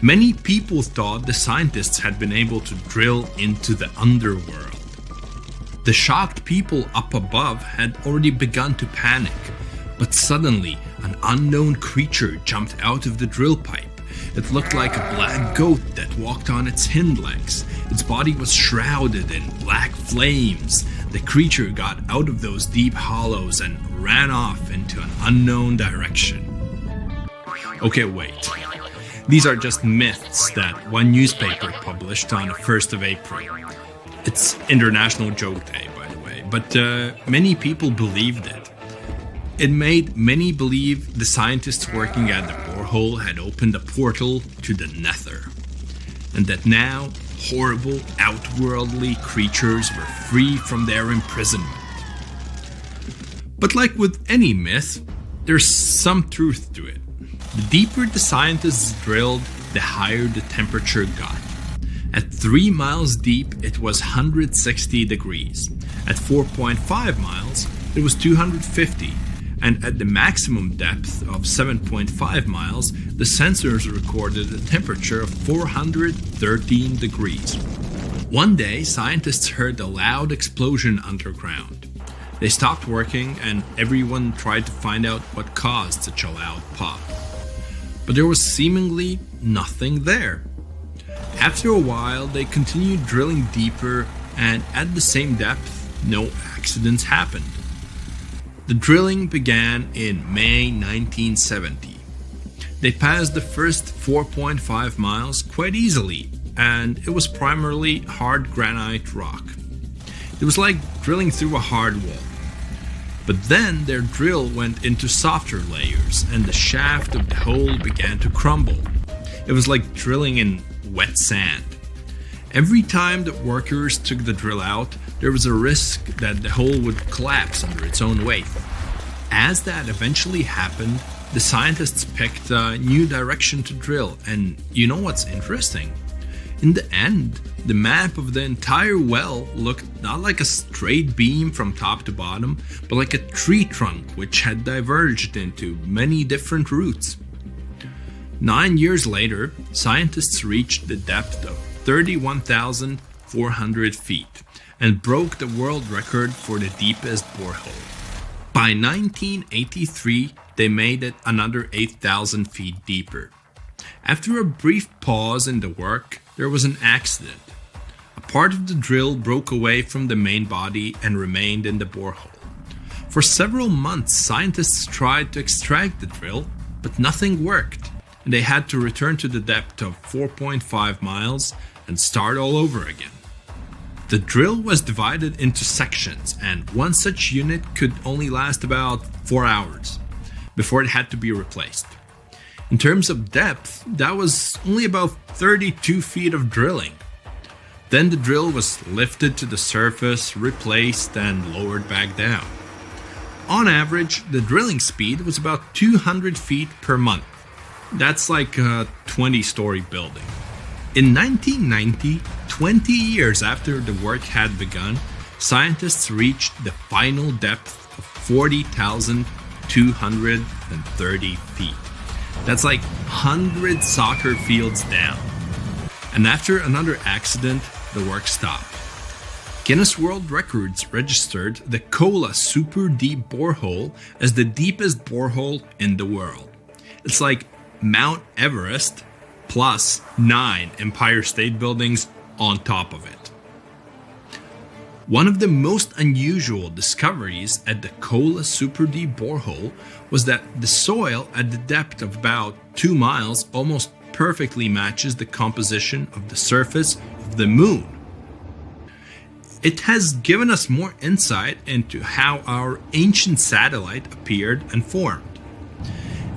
Many people thought the scientists had been able to drill into the underworld. The shocked people up above had already begun to panic, but suddenly an unknown creature jumped out of the drill pipe, It looked like a black goat that walked on its hind legs. Its body was shrouded in black flames. The creature got out of those deep hollows and ran off into an unknown direction. Okay, wait. These are just myths that one newspaper published on the 1st of April. It's International Joke Day, by the way, but many people believed it. It made many believe the scientists working at the borehole had opened a portal to the nether, and that now horrible outworldly creatures were free from their imprisonment. But like with any myth, there's some truth to it. The deeper the scientists drilled, the higher the temperature got. At 3 miles deep, it was 160 degrees. At 4.5 miles, it was 250. And at the maximum depth of 7.5 miles, the sensors recorded a temperature of 413 degrees. One day, scientists heard a loud explosion underground. They stopped working and everyone tried to find out what caused such a loud pop. But there was seemingly nothing there. After a while, they continued drilling deeper, and at the same depth, no accidents happened. The drilling began in May 1970. They passed the first 4.5 miles quite easily, and it was primarily hard granite rock. It was like drilling through a hard wall. But then their drill went into softer layers, and the shaft of the hole began to crumble. It was like drilling in wet sand. Every time the workers took the drill out, there was a risk that the hole would collapse under its own weight. As that eventually happened, the scientists picked a new direction to drill, and you know what's interesting? In the end, the map of the entire well looked not like a straight beam from top to bottom, but like a tree trunk which had diverged into many different routes. 9 years later, scientists reached the depth of 31,400 feet and broke the world record for the deepest borehole. By 1983, they made it another 8,000 feet deeper. After a brief pause in the work, there was an accident. A part of the drill broke away from the main body and remained in the borehole. For several months, scientists tried to extract the drill, but nothing worked, and they had to return to the depth of 4.5 miles and start all over again. The drill was divided into sections, and one such unit could only last about 4 hours before it had to be replaced. In terms of depth, that was only about 32 feet of drilling. Then the drill was lifted to the surface, replaced, and lowered back down. On average, the drilling speed was about 200 feet per month. That's like a 20-story building. In 1990, 20 years after the work had begun, scientists reached the final depth of 40,230 feet. That's like 100 soccer fields down. And after another accident, the work stopped. Guinness World Records registered the Kola Super Deep Borehole as the deepest borehole in the world. It's like Mount Everest plus 9 Empire State Buildings on top of it. One of the most unusual discoveries at the Kola Super Deep Borehole was that the soil at the depth of about 2 miles almost perfectly matches the composition of the surface of the moon. It has given us more insight into how our ancient satellite appeared and formed.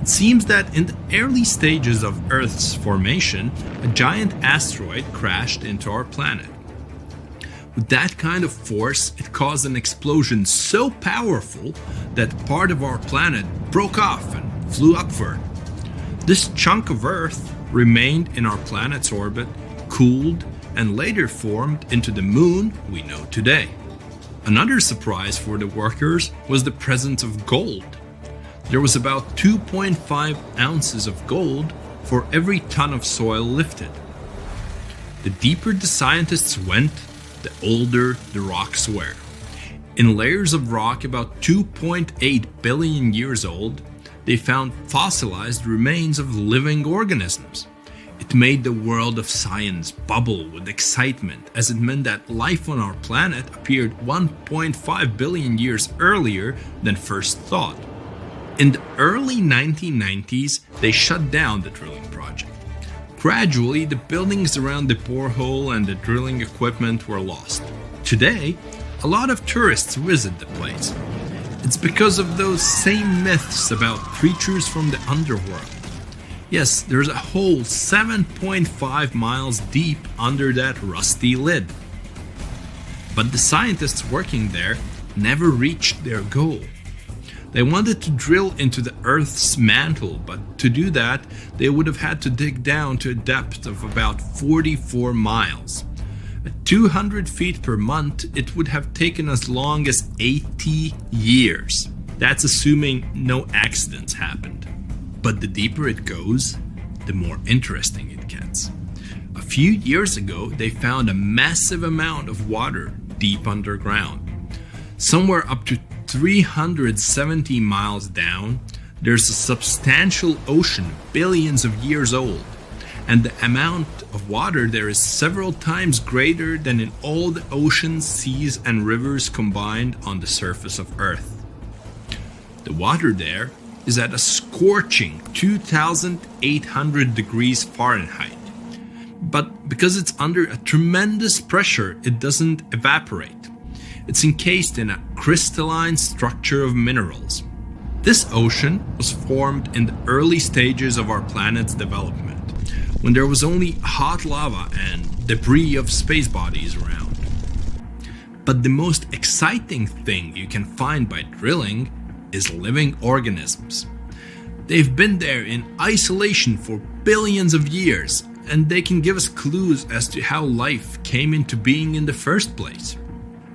It seems that in the early stages of Earth's formation, a giant asteroid crashed into our planet. With that kind of force, it caused an explosion so powerful that part of our planet broke off and flew upward. This chunk of Earth remained in our planet's orbit, cooled, and later formed into the moon we know today. Another surprise for the workers was the presence of gold. There was about 2.5 ounces of gold for every ton of soil lifted. The deeper the scientists went, the older the rocks were. In layers of rock about 2.8 billion years old, they found fossilized remains of living organisms. It made the world of science bubble with excitement, as it meant that life on our planet appeared 1.5 billion years earlier than first thought. In the early 1990s, they shut down the drilling project. Gradually, the buildings around the borehole and the drilling equipment were lost. Today, a lot of tourists visit the place. It's because of those same myths about creatures from the underworld. Yes, there's a hole 7.5 miles deep under that rusty lid. But the scientists working there never reached their goal. They wanted to drill into the Earth's mantle, but to do that, they would have had to dig down to a depth of about 44 miles. At 200 feet per month, it would have taken as long as 80 years. That's assuming no accidents happened. But the deeper it goes, the more interesting it gets. A few years ago, they found a massive amount of water deep underground. Somewhere up to 370 miles down, there's a substantial ocean billions of years old, and the amount of water there is several times greater than in all the oceans, seas, and rivers combined on the surface of Earth. The water there is at a scorching 2,800 degrees Fahrenheit, but because it's under a tremendous pressure, it doesn't evaporate. It's encased in a crystalline structure of minerals. This ocean was formed in the early stages of our planet's development, when there was only hot lava and debris of space bodies around. But the most exciting thing you can find by drilling is living organisms. They've been there in isolation for billions of years, and they can give us clues as to how life came into being in the first place.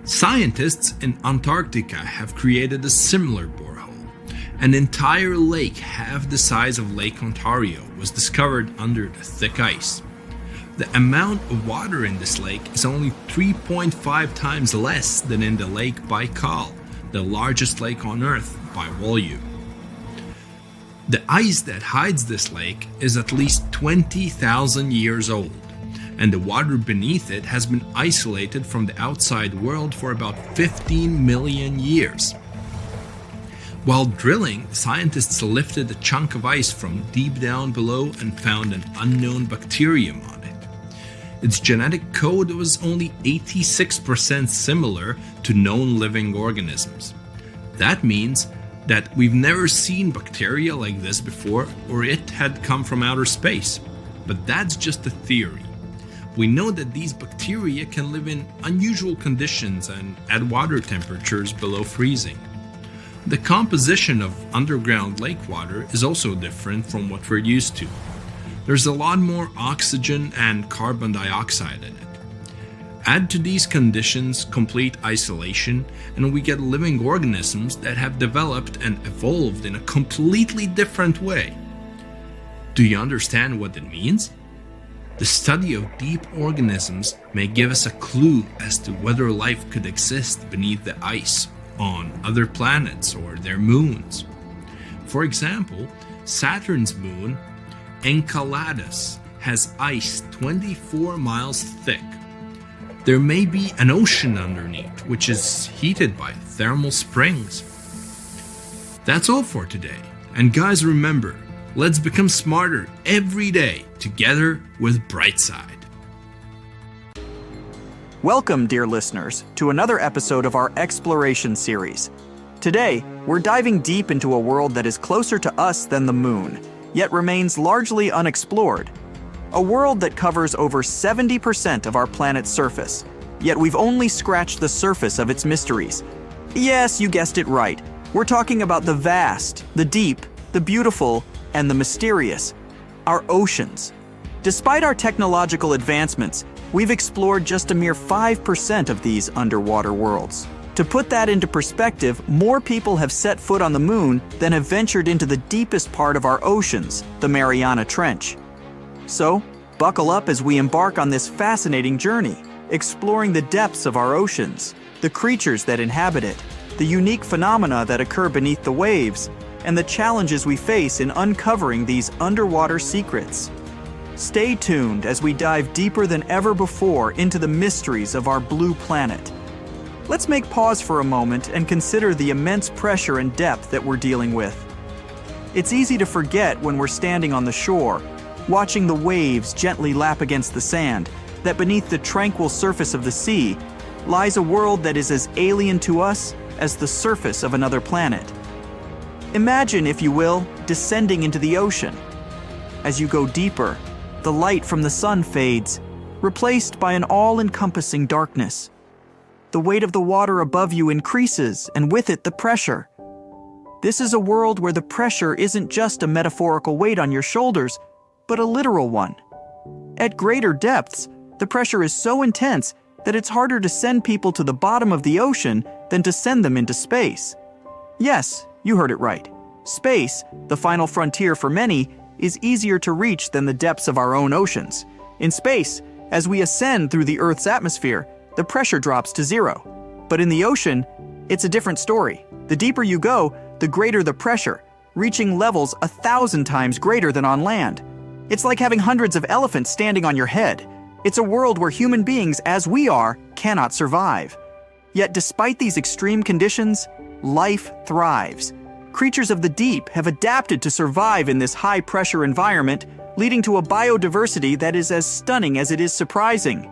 Scientists in Antarctica have created a similar borehole. An entire lake half the size of Lake Ontario was discovered under the thick ice. The amount of water in this lake is only 3.5 times less than in the Lake Baikal, the largest lake on Earth by volume. The ice that hides this lake is at least 20,000 years old, and the water beneath it has been isolated from the outside world for about 15 million years. While drilling, scientists lifted a chunk of ice from deep down below and found an unknown bacterium on it. Its genetic code was only 86% similar to known living organisms. That means that we've never seen bacteria like this before, or it had come from outer space. But that's just a theory. We know that these bacteria can live in unusual conditions and at water temperatures below freezing. The composition of underground lake water is also different from what we're used to. There's a lot more oxygen and carbon dioxide in it. Add to these conditions complete isolation, and we get living organisms that have developed and evolved in a completely different way. Do you understand what it means? The study of deep organisms may give us a clue as to whether life could exist beneath the ice on other planets or their moons. For example, Saturn's moon, Enceladus, has ice 24 miles thick. There may be an ocean underneath, which is heated by thermal springs. That's all for today. And guys, remember, let's become smarter every day together with Brightside. Welcome, dear listeners, to another episode of our exploration series. Today, we're diving deep into a world that is closer to us than the moon, yet remains largely unexplored. A world that covers over 70% of our planet's surface, yet we've only scratched the surface of its mysteries. Yes, you guessed it right. We're talking about the vast, the deep, the beautiful, and the mysterious, our oceans. Despite our technological advancements, we've explored just a mere 5% of these underwater worlds. To put that into perspective, more people have set foot on the moon than have ventured into the deepest part of our oceans, the Mariana Trench. So, buckle up as we embark on this fascinating journey, exploring the depths of our oceans, the creatures that inhabit it, the unique phenomena that occur beneath the waves, and the challenges we face in uncovering these underwater secrets. Stay tuned as we dive deeper than ever before into the mysteries of our blue planet. Let's make pause for a moment and consider the immense pressure and depth that we're dealing with. It's easy to forget when we're standing on the shore, watching the waves gently lap against the sand, that beneath the tranquil surface of the sea lies a world that is as alien to us as the surface of another planet. Imagine, if you will, descending into the ocean. As you go deeper, the light from the sun fades, replaced by an all-encompassing darkness. The weight of the water above you increases, and with it the pressure. This is a world where the pressure isn't just a metaphorical weight on your shoulders, but a literal one. At greater depths, the pressure is so intense that it's harder to send people to the bottom of the ocean than to send them into space. Yes, you heard it right. Space, the final frontier for many, is easier to reach than the depths of our own oceans. In space, as we ascend through the Earth's atmosphere, the pressure drops to zero. But in the ocean, it's a different story. The deeper you go, the greater the pressure, reaching levels 1,000 times greater than on land. It's like having hundreds of elephants standing on your head. It's a world where human beings, as we are, cannot survive. Yet despite these extreme conditions, life thrives. Creatures of the deep have adapted to survive in this high-pressure environment, leading to a biodiversity that is as stunning as it is surprising.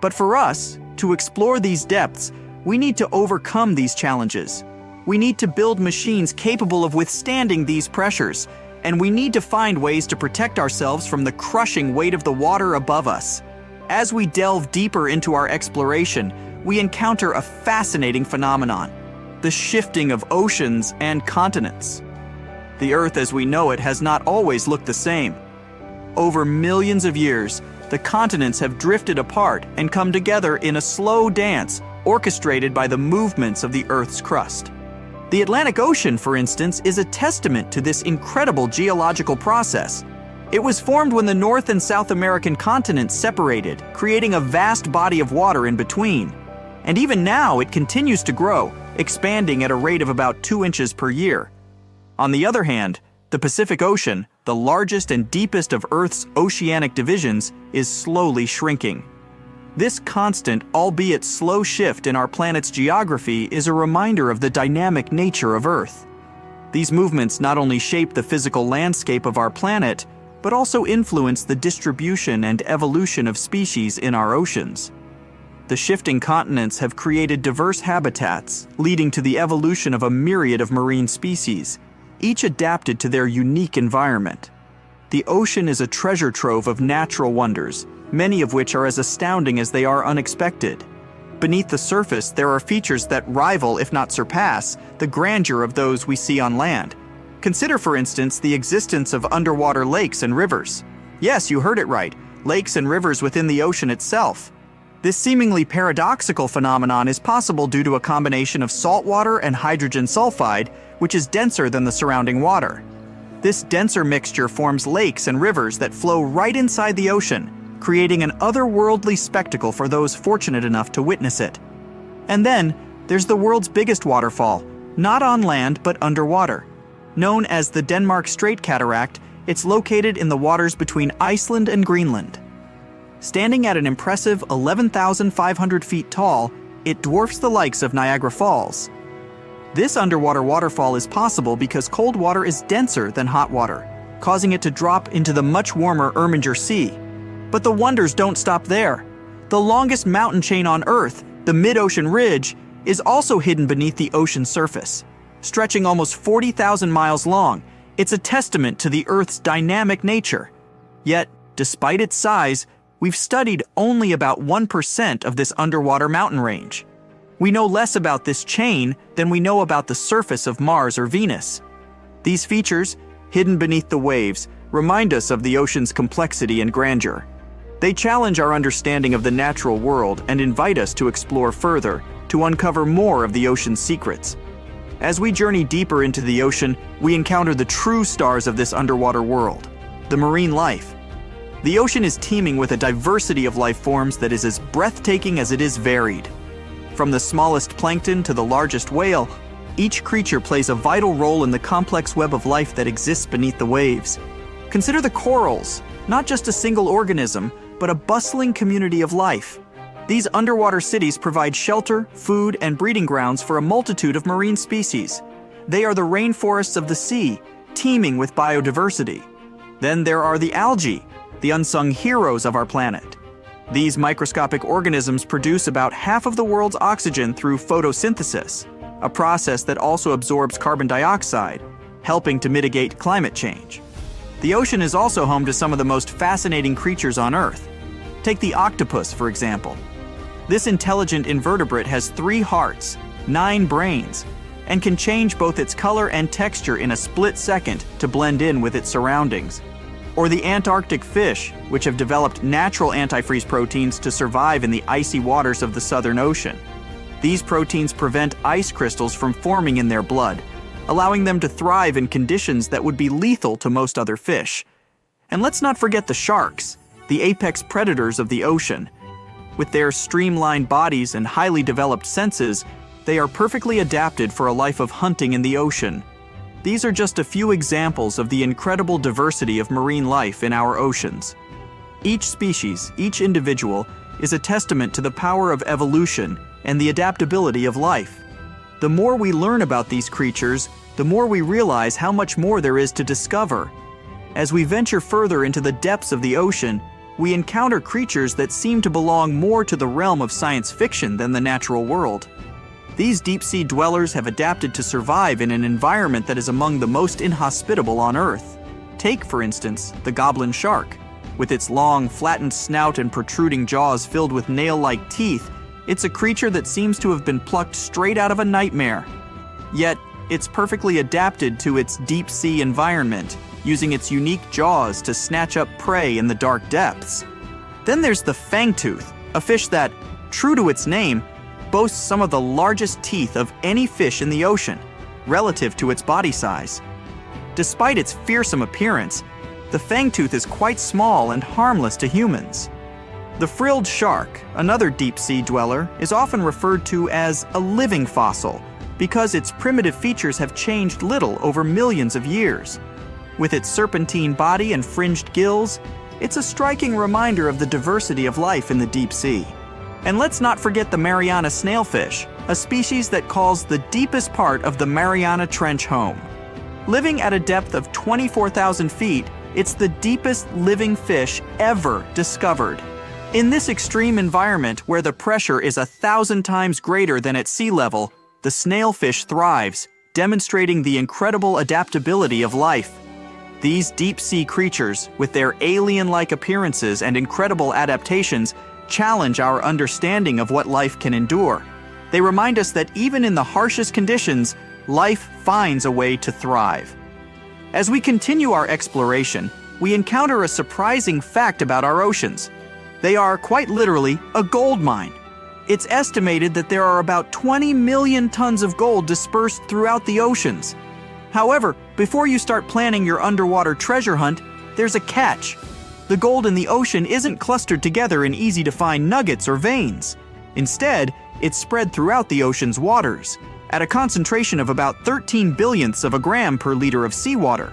But for us, to explore these depths, we need to overcome these challenges. We need to build machines capable of withstanding these pressures, and we need to find ways to protect ourselves from the crushing weight of the water above us. As we delve deeper into our exploration, we encounter a fascinating phenomenon: the shifting of oceans and continents. The Earth as we know it has not always looked the same. Over millions of years, the continents have drifted apart and come together in a slow dance orchestrated by the movements of the Earth's crust. The Atlantic Ocean, for instance, is a testament to this incredible geological process. It was formed when the North and South American continents separated, creating a vast body of water in between. And even now, it continues to grow, expanding at a rate of about 2 inches per year. On the other hand, the Pacific Ocean, the largest and deepest of Earth's oceanic divisions, is slowly shrinking. This constant, albeit slow shift in our planet's geography is a reminder of the dynamic nature of Earth. These movements not only shape the physical landscape of our planet, but also influence the distribution and evolution of species in our oceans. The shifting continents have created diverse habitats, leading to the evolution of a myriad of marine species, each adapted to their unique environment. The ocean is a treasure trove of natural wonders, many of which are as astounding as they are unexpected. Beneath the surface, there are features that rival, if not surpass, the grandeur of those we see on land. Consider, for instance, the existence of underwater lakes and rivers. Yes, you heard it right, lakes and rivers within the ocean itself. This seemingly paradoxical phenomenon is possible due to a combination of salt water and hydrogen sulfide, which is denser than the surrounding water. This denser mixture forms lakes and rivers that flow right inside the ocean, creating an otherworldly spectacle for those fortunate enough to witness it. And then, there's the world's biggest waterfall, not on land but underwater. Known as the Denmark Strait Cataract, it's located in the waters between Iceland and Greenland. Standing at an impressive 11,500 feet tall, it dwarfs the likes of Niagara Falls. This underwater waterfall is possible because cold water is denser than hot water, causing it to drop into the much warmer Erminger Sea. But the wonders don't stop there. The longest mountain chain on Earth, the mid-ocean ridge, is also hidden beneath the ocean surface. Stretching almost 40,000 miles long, it's a testament to the Earth's dynamic nature. Yet, despite its size, we've studied only about 1% of this underwater mountain range. We know less about this chain than we know about the surface of Mars or Venus. These features, hidden beneath the waves, remind us of the ocean's complexity and grandeur. They challenge our understanding of the natural world and invite us to explore further, to uncover more of the ocean's secrets. As we journey deeper into the ocean, we encounter the true stars of this underwater world, the marine life. The ocean is teeming with a diversity of life forms that is as breathtaking as it is varied. From the smallest plankton to the largest whale, each creature plays a vital role in the complex web of life that exists beneath the waves. Consider the corals, not just a single organism, but a bustling community of life. These underwater cities provide shelter, food, and breeding grounds for a multitude of marine species. They are the rainforests of the sea, teeming with biodiversity. Then there are the algae, the unsung heroes of our planet. These microscopic organisms produce about half of the world's oxygen through photosynthesis, a process that also absorbs carbon dioxide, helping to mitigate climate change. The ocean is also home to some of the most fascinating creatures on Earth. Take the octopus, for example. This intelligent invertebrate has 3 hearts, 9 brains, and can change both its color and texture in a split second to blend in with its surroundings. Or the Antarctic fish, which have developed natural antifreeze proteins to survive in the icy waters of the Southern Ocean. These proteins prevent ice crystals from forming in their blood, allowing them to thrive in conditions that would be lethal to most other fish. And let's not forget the sharks, the apex predators of the ocean. With their streamlined bodies and highly developed senses, they are perfectly adapted for a life of hunting in the ocean. These are just a few examples of the incredible diversity of marine life in our oceans. Each species, each individual, is a testament to the power of evolution and the adaptability of life. The more we learn about these creatures, the more we realize how much more there is to discover. As we venture further into the depths of the ocean, we encounter creatures that seem to belong more to the realm of science fiction than the natural world. These deep-sea dwellers have adapted to survive in an environment that is among the most inhospitable on Earth. Take, for instance, the goblin shark. With its long, flattened snout and protruding jaws filled with nail-like teeth, it's a creature that seems to have been plucked straight out of a nightmare. Yet, it's perfectly adapted to its deep-sea environment, using its unique jaws to snatch up prey in the dark depths. Then there's the fangtooth, a fish that, true to its name, boasts some of the largest teeth of any fish in the ocean, relative to its body size. Despite its fearsome appearance, the fangtooth is quite small and harmless to humans. The frilled shark, another deep-sea dweller, is often referred to as a living fossil because its primitive features have changed little over millions of years. With its serpentine body and fringed gills, it's a striking reminder of the diversity of life in the deep sea. And let's not forget the Mariana snailfish, a species that calls the deepest part of the Mariana Trench home. Living at a depth of 24,000 feet, it's the deepest living fish ever discovered. In this extreme environment where the pressure is 1,000 times greater than at sea level, the snailfish thrives, demonstrating the incredible adaptability of life. These deep-sea creatures, with their alien-like appearances and incredible adaptations, challenge our understanding of what life can endure. They remind us that even in the harshest conditions, life finds a way to thrive. As we continue our exploration, we encounter a surprising fact about our oceans. They are, quite literally, a gold mine. It's estimated that there are about 20 million tons of gold dispersed throughout the oceans. However, before you start planning your underwater treasure hunt, there's a catch. The gold in the ocean isn't clustered together in easy-to-find nuggets or veins. Instead, it's spread throughout the ocean's waters, at a concentration of about 13 billionths of a gram per liter of seawater.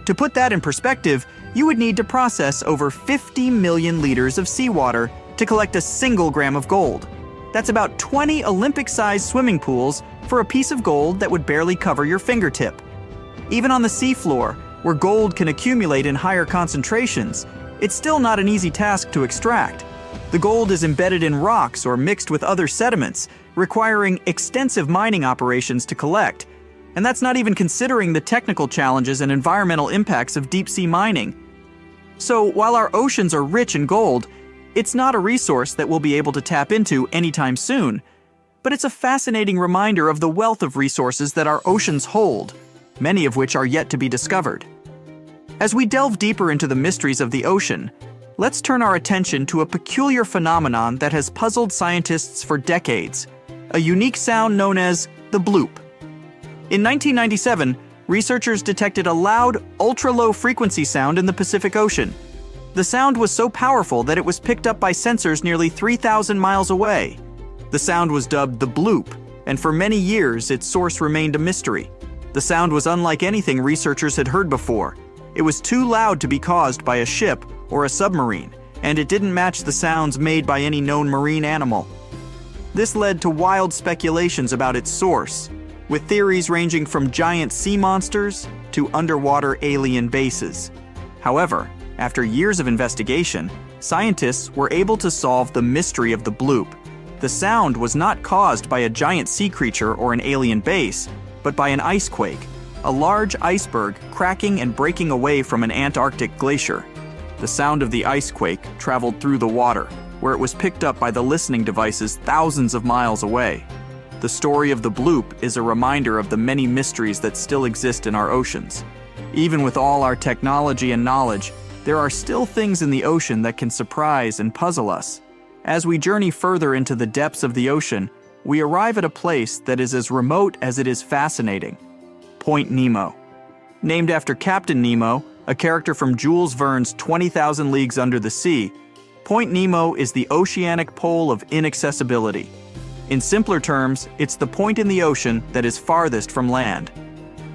To put that in perspective, you would need to process over 50 million liters of seawater to collect a single gram of gold. That's about 20 Olympic-sized swimming pools for a piece of gold that would barely cover your fingertip. Even on the seafloor, where gold can accumulate in higher concentrations, it's still not an easy task to extract. The gold is embedded in rocks or mixed with other sediments, requiring extensive mining operations to collect. And that's not even considering the technical challenges and environmental impacts of deep-sea mining. So while our oceans are rich in gold, it's not a resource that we'll be able to tap into anytime soon. But it's a fascinating reminder of the wealth of resources that our oceans hold, many of which are yet to be discovered. As we delve deeper into the mysteries of the ocean, let's turn our attention to a peculiar phenomenon that has puzzled scientists for decades, a unique sound known as the bloop. In 1997, researchers detected a loud, ultra-low frequency sound in the Pacific Ocean. The sound was so powerful that it was picked up by sensors nearly 3,000 miles away. The sound was dubbed the bloop, and for many years its source remained a mystery. The sound was unlike anything researchers had heard before. It was too loud to be caused by a ship or a submarine, and it didn't match the sounds made by any known marine animal. This led to wild speculations about its source, with theories ranging from giant sea monsters to underwater alien bases. However, after years of investigation, scientists were able to solve the mystery of the bloop. The sound was not caused by a giant sea creature or an alien base, but by an ice quake, a large iceberg cracking and breaking away from an Antarctic glacier. The sound of the ice quake traveled through the water, where it was picked up by the listening devices thousands of miles away. The story of the bloop is a reminder of the many mysteries that still exist in our oceans. Even with all our technology and knowledge, there are still things in the ocean that can surprise and puzzle us. As we journey further into the depths of the ocean, we arrive at a place that is as remote as it is fascinating. Point Nemo. Named after Captain Nemo, a character from Jules Verne's 20,000 Leagues Under the Sea, Point Nemo is the oceanic pole of inaccessibility. In simpler terms, it's the point in the ocean that is farthest from land.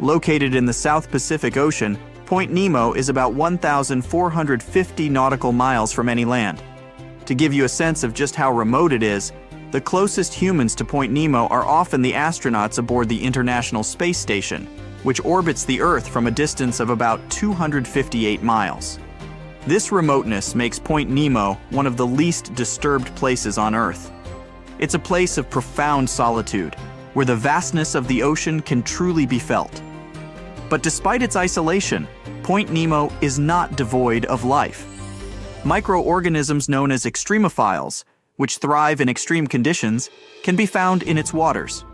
Located in the South Pacific Ocean, Point Nemo is about 1,450 nautical miles from any land. To give you a sense of just how remote it is, the closest humans to Point Nemo are often the astronauts aboard the International Space Station, which orbits the Earth from a distance of about 258 miles. This remoteness makes Point Nemo one of the least disturbed places on Earth. It's a place of profound solitude, where the vastness of the ocean can truly be felt. But despite its isolation, Point Nemo is not devoid of life. Microorganisms known as extremophiles, which thrive in extreme conditions, can be found in its waters.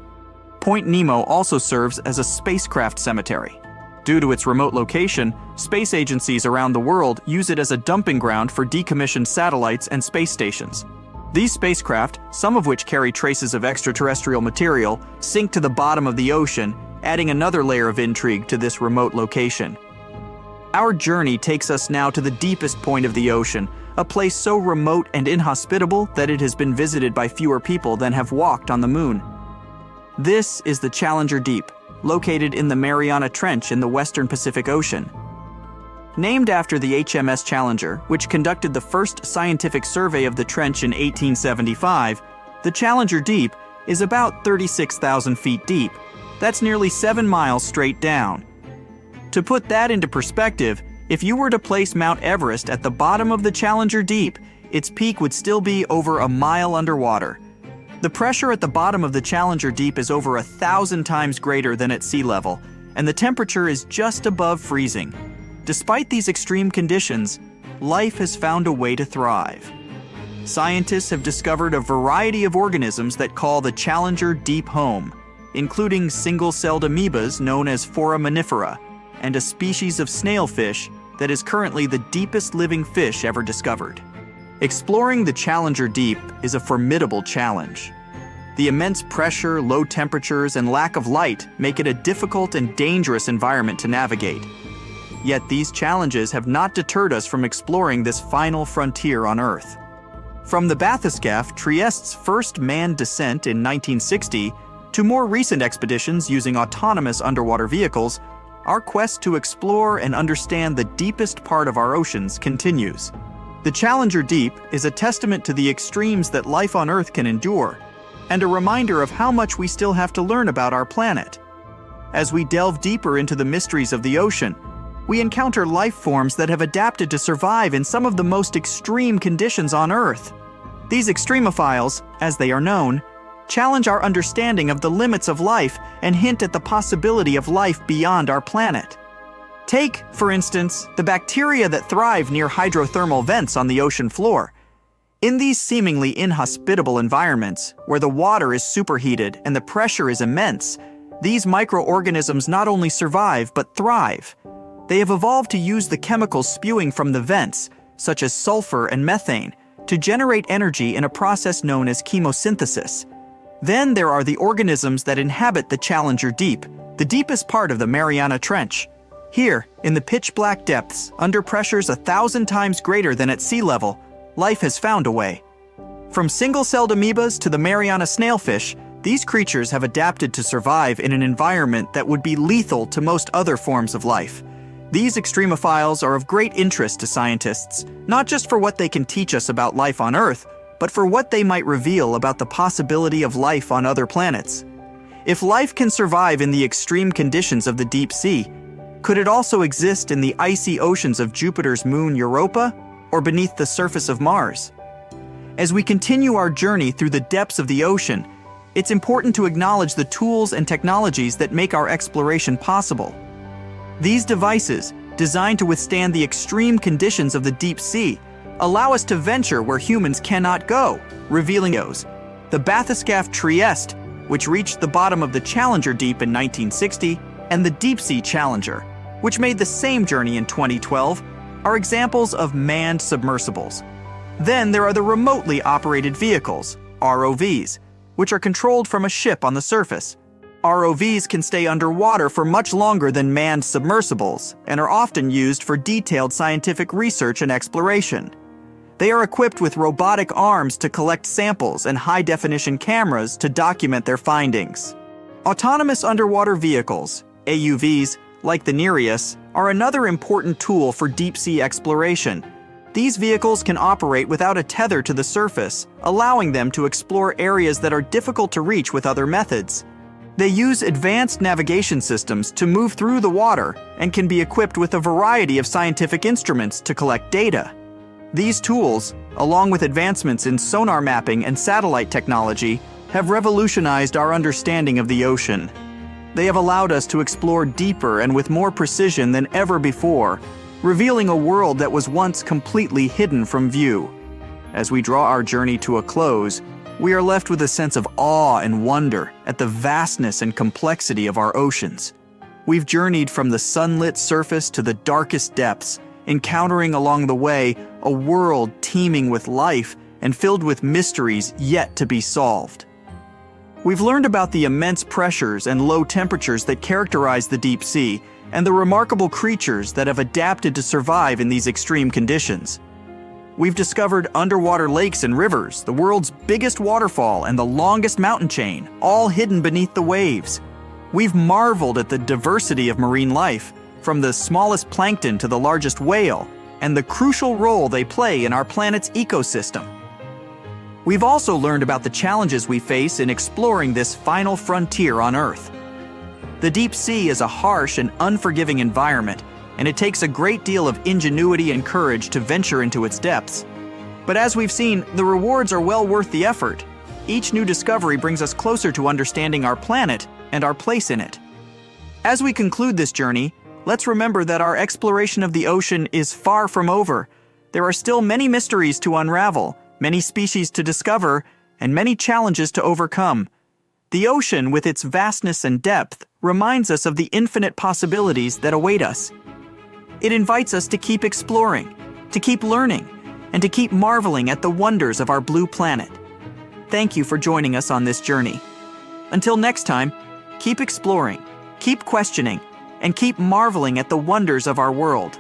Point Nemo also serves as a spacecraft cemetery. Due to its remote location, space agencies around the world use it as a dumping ground for decommissioned satellites and space stations. These spacecraft, some of which carry traces of extraterrestrial material, sink to the bottom of the ocean, adding another layer of intrigue to this remote location. Our journey takes us now to the deepest point of the ocean, a place so remote and inhospitable that it has been visited by fewer people than have walked on the moon. This is the Challenger Deep, located in the Mariana Trench in the western Pacific Ocean. Named after the HMS Challenger, which conducted the first scientific survey of the trench in 1875, the Challenger Deep is about 36,000 feet deep. That's nearly 7 miles straight down. To put that into perspective, if you were to place Mount Everest at the bottom of the Challenger Deep, its peak would still be over a mile underwater. The pressure at the bottom of the Challenger Deep is over 1,000 times greater than at sea level, and the temperature is just above freezing. Despite these extreme conditions, life has found a way to thrive. Scientists have discovered a variety of organisms that call the Challenger Deep home, including single-celled amoebas known as foraminifera, and a species of snailfish that is currently the deepest living fish ever discovered. Exploring the Challenger Deep is a formidable challenge. The immense pressure, low temperatures, and lack of light make it a difficult and dangerous environment to navigate. Yet these challenges have not deterred us from exploring this final frontier on Earth. From the bathyscaphe Trieste's first manned descent in 1960 to more recent expeditions using autonomous underwater vehicles, our quest to explore and understand the deepest part of our oceans continues. The Challenger Deep is a testament to the extremes that life on Earth can endure, and a reminder of how much we still have to learn about our planet. As we delve deeper into the mysteries of the ocean, we encounter life forms that have adapted to survive in some of the most extreme conditions on Earth. These extremophiles, as they are known, challenge our understanding of the limits of life and hint at the possibility of life beyond our planet. Take, for instance, the bacteria that thrive near hydrothermal vents on the ocean floor. In these seemingly inhospitable environments, where the water is superheated and the pressure is immense, these microorganisms not only survive but thrive. They have evolved to use the chemicals spewing from the vents, such as sulfur and methane, to generate energy in a process known as chemosynthesis. Then there are the organisms that inhabit the Challenger Deep, the deepest part of the Mariana Trench. Here, in the pitch-black depths, under pressures 1,000 times greater than at sea level, life has found a way. From single-celled amoebas to the Mariana snailfish, these creatures have adapted to survive in an environment that would be lethal to most other forms of life. These extremophiles are of great interest to scientists, not just for what they can teach us about life on Earth, but for what they might reveal about the possibility of life on other planets. If life can survive in the extreme conditions of the deep sea, could it also exist in the icy oceans of Jupiter's moon Europa or beneath the surface of Mars? As we continue our journey through the depths of the ocean, it's important to acknowledge the tools and technologies that make our exploration possible. These devices, designed to withstand the extreme conditions of the deep sea, allow us to venture where humans cannot go, revealing those. The bathyscaphe Trieste, which reached the bottom of the Challenger Deep in 1960, and the Deep Sea Challenger, which made the same journey in 2012, are examples of manned submersibles. Then there are the remotely operated vehicles, ROVs, which are controlled from a ship on the surface. ROVs can stay underwater for much longer than manned submersibles and are often used for detailed scientific research and exploration. They are equipped with robotic arms to collect samples and high-definition cameras to document their findings. Autonomous underwater vehicles, AUVs, like the Nereus, are another important tool for deep-sea exploration. These vehicles can operate without a tether to the surface, allowing them to explore areas that are difficult to reach with other methods. They use advanced navigation systems to move through the water and can be equipped with a variety of scientific instruments to collect data. These tools, along with advancements in sonar mapping and satellite technology, have revolutionized our understanding of the ocean. They have allowed us to explore deeper and with more precision than ever before, revealing a world that was once completely hidden from view. As we draw our journey to a close, we are left with a sense of awe and wonder at the vastness and complexity of our oceans. We've journeyed from the sunlit surface to the darkest depths, encountering along the way a world teeming with life and filled with mysteries yet to be solved. We've learned about the immense pressures and low temperatures that characterize the deep sea and the remarkable creatures that have adapted to survive in these extreme conditions. We've discovered underwater lakes and rivers, the world's biggest waterfall and the longest mountain chain, all hidden beneath the waves. We've marveled at the diversity of marine life, from the smallest plankton to the largest whale, and the crucial role they play in our planet's ecosystem. We've also learned about the challenges we face in exploring this final frontier on Earth. The deep sea is a harsh and unforgiving environment, and it takes a great deal of ingenuity and courage to venture into its depths. But as we've seen, the rewards are well worth the effort. Each new discovery brings us closer to understanding our planet and our place in it. As we conclude this journey, let's remember that our exploration of the ocean is far from over. There are still many mysteries to unravel, many species to discover, and many challenges to overcome. The ocean, with its vastness and depth, reminds us of the infinite possibilities that await us. It invites us to keep exploring, to keep learning, and to keep marveling at the wonders of our blue planet. Thank you for joining us on this journey. Until next time, keep exploring, keep questioning, and keep marveling at the wonders of our world.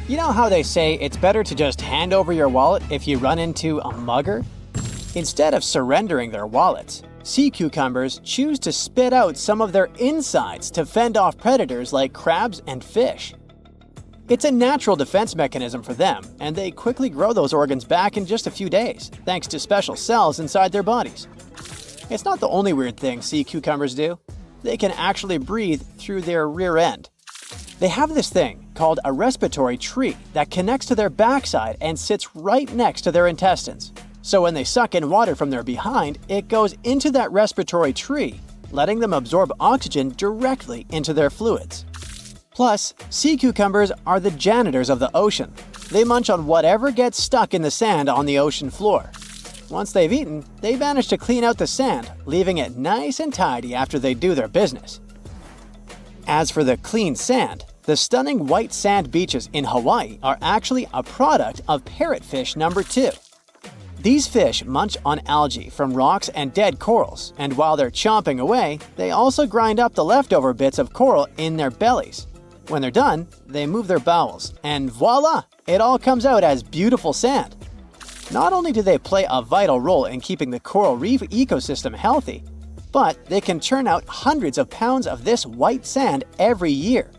You know how they say it's better to just hand over your wallet if you run into a mugger? Instead of surrendering their wallets, sea cucumbers choose to spit out some of their insides to fend off predators like crabs and fish. It's a natural defense mechanism for them, and they quickly grow those organs back in just a few days, thanks to special cells inside their bodies. It's not the only weird thing sea cucumbers do. They can actually breathe through their rear end. They have this thing called a respiratory tree that connects to their backside and sits right next to their intestines. So when they suck in water from their behind, it goes into that respiratory tree, letting them absorb oxygen directly into their fluids. Plus, sea cucumbers are the janitors of the ocean. They munch on whatever gets stuck in the sand on the ocean floor. Once they've eaten, they manage to clean out the sand, leaving it nice and tidy after they do their business. As for the clean sand, the stunning white sand beaches in Hawaii are actually a product of parrotfish number 2. These fish munch on algae from rocks and dead corals, and while they're chomping away, they also grind up the leftover bits of coral in their bellies. When they're done, they move their bowels, and voila! It all comes out as beautiful sand. Not only do they play a vital role in keeping the coral reef ecosystem healthy, but they can churn out hundreds of pounds of this white sand every year.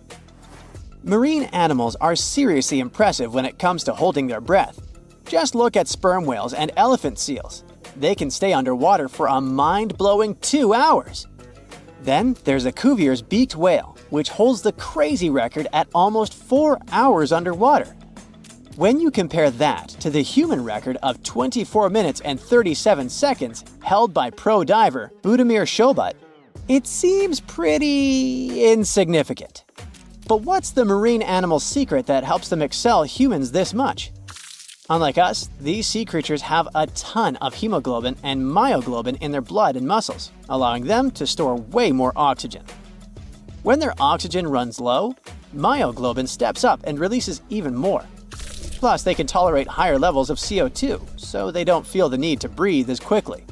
Marine animals are seriously impressive when it comes to holding their breath. Just look at sperm whales and elephant seals. They can stay underwater for a mind-blowing 2 hours. Then there's a Cuvier's beaked whale, which holds the crazy record at almost 4 hours underwater. When you compare that to the human record of 24 minutes and 37 seconds held by pro diver Budimir Shobat, it seems pretty insignificant. But what's the marine animal's secret that helps them excel humans this much? Unlike us, these sea creatures have a ton of hemoglobin and myoglobin in their blood and muscles, allowing them to store way more oxygen. When their oxygen runs low, myoglobin steps up and releases even more. Plus, they can tolerate higher levels of CO2, so they don't feel the need to breathe as quickly.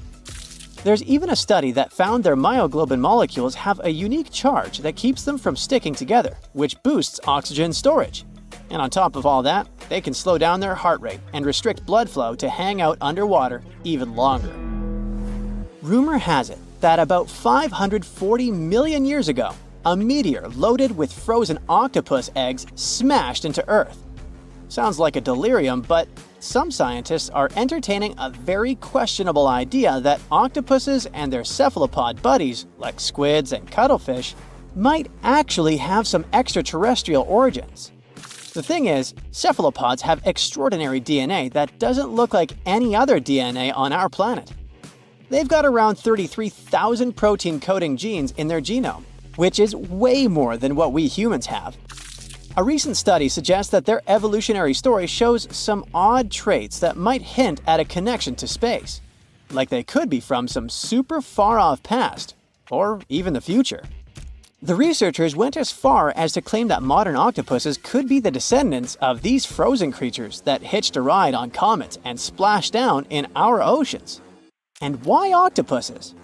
There's even a study that found their myoglobin molecules have a unique charge that keeps them from sticking together, which boosts oxygen storage. And on top of all that, they can slow down their heart rate and restrict blood flow to hang out underwater even longer. Rumor has it that about 540 million years ago, a meteor loaded with frozen octopus eggs smashed into Earth. Sounds like a delirium, but some scientists are entertaining a very questionable idea that octopuses and their cephalopod buddies, like squids and cuttlefish, might actually have some extraterrestrial origins. The thing is, cephalopods have extraordinary DNA that doesn't look like any other DNA on our planet. They've got around 33,000 protein-coding genes in their genome, which is way more than what we humans have. A recent study suggests that their evolutionary story shows some odd traits that might hint at a connection to space, like they could be from some super far-off past, or even the future. The researchers went as far as to claim that modern octopuses could be the descendants of these frozen creatures that hitched a ride on comets and splashed down in our oceans. And why octopuses?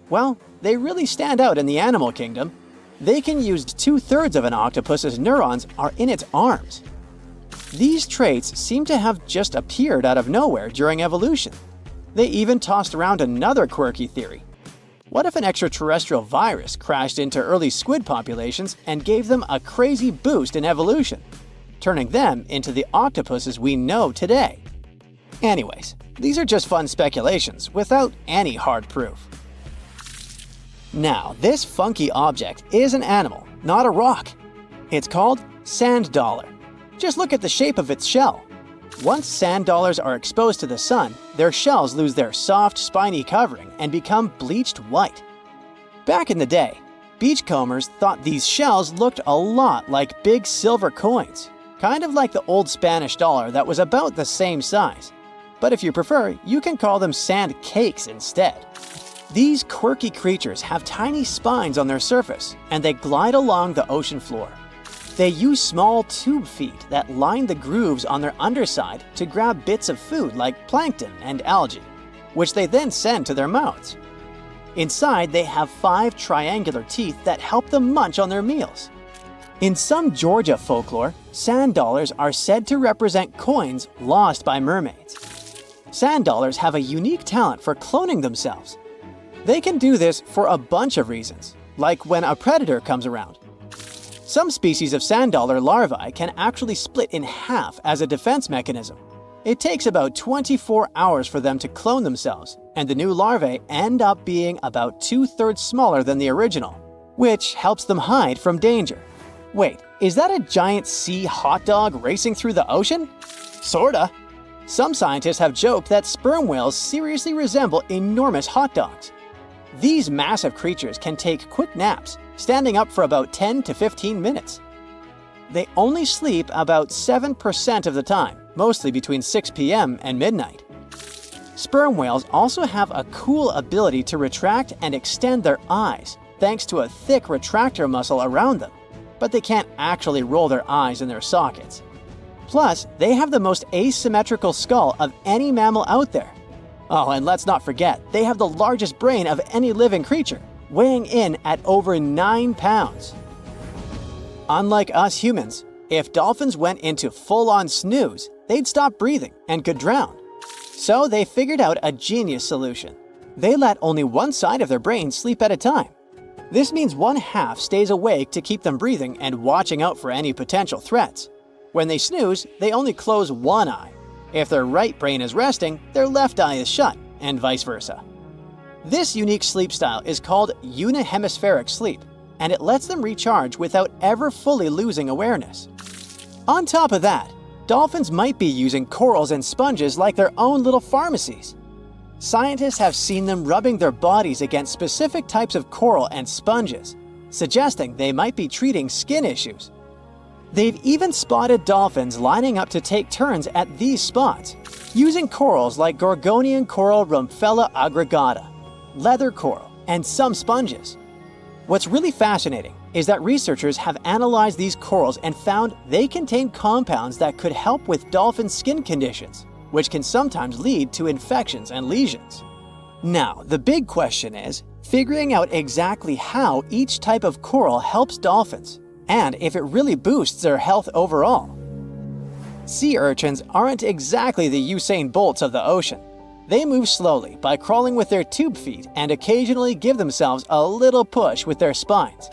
Well, they really stand out in the animal kingdom. They can use 2/3 of an octopus's neurons are in its arms. These traits seem to have just appeared out of nowhere during evolution. They even tossed around another quirky theory. What if an extraterrestrial virus crashed into early squid populations and gave them a crazy boost in evolution, turning them into the octopuses we know today? Anyways, these are just fun speculations without any hard proof. Now, this funky object is an animal, not a rock. It's called sand dollar. Just look at the shape of its shell. Once sand dollars are exposed to the sun, their shells lose their soft, spiny covering and become bleached white. Back in the day, beachcombers thought these shells looked a lot like big silver coins, kind of like the old Spanish dollar that was about the same size. But if you prefer, you can call them sand cakes instead. These quirky creatures have tiny spines on their surface, and they glide along the ocean floor. They use small tube feet that line the grooves on their underside to grab bits of food like plankton and algae, which they then send to their mouths. Inside, they have 5 triangular teeth that help them munch on their meals. In some Georgia folklore, sand dollars are said to represent coins lost by mermaids. Sand dollars have a unique talent for cloning themselves. They can do this for a bunch of reasons, like when a predator comes around. Some species of sand dollar larvae can actually split in half as a defense mechanism. It takes about 24 hours for them to clone themselves, and the new larvae end up being about 2/3 smaller than the original, which helps them hide from danger. Wait, is that a giant sea hot dog racing through the ocean? Sorta. Some scientists have joked that sperm whales seriously resemble enormous hot dogs. These massive creatures can take quick naps, standing up for about 10 to 15 minutes. They only sleep about 7% of the time, mostly between 6 p.m. and midnight. Sperm whales also have a cool ability to retract and extend their eyes, thanks to a thick retractor muscle around them, but they can't actually roll their eyes in their sockets. Plus, they have the most asymmetrical skull of any mammal out there, Oh, and let's not forget, they have the largest brain of any living creature, weighing in at over 9 pounds. Unlike us humans, if dolphins went into full-on snooze, they'd stop breathing and could drown. So they figured out a genius solution. They let only one side of their brain sleep at a time. This means one half stays awake to keep them breathing and watching out for any potential threats. When they snooze, they only close one eye. If their right brain is resting, their left eye is shut, and vice versa. This unique sleep style is called unihemispheric sleep, and it lets them recharge without ever fully losing awareness. On top of that, dolphins might be using corals and sponges like their own little pharmacies. Scientists have seen them rubbing their bodies against specific types of coral and sponges, suggesting they might be treating skin issues. They've even spotted dolphins lining up to take turns at these spots, using corals like Gorgonian coral Rumphella aggregata, leather coral, and some sponges. What's really fascinating is that researchers have analyzed these corals and found they contain compounds that could help with dolphin skin conditions, which can sometimes lead to infections and lesions. Now, the big question is figuring out exactly how each type of coral helps dolphins, and if it really boosts their health overall. Sea urchins aren't exactly the Usain Bolts of the ocean. They move slowly by crawling with their tube feet and occasionally give themselves a little push with their spines.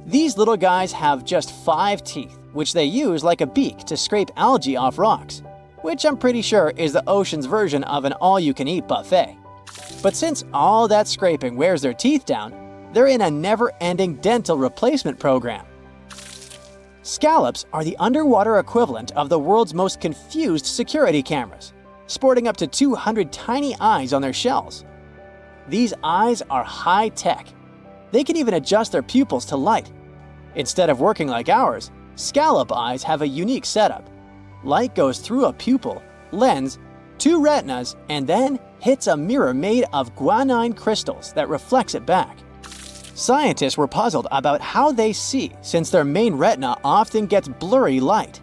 These little guys have just 5 teeth, which they use like a beak to scrape algae off rocks, which I'm pretty sure is the ocean's version of an all-you-can-eat buffet. But since all that scraping wears their teeth down, they're in a never-ending dental replacement program. Scallops are the underwater equivalent of the world's most confused security cameras, sporting up to 200 tiny eyes on their shells. These eyes are high-tech. They can even adjust their pupils to light. Instead of working like ours, scallop eyes have a unique setup. Light goes through a pupil, lens, 2 retinas, and then hits a mirror made of guanine crystals that reflects it back. Scientists were puzzled about how they see since their main retina often gets blurry light.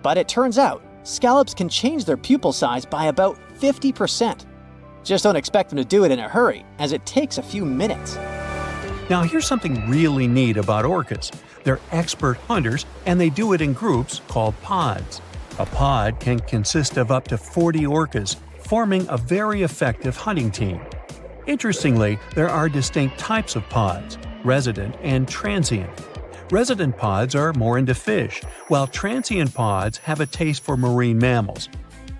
But it turns out, scallops can change their pupil size by about 50%. Just don't expect them to do it in a hurry, as it takes a few minutes. Now here's something really neat about orcas. They're expert hunters, and they do it in groups called pods. A pod can consist of up to 40 orcas, forming a very effective hunting team. Interestingly, there are distinct types of pods: resident and transient. Resident pods are more into fish, while transient pods have a taste for marine mammals.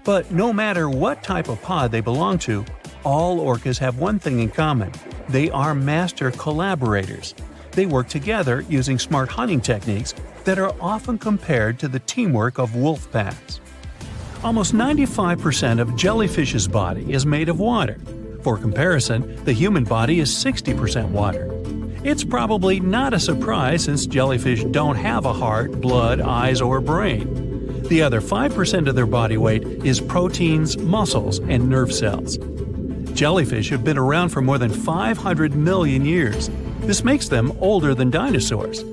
But no matter what type of pod they belong to, all orcas have one thing in common: they are master collaborators. They work together using smart hunting techniques that are often compared to the teamwork of wolf packs. Almost 95% of jellyfish's body is made of water. For comparison, the human body is 60% water. It's probably not a surprise since jellyfish don't have a heart, blood, eyes, or brain. The other 5% of their body weight is proteins, muscles, and nerve cells. Jellyfish have been around for more than 500 million years. This makes them older than dinosaurs.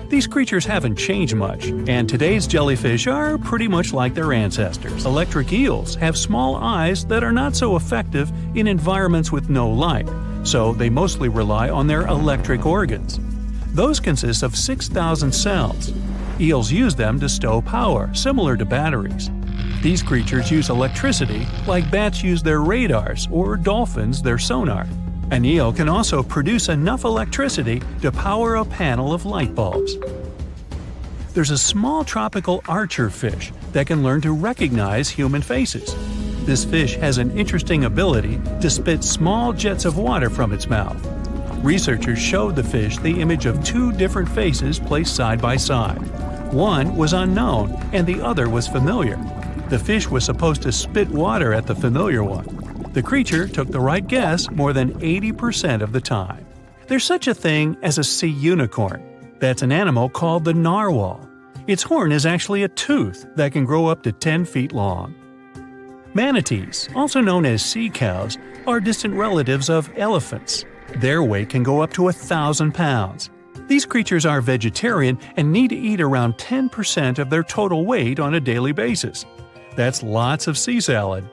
These creatures haven't changed much, and today's jellyfish are pretty much like their ancestors. Electric eels have small eyes that are not so effective in environments with no light, so they mostly rely on their electric organs. Those consist of 6,000 cells. Eels use them to stow power, similar to batteries. These creatures use electricity like bats use their radars or dolphins their sonar. An eel can also produce enough electricity to power a panel of light bulbs. There's a small tropical archer fish that can learn to recognize human faces. This fish has an interesting ability to spit small jets of water from its mouth. Researchers showed the fish the image of 2 different faces placed side by side. One was unknown and the other was familiar. The fish was supposed to spit water at the familiar one. The creature took the right guess more than 80% of the time. There's such a thing as a sea unicorn. That's an animal called the narwhal. Its horn is actually a tooth that can grow up to 10 feet long. Manatees, also known as sea cows, are distant relatives of elephants. Their weight can go up to 1,000 pounds. These creatures are vegetarian and need to eat around 10% of their total weight on a daily basis. That's lots of sea salad.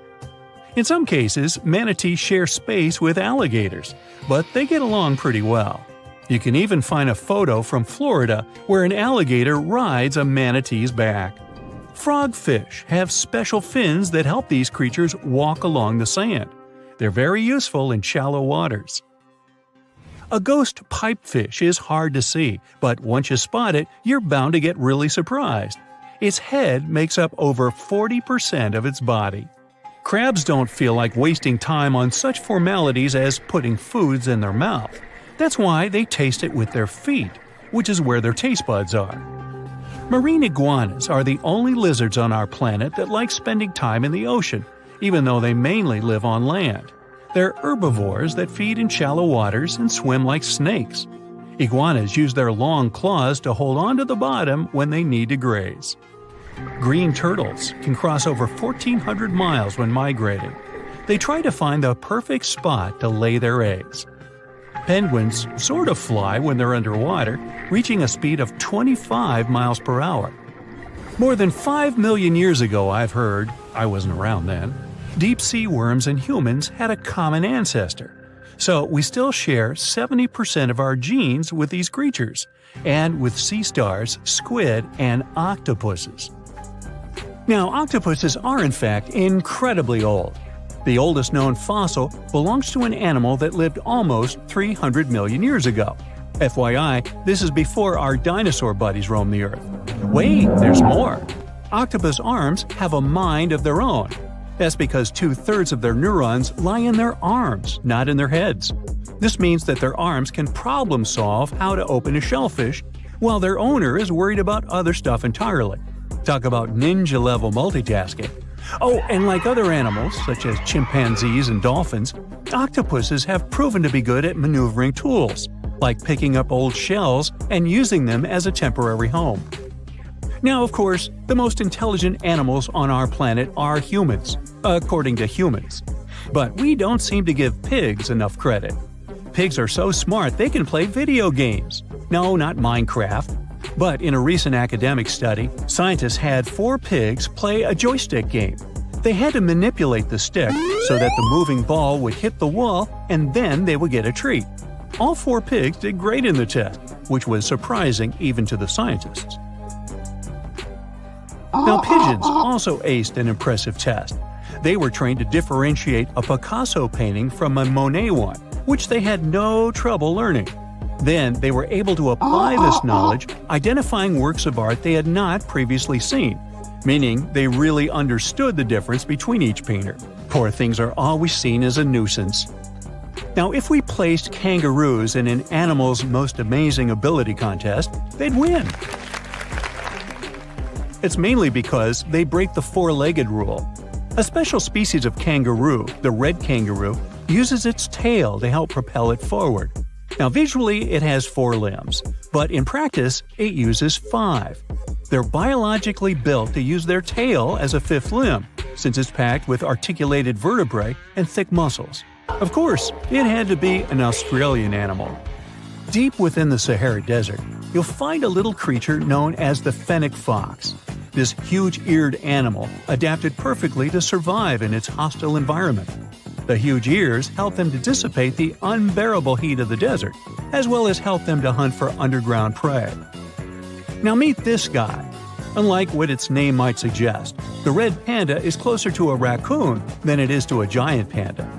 In some cases, manatees share space with alligators, but they get along pretty well. You can even find a photo from Florida where an alligator rides a manatee's back. Frogfish have special fins that help these creatures walk along the sand. They're very useful in shallow waters. A ghost pipefish is hard to see, but once you spot it, you're bound to get really surprised. Its head makes up over 40% of its body. Crabs don't feel like wasting time on such formalities as putting foods in their mouth. That's why they taste it with their feet, which is where their taste buds are. Marine iguanas are the only lizards on our planet that like spending time in the ocean, even though they mainly live on land. They're herbivores that feed in shallow waters and swim like snakes. Iguanas use their long claws to hold on to the bottom when they need to graze. Green turtles can cross over 1,400 miles when migrating. They try to find the perfect spot to lay their eggs. Penguins sort of fly when they're underwater, reaching a speed of 25 miles per hour. More than 5 million years ago, I've heard, I wasn't around then, deep-sea worms and humans had a common ancestor. So we still share 70% of our genes with these creatures, and with sea stars, squid, and octopuses. Now, octopuses are in fact incredibly old. The oldest known fossil belongs to an animal that lived almost 300 million years ago. FYI, this is before our dinosaur buddies roamed the Earth. Wait, there's more! Octopus arms have a mind of their own. That's because 2/3 of their neurons lie in their arms, not in their heads. This means that their arms can problem solve how to open a shellfish, while their owner is worried about other stuff entirely. Talk about ninja-level multitasking. Oh, and like other animals, such as chimpanzees and dolphins, octopuses have proven to be good at maneuvering tools, like picking up old shells and using them as a temporary home. Now, of course, the most intelligent animals on our planet are humans, according to humans. But we don't seem to give pigs enough credit. Pigs are so smart they can play video games. No, not Minecraft. But in a recent academic study, scientists had 4 pigs play a joystick game. They had to manipulate the stick so that the moving ball would hit the wall and then they would get a treat. All 4 pigs did great in the test, which was surprising even to the scientists. Now, pigeons also aced an impressive test. They were trained to differentiate a Picasso painting from a Monet one, which they had no trouble learning. Then they were able to apply this knowledge, identifying works of art they had not previously seen, meaning they really understood the difference between each painter. Poor things are always seen as a nuisance. Now, if we placed kangaroos in an animal's most amazing ability contest, they'd win. It's mainly because they break the four-legged rule. A special species of kangaroo, the red kangaroo, uses its tail to help propel it forward. Now, visually, it has 4 limbs, but in practice, it uses 5. They're biologically built to use their tail as a 5th limb, since it's packed with articulated vertebrae and thick muscles. Of course, it had to be an Australian animal. Deep within the Sahara Desert, you'll find a little creature known as the fennec fox. This huge-eared animal adapted perfectly to survive in its hostile environment. The huge ears help them to dissipate the unbearable heat of the desert, as well as help them to hunt for underground prey. Now meet this guy. Unlike what its name might suggest, the red panda is closer to a raccoon than it is to a giant panda.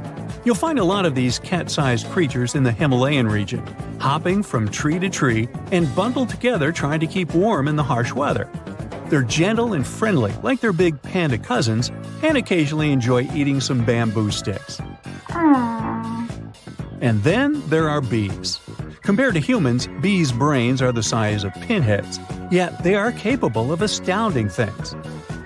You'll find a lot of these cat-sized creatures in the Himalayan region, hopping from tree to tree and bundled together trying to keep warm in the harsh weather. They're gentle and friendly like their big panda cousins, and occasionally enjoy eating some bamboo sticks. And then there are bees. Compared to humans, bees' brains are the size of pinheads, yet they are capable of astounding things.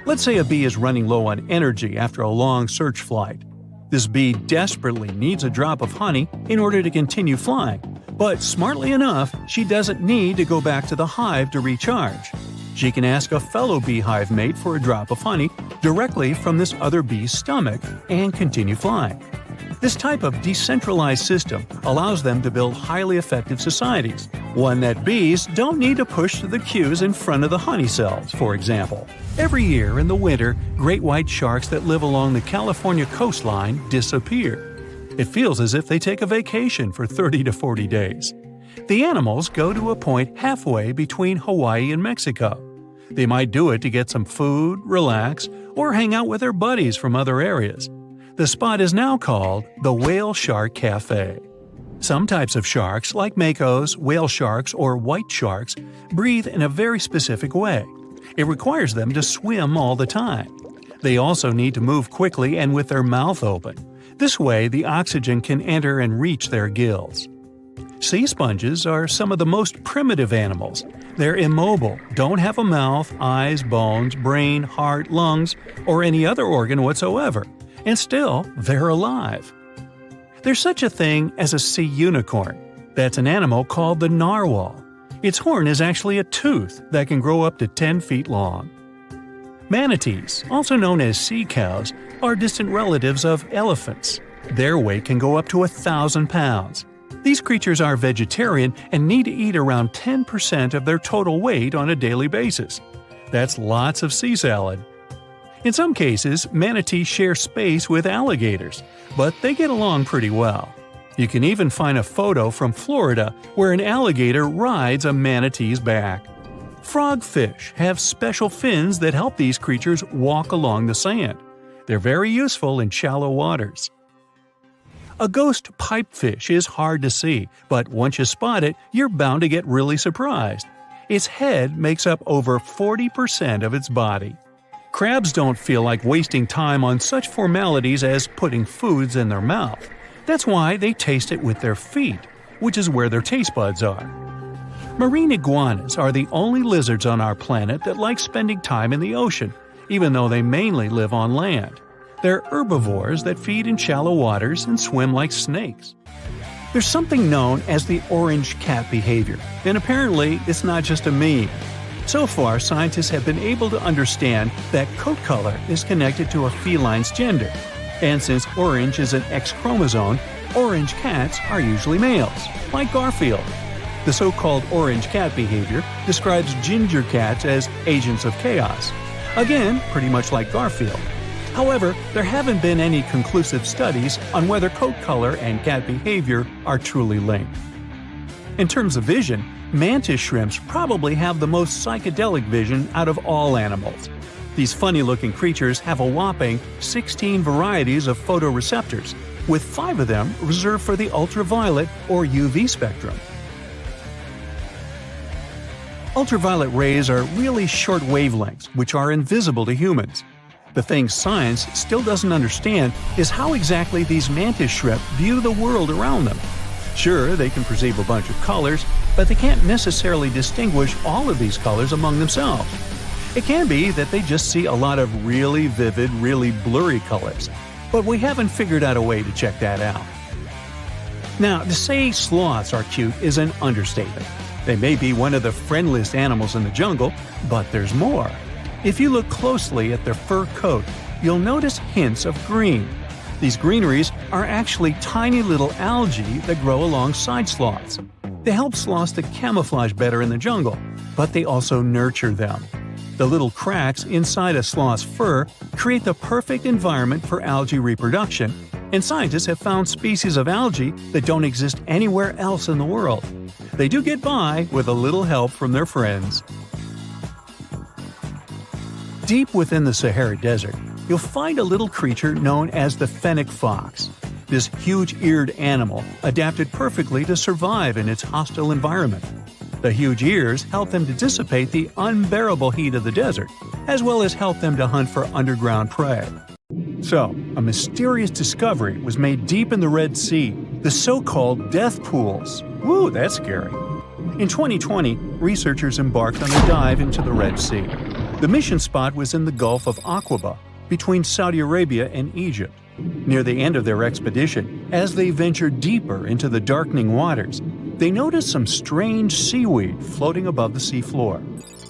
Let's say a bee is running low on energy after a long search flight. This bee desperately needs a drop of honey in order to continue flying, but smartly enough, she doesn't need to go back to the hive to recharge. She can ask a fellow beehive mate for a drop of honey directly from this other bee's stomach and continue flying. This type of decentralized system allows them to build highly effective societies, one that bees don't need to push the queues in front of the honey cells, for example. Every year in the winter, great white sharks that live along the California coastline disappear. It feels as if they take a vacation for 30 to 40 days. The animals go to a point halfway between Hawaii and Mexico. They might do it to get some food, relax, or hang out with their buddies from other areas. The spot is now called the Whale Shark Cafe. Some types of sharks, like makos, whale sharks, or white sharks, breathe in a very specific way. It requires them to swim all the time. They also need to move quickly and with their mouth open. This way, the oxygen can enter and reach their gills. Sea sponges are some of the most primitive animals. They're immobile, don't have a mouth, eyes, bones, brain, heart, lungs, or any other organ whatsoever. And still, they're alive. There's such a thing as a sea unicorn. That's an animal called the narwhal. Its horn is actually a tooth that can grow up to 10 feet long. Manatees, also known as sea cows, are distant relatives of elephants. Their weight can go up to 1,000 pounds. These creatures are vegetarian and need to eat around 10% of their total weight on a daily basis. That's lots of sea salad. In some cases, manatees share space with alligators, but they get along pretty well. You can even find a photo from Florida where an alligator rides a manatee's back. Frogfish have special fins that help these creatures walk along the sand. They're very useful in shallow waters. A ghost pipefish is hard to see, but once you spot it, you're bound to get really surprised. Its head makes up over 40% of its body. Crabs don't feel like wasting time on such formalities as putting foods in their mouth. That's why they taste it with their feet, which is where their taste buds are. Marine iguanas are the only lizards on our planet that like spending time in the ocean, even though they mainly live on land. They're herbivores that feed in shallow waters and swim like snakes. There's something known as the orange cat behavior, and apparently it's not just a meme. So far, scientists have been able to understand that coat color is connected to a feline's gender. And since orange is an X chromosome, orange cats are usually males, like Garfield. The so-called orange cat behavior describes ginger cats as agents of chaos. Again, pretty much like Garfield. However, there haven't been any conclusive studies on whether coat color and cat behavior are truly linked. In terms of vision, mantis shrimps probably have the most psychedelic vision out of all animals. These funny-looking creatures have a whopping 16 varieties of photoreceptors, with 5 of them reserved for the ultraviolet or UV spectrum. Ultraviolet rays are really short wavelengths, which are invisible to humans. The thing science still doesn't understand is how exactly these mantis shrimp view the world around them. Sure, they can perceive a bunch of colors, but they can't necessarily distinguish all of these colors among themselves. It can be that they just see a lot of really vivid, really blurry colors, but we haven't figured out a way to check that out. Now, to say sloths are cute is an understatement. They may be one of the friendliest animals in the jungle, but there's more. If you look closely at their fur coat, you'll notice hints of green. These greeneries are actually tiny little algae that grow alongside sloths. They help sloths to camouflage better in the jungle, but they also nurture them. The little cracks inside a sloth's fur create the perfect environment for algae reproduction, and scientists have found species of algae that don't exist anywhere else in the world. They do get by with a little help from their friends. Deep within the Sahara Desert, you'll find a little creature known as the fennec fox. This huge-eared animal adapted perfectly to survive in its hostile environment. The huge ears help them to dissipate the unbearable heat of the desert, as well as help them to hunt for underground prey. So, a mysterious discovery was made deep in the Red Sea, the so-called death pools. Woo, that's scary. In 2020, researchers embarked on a dive into the Red Sea. The mission spot was in the Gulf of Aqaba, between Saudi Arabia and Egypt. Near the end of their expedition, as they ventured deeper into the darkening waters, they noticed some strange seaweed floating above the seafloor.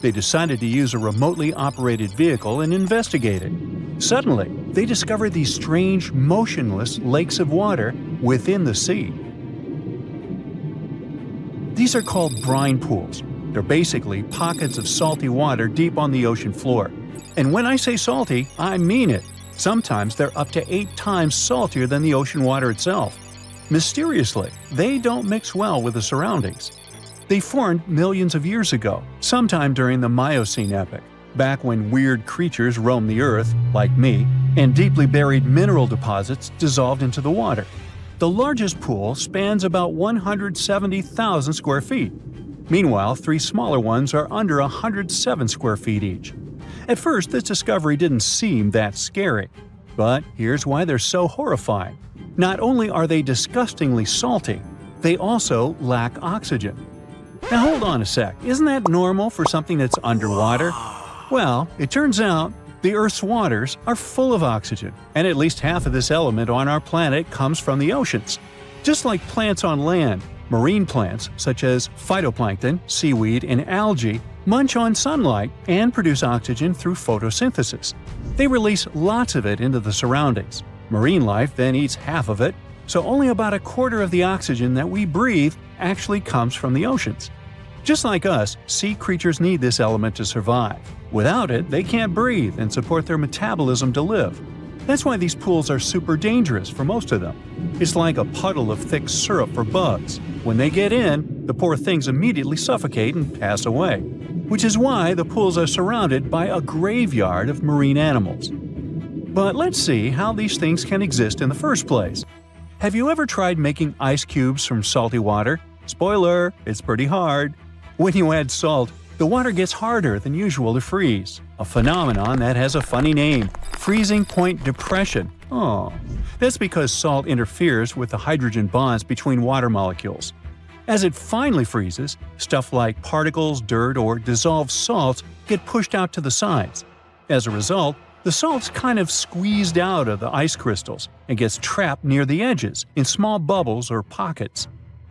They decided to use a remotely operated vehicle and investigate it. Suddenly, they discovered these strange, motionless lakes of water within the sea. These are called brine pools. They're basically pockets of salty water deep on the ocean floor. And when I say salty, I mean it. Sometimes they're up to 8 times saltier than the ocean water itself. Mysteriously, they don't mix well with the surroundings. They formed millions of years ago, sometime during the Miocene epoch, back when weird creatures roamed the earth, like me, and deeply buried mineral deposits dissolved into the water. The largest pool spans about 170,000 square feet. Meanwhile, 3 smaller ones are under 107 square feet each. At first, this discovery didn't seem that scary. But here's why they're so horrifying. Not only are they disgustingly salty, they also lack oxygen. Now hold on a sec, isn't that normal for something that's underwater? Well, it turns out the Earth's waters are full of oxygen, and at least half of this element on our planet comes from the oceans. Just like plants on land, marine plants, such as phytoplankton, seaweed, and algae, munch on sunlight and produce oxygen through photosynthesis. They release lots of it into the surroundings. Marine life then eats half of it, so only about a quarter of the oxygen that we breathe actually comes from the oceans. Just like us, sea creatures need this element to survive. Without it, they can't breathe and support their metabolism to live. That's why these pools are super dangerous for most of them. It's like a puddle of thick syrup for bugs. When they get in, the poor things immediately suffocate and pass away. Which is why the pools are surrounded by a graveyard of marine animals. But let's see how these things can exist in the first place. Have you ever tried making ice cubes from salty water? Spoiler, it's pretty hard. When you add salt, the water gets harder than usual to freeze, a phenomenon that has a funny name, freezing point depression. Oh, that's because salt interferes with the hydrogen bonds between water molecules. As it finally freezes, stuff like particles, dirt, or dissolved salts get pushed out to the sides. As a result, the salt's kind of squeezed out of the ice crystals and gets trapped near the edges in small bubbles or pockets.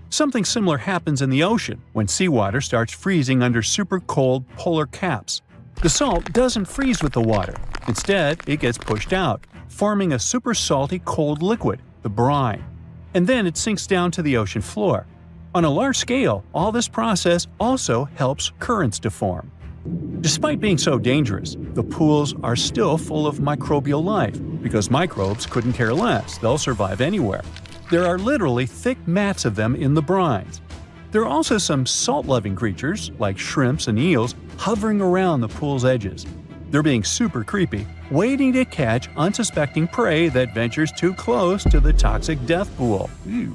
Something similar happens in the ocean when seawater starts freezing under super cold polar caps. The salt doesn't freeze with the water. Instead, it gets pushed out, forming a super salty cold liquid, the brine. And then it sinks down to the ocean floor. On a large scale, all this process also helps currents to form. Despite being so dangerous, the pools are still full of microbial life, because microbes couldn't care less, they'll survive anywhere. There are literally thick mats of them in the brines. There are also some salt-loving creatures, like shrimps and eels, hovering around the pool's edges. They're being super creepy, waiting to catch unsuspecting prey that ventures too close to the toxic death pool. Ew.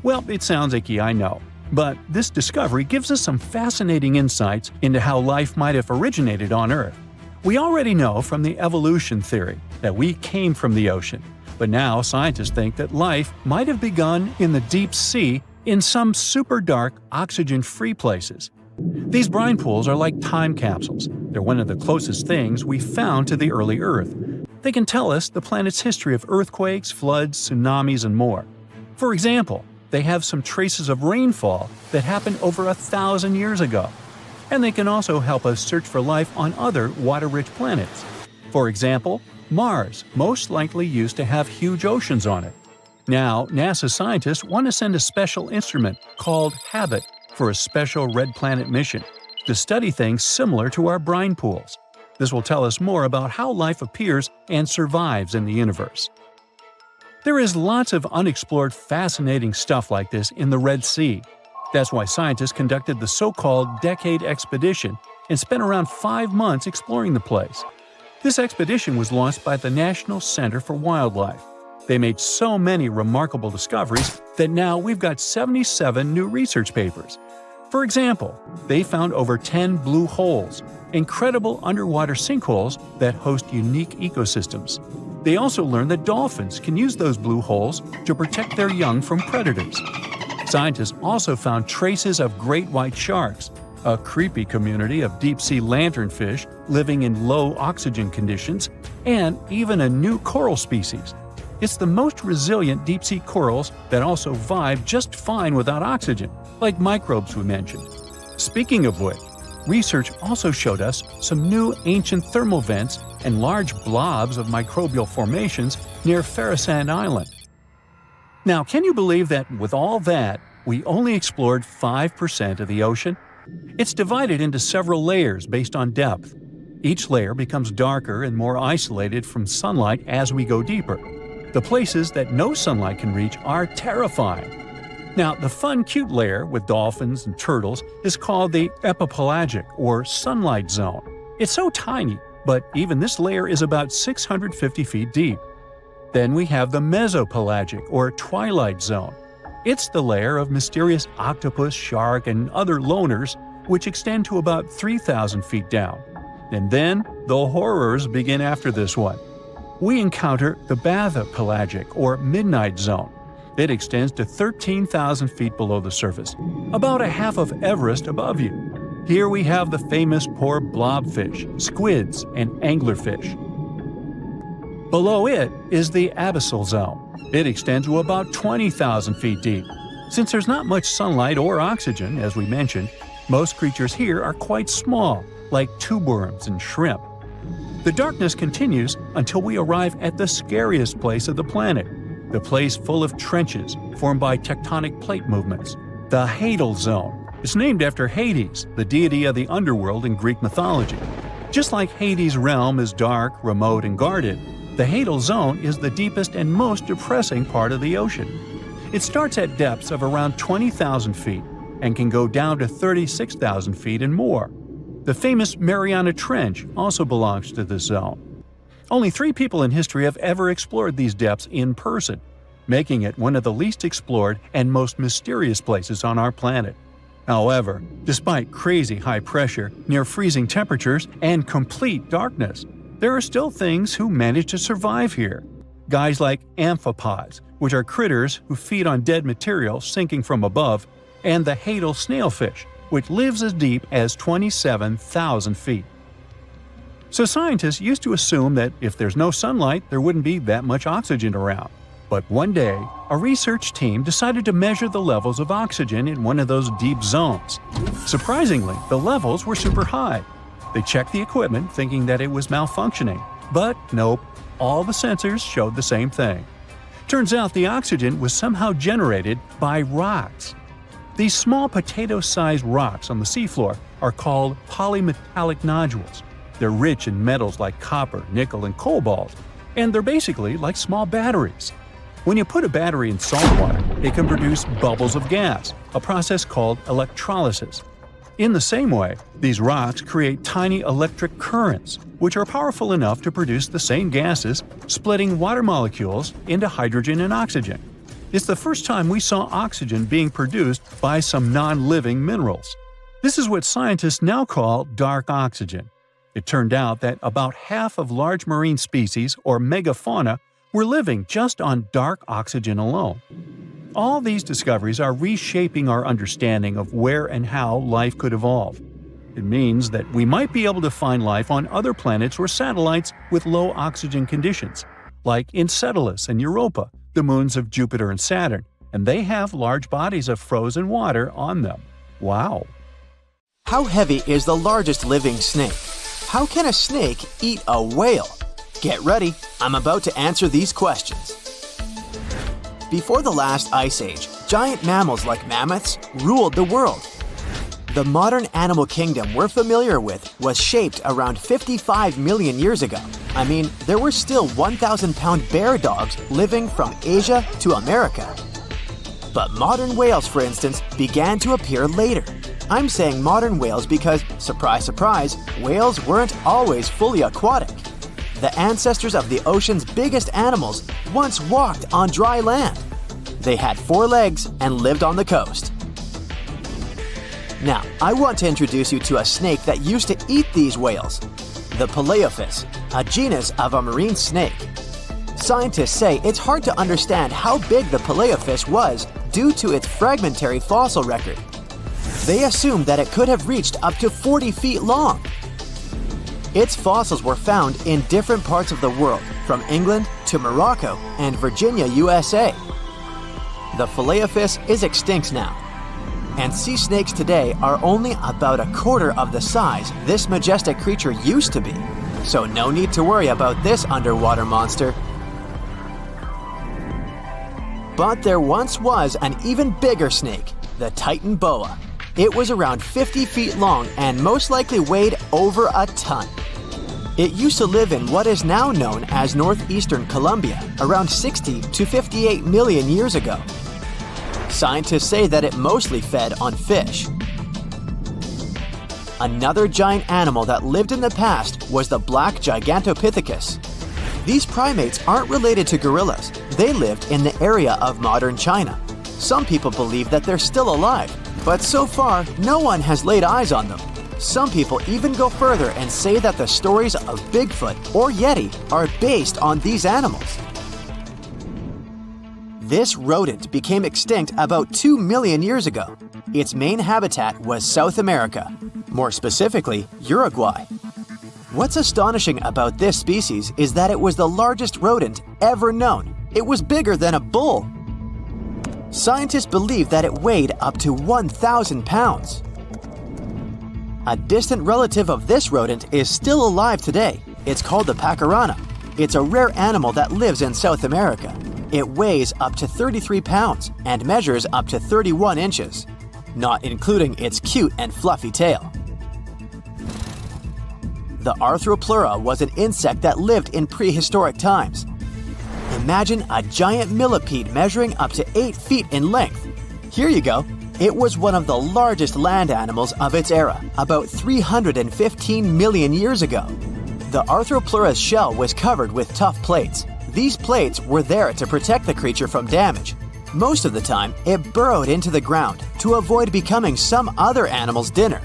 Well, it sounds icky, I know. But this discovery gives us some fascinating insights into how life might have originated on Earth. We already know from the evolution theory that we came from the ocean, but now scientists think that life might have begun in the deep sea in some super dark, oxygen-free places. These brine pools are like time capsules. They're one of the closest things we found to the early Earth. They can tell us the planet's history of earthquakes, floods, tsunamis, and more. For example, they have some traces of rainfall that happened over 1,000 years ago. And they can also help us search for life on other water-rich planets. For example, Mars most likely used to have huge oceans on it. Now, NASA scientists want to send a special instrument called HABIT for a special red planet mission to study things similar to our brine pools. This will tell us more about how life appears and survives in the universe. There is lots of unexplored fascinating stuff like this in the Red Sea. That's why scientists conducted the so-called Decade Expedition and spent around 5 months exploring the place. This expedition was launched by the National Center for Wildlife. They made so many remarkable discoveries that now we've got 77 new research papers. For example, they found over 10 blue holes, incredible underwater sinkholes that host unique ecosystems. They also learned that dolphins can use those blue holes to protect their young from predators. Scientists also found traces of great white sharks, a creepy community of deep-sea lanternfish living in low oxygen conditions, and even a new coral species. It's the most resilient deep-sea corals that also vibe just fine without oxygen, like microbes we mentioned. Speaking of which, research also showed us some new ancient thermal vents and large blobs of microbial formations near Ferrisand Island. Now, can you believe that with all that, we only explored 5% of the ocean? It's divided into several layers based on depth. Each layer becomes darker and more isolated from sunlight as we go deeper. The places that no sunlight can reach are terrifying. Now, the fun, cute layer with dolphins and turtles is called the epipelagic or sunlight zone. It's so tiny, but even this layer is about 650 feet deep. Then we have the mesopelagic or twilight zone. It's the layer of mysterious octopus, shark, and other loners, which extend to about 3,000 feet down. And then the horrors begin after this one. We encounter the bathypelagic or midnight zone. It extends to 13,000 feet below the surface, about a half of Everest above you. Here we have the famous poor blobfish, squids, and anglerfish. Below it is the abyssal zone. It extends to about 20,000 feet deep. Since there's not much sunlight or oxygen, as we mentioned, most creatures here are quite small, like tube worms and shrimp. The darkness continues until we arrive at the scariest place of the planet, the place full of trenches formed by tectonic plate movements, the Hadal Zone. It's named after Hades, the deity of the underworld in Greek mythology. Just like Hades' realm is dark, remote, and guarded, the Hadal Zone is the deepest and most depressing part of the ocean. It starts at depths of around 20,000 feet and can go down to 36,000 feet and more. The famous Mariana Trench also belongs to this zone. Only 3 people in history have ever explored these depths in person, making it one of the least explored and most mysterious places on our planet. However, despite crazy high pressure, near freezing temperatures, and complete darkness, there are still things who manage to survive here. Guys like amphipods, which are critters who feed on dead material sinking from above, and the Hadal snailfish, which lives as deep as 27,000 feet. So scientists used to assume that if there's no sunlight, there wouldn't be that much oxygen around. But one day, a research team decided to measure the levels of oxygen in one of those deep zones. Surprisingly, the levels were super high. They checked the equipment thinking that it was malfunctioning, but nope, all the sensors showed the same thing. Turns out the oxygen was somehow generated by rocks. These small potato-sized rocks on the seafloor are called polymetallic nodules. They're rich in metals like copper, nickel, and cobalt, and they're basically like small batteries. When you put a battery in salt water, it can produce bubbles of gas, a process called electrolysis. In the same way, these rocks create tiny electric currents, which are powerful enough to produce the same gases, splitting water molecules into hydrogen and oxygen. It's the first time we saw oxygen being produced by some non-living minerals. This is what scientists now call dark oxygen. It turned out that about half of large marine species, or megafauna, were living just on dark oxygen alone. All these discoveries are reshaping our understanding of where and how life could evolve. It means that we might be able to find life on other planets or satellites with low oxygen conditions, like Enceladus and Europa, the moons of Jupiter and Saturn, and they have large bodies of frozen water on them. Wow! How heavy is the largest living snake? How can a snake eat a whale? Get ready, I'm about to answer these questions. Before the last ice age, giant mammals like mammoths ruled the world. The modern animal kingdom we're familiar with was shaped around 55 million years ago. I mean, there were still 1,000-pound bear dogs living from Asia to America. But modern whales, for instance, began to appear later. I'm saying modern whales because, surprise, surprise, whales weren't always fully aquatic. The ancestors of the ocean's biggest animals once walked on dry land. They had 4 legs and lived on the coast. Now, I want to introduce you to a snake that used to eat these whales, the Palaeophis, a genus of a marine snake. Scientists say it's hard to understand how big the Palaeophis was due to its fragmentary fossil record. They assumed that it could have reached up to 40 feet long. Its fossils were found in different parts of the world, from England to Morocco and Virginia, USA. The Palaeophis is extinct now. and sea snakes today are only about a quarter of the size this majestic creature used to be. So no need to worry about this underwater monster. But there once was an even bigger snake, the Titan boa. It was around 50 feet long and most likely weighed over a ton. It used to live in what is now known as northeastern Colombia around 60 to 58 million years ago. Scientists say that it mostly fed on fish. Another giant animal that lived in the past was the black Gigantopithecus. These primates aren't related to gorillas. They lived in the area of modern China. Some people believe that they're still alive, but so far, no one has laid eyes on them. Some people even go further and say that the stories of Bigfoot or Yeti are based on these animals. This rodent became extinct about 2 million years ago. Its main habitat was South America, more specifically, Uruguay. What's astonishing about this species is that it was the largest rodent ever known. It was bigger than a bull. Scientists believe that it weighed up to 1,000 pounds. A distant relative of this rodent is still alive today. It's called the pacarana. It's a rare animal that lives in South America. It weighs up to 33 pounds and measures up to 31 inches, not including its cute and fluffy tail. The Arthropleura was an insect that lived in prehistoric times. Imagine a giant millipede measuring up to 8 feet in length. Here you go. It was one of the largest land animals of its era, about 315 million years ago. The Arthropleura's shell was covered with tough plates. These plates were there to protect the creature from damage. Most of the time, it burrowed into the ground to avoid becoming some other animal's dinner.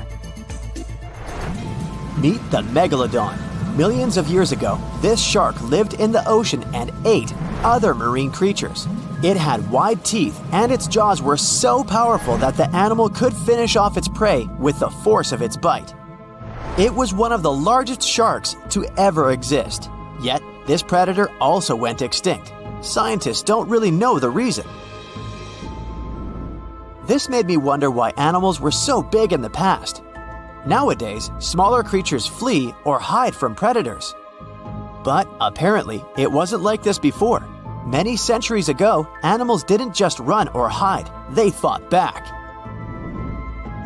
Meet the megalodon. Millions of years ago, this shark lived in the ocean and ate other marine creatures. It had wide teeth, and its jaws were so powerful that the animal could finish off its prey with the force of its bite. It was one of the largest sharks to ever exist. Yet, this predator also went extinct. Scientists don't really know the reason. This made me wonder why animals were so big in the past. Nowadays, smaller creatures flee or hide from predators. But apparently, it wasn't like this before. Many centuries ago, animals didn't just run or hide, they fought back.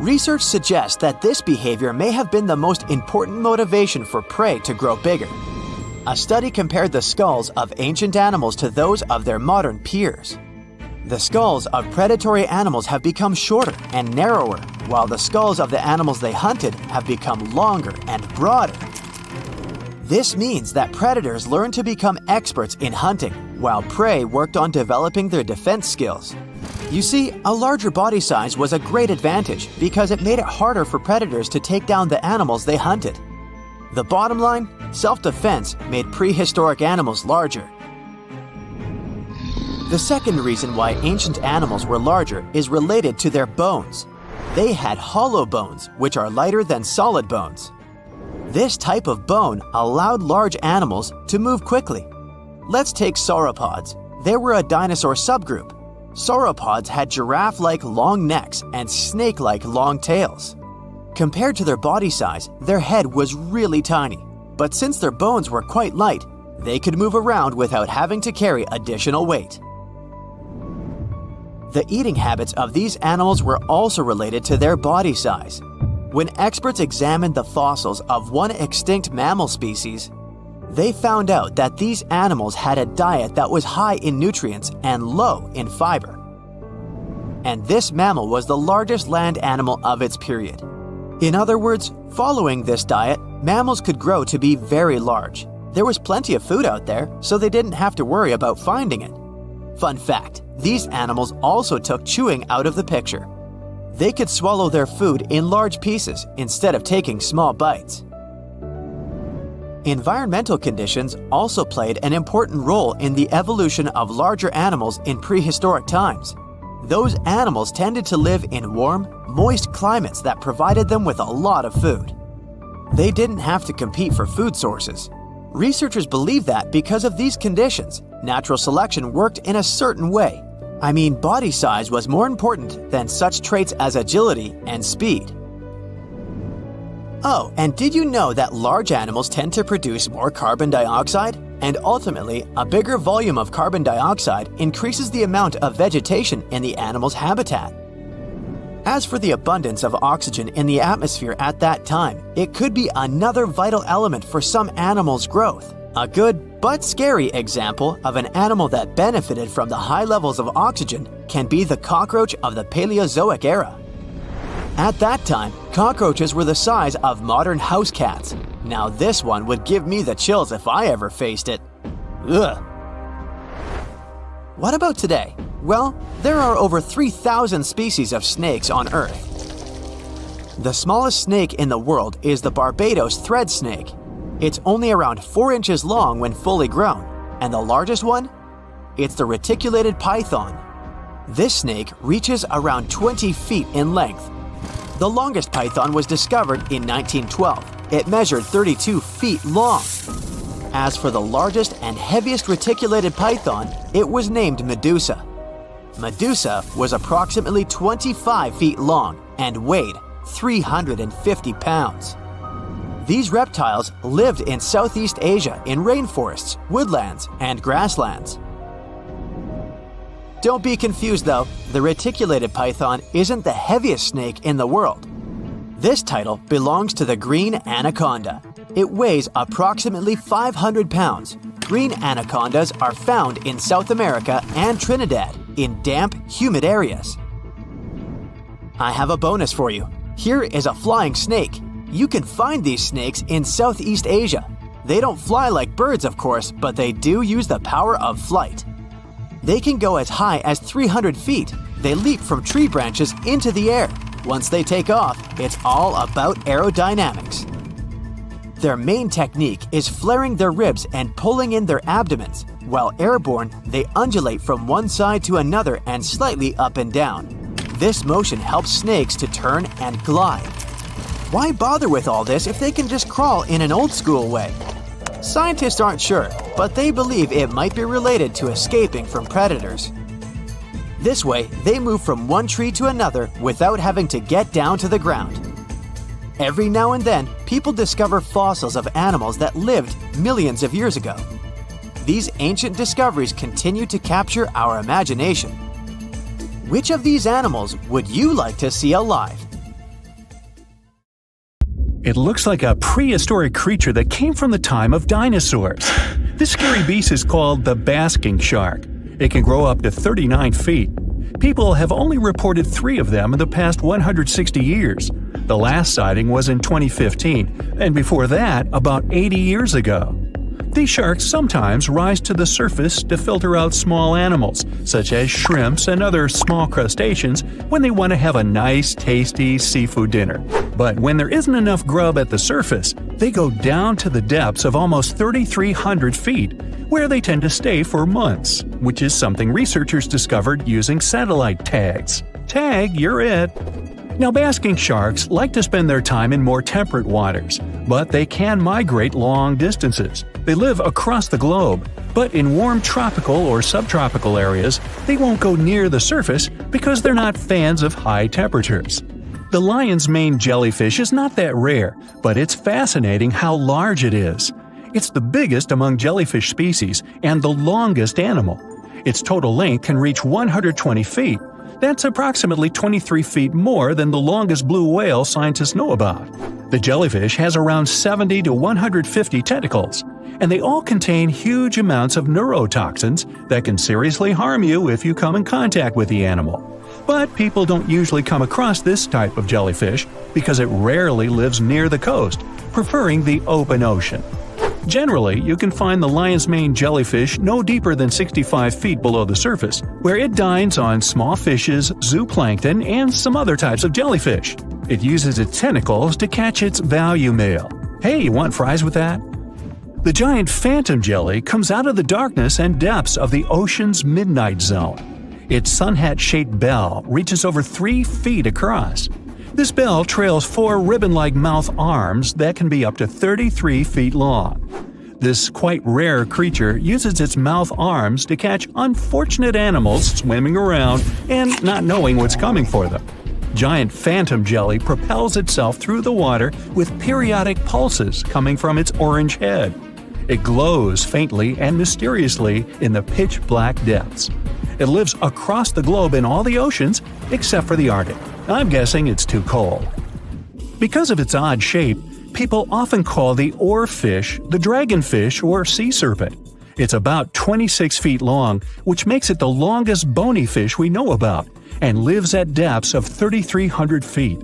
Research suggests that this behavior may have been the most important motivation for prey to grow bigger. A study compared the skulls of ancient animals to those of their modern peers. The skulls of predatory animals have become shorter and narrower, while the skulls of the animals they hunted have become longer and broader. This means that predators learned to become experts in hunting, while prey worked on developing their defense skills. You see, a larger body size was a great advantage because it made it harder for predators to take down the animals they hunted. The bottom line, self-defense made prehistoric animals larger. The second reason why ancient animals were larger is related to their bones. They had hollow bones, which are lighter than solid bones. This type of bone allowed large animals to move quickly. Let's take sauropods. They were a dinosaur subgroup. Sauropods had giraffe-like long necks and snake-like long tails. Compared to their body size, their head was really tiny. But since their bones were quite light, they could move around without having to carry additional weight. The eating habits of these animals were also related to their body size. When experts examined the fossils of one extinct mammal species, they found out that these animals had a diet that was high in nutrients and low in fiber. And this mammal was the largest land animal of its period. In other words, following this diet, mammals could grow to be very large. There was plenty of food out there, so they didn't have to worry about finding it. Fun fact, these animals also took chewing out of the picture. They could swallow their food in large pieces instead of taking small bites. Environmental conditions also played an important role in the evolution of larger animals in prehistoric times. Those animals tended to live in warm, moist climates that provided them with a lot of food. They didn't have to compete for food sources. Researchers believe that because of these conditions, natural selection worked in a certain way. I mean, body size was more important than such traits as agility and speed. Oh, and did you know that large animals tend to produce more carbon dioxide? And ultimately, a bigger volume of carbon dioxide increases the amount of vegetation in the animal's habitat. As for the abundance of oxygen in the atmosphere at that time, it could be another vital element for some animals' growth. A good but scary example of an animal that benefited from the high levels of oxygen can be the cockroach of the Paleozoic era. At that time, cockroaches were the size of modern house cats. Now this one would give me the chills if I ever faced it. Ugh. What about today? Well, there are over 3,000 species of snakes on Earth. The smallest snake in the world is the Barbados thread snake. It's only around 4 inches long when fully grown, and the largest one? It's the reticulated python. This snake reaches around 20 feet in length. The longest python was discovered in 1912. It measured 32 feet long. As for the largest and heaviest reticulated python, it was named Medusa. Medusa was approximately 25 feet long and weighed 350 pounds. These reptiles lived in Southeast Asia in rainforests, woodlands, and grasslands. Don't be confused though, the reticulated python isn't the heaviest snake in the world. This title belongs to the green anaconda. It weighs approximately 500 pounds. Green anacondas are found in South America and Trinidad in damp, humid areas. I have a bonus for you. Here is a flying snake. You can find these snakes in Southeast Asia. They don't fly like birds, of course, but they do use the power of flight. They can go as high as 300 feet. They leap from tree branches into the air. Once they take off, it's all about aerodynamics. Their main technique is flaring their ribs and pulling in their abdomens. While airborne, they undulate from one side to another and slightly up and down. This motion helps snakes to turn and glide. Why bother with all this if they can just crawl in an old-school way? Scientists aren't sure, but they believe it might be related to escaping from predators. This way, they move from one tree to another without having to get down to the ground. Every now and then, people discover fossils of animals that lived millions of years ago. These ancient discoveries continue to capture our imagination. Which of these animals would you like to see alive? It looks like a prehistoric creature that came from the time of dinosaurs. This scary beast is called the basking shark. It can grow up to 39 feet. People have only reported 3 of them in the past 160 years. The last sighting was in 2015, and before that, about 80 years ago. These sharks sometimes rise to the surface to filter out small animals, such as shrimps and other small crustaceans, when they want to have a nice, tasty seafood dinner. But when there isn't enough grub at the surface, they go down to the depths of almost 3,300 feet, where they tend to stay for months, which is something researchers discovered using satellite tags. Tag, you're it! Now, basking sharks like to spend their time in more temperate waters, but they can migrate long distances. They live across the globe, but in warm tropical or subtropical areas, they won't go near the surface because they're not fans of high temperatures. The lion's mane jellyfish is not that rare, but it's fascinating how large it is. It's the biggest among jellyfish species and the longest animal. Its total length can reach 120 feet. That's approximately 23 feet more than the longest blue whale scientists know about. The jellyfish has around 70 to 150 tentacles, and they all contain huge amounts of neurotoxins that can seriously harm you if you come in contact with the animal. But people don't usually come across this type of jellyfish because it rarely lives near the coast, preferring the open ocean. Generally, you can find the lion's mane jellyfish no deeper than 65 feet below the surface, where it dines on small fishes, zooplankton, and some other types of jellyfish. It uses its tentacles to catch its value male. Hey, you want fries with that? The giant phantom jelly comes out of the darkness and depths of the ocean's midnight zone. Its sun hat-shaped bell reaches over 3 feet across. This bell trails 4 ribbon-like mouth arms that can be up to 33 feet long. This quite rare creature uses its mouth arms to catch unfortunate animals swimming around and not knowing what's coming for them. Giant phantom jelly propels itself through the water with periodic pulses coming from its orange head. It glows faintly and mysteriously in the pitch-black depths. It lives across the globe in all the oceans except for the Arctic. I'm guessing it's too cold. Because of its odd shape, people often call the oarfish the dragonfish or sea serpent. It's about 26 feet long, which makes it the longest bony fish we know about, and lives at depths of 3,300 feet.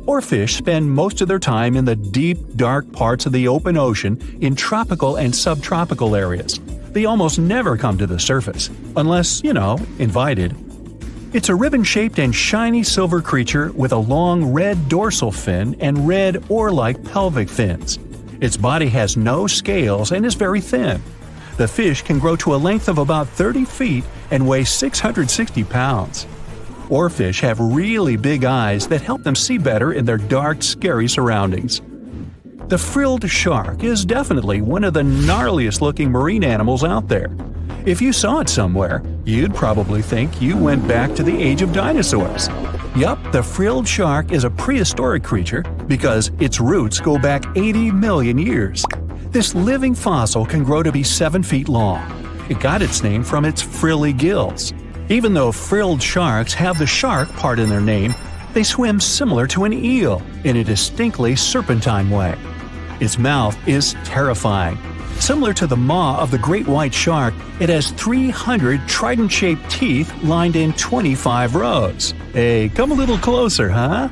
Oarfish spend most of their time in the deep, dark parts of the open ocean in tropical and subtropical areas. They almost never come to the surface, unless, invited. It's a ribbon-shaped and shiny silver creature with a long red dorsal fin and red oar-like pelvic fins. Its body has no scales and is very thin. The fish can grow to a length of about 30 feet and weigh 660 pounds. Oarfish have really big eyes that help them see better in their dark, scary surroundings. The frilled shark is definitely one of the gnarliest-looking marine animals out there. If you saw it somewhere, you'd probably think you went back to the age of dinosaurs. Yup, the frilled shark is a prehistoric creature because its roots go back 80 million years. This living fossil can grow to be 7 feet long. It got its name from its frilly gills. Even though frilled sharks have the shark part in their name, they swim similar to an eel in a distinctly serpentine way. Its mouth is terrifying. Similar to the maw of the great white shark, it has 300 trident-shaped teeth lined in 25 rows. Hey, come a little closer, huh?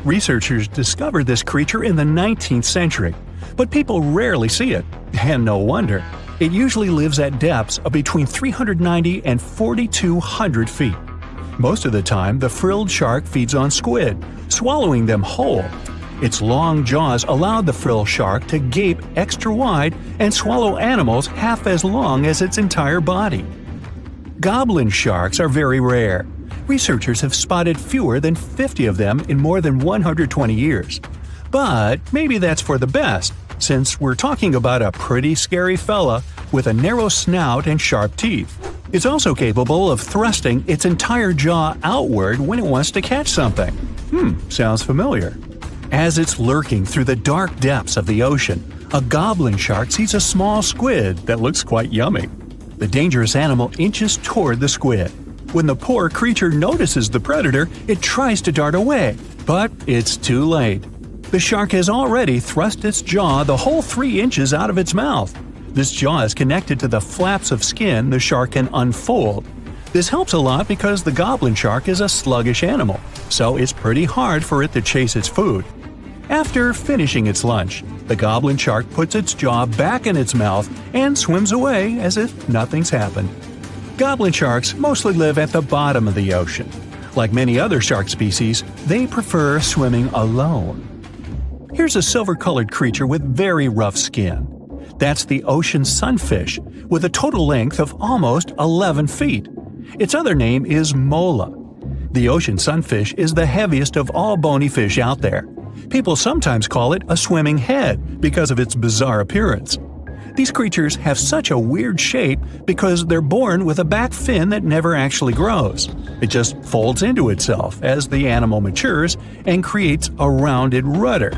Researchers discovered this creature in the 19th century, but people rarely see it, and no wonder. It usually lives at depths of between 390 and 4,200 feet. Most of the time, the frilled shark feeds on squid, swallowing them whole. Its long jaws allowed the frilled shark to gape extra wide and swallow animals half as long as its entire body. Goblin sharks are very rare. Researchers have spotted fewer than 50 of them in more than 120 years. But maybe that's for the best, since we're talking about a pretty scary fella with a narrow snout and sharp teeth. It's also capable of thrusting its entire jaw outward when it wants to catch something. Sounds familiar. As it's lurking through the dark depths of the ocean, a goblin shark sees a small squid that looks quite yummy. The dangerous animal inches toward the squid. When the poor creature notices the predator, it tries to dart away, but it's too late. The shark has already thrust its jaw the whole 3 inches out of its mouth. This jaw is connected to the flaps of skin the shark can unfold. This helps a lot because the goblin shark is a sluggish animal, so it's pretty hard for it to chase its food. After finishing its lunch, the goblin shark puts its jaw back in its mouth and swims away as if nothing's happened. Goblin sharks mostly live at the bottom of the ocean. Like many other shark species, they prefer swimming alone. Here's a silver-colored creature with very rough skin. That's the ocean sunfish, with a total length of almost 11 feet. Its other name is mola. The ocean sunfish is the heaviest of all bony fish out there. People sometimes call it a swimming head because of its bizarre appearance. These creatures have such a weird shape because they're born with a back fin that never actually grows. It just folds into itself as the animal matures and creates a rounded rudder.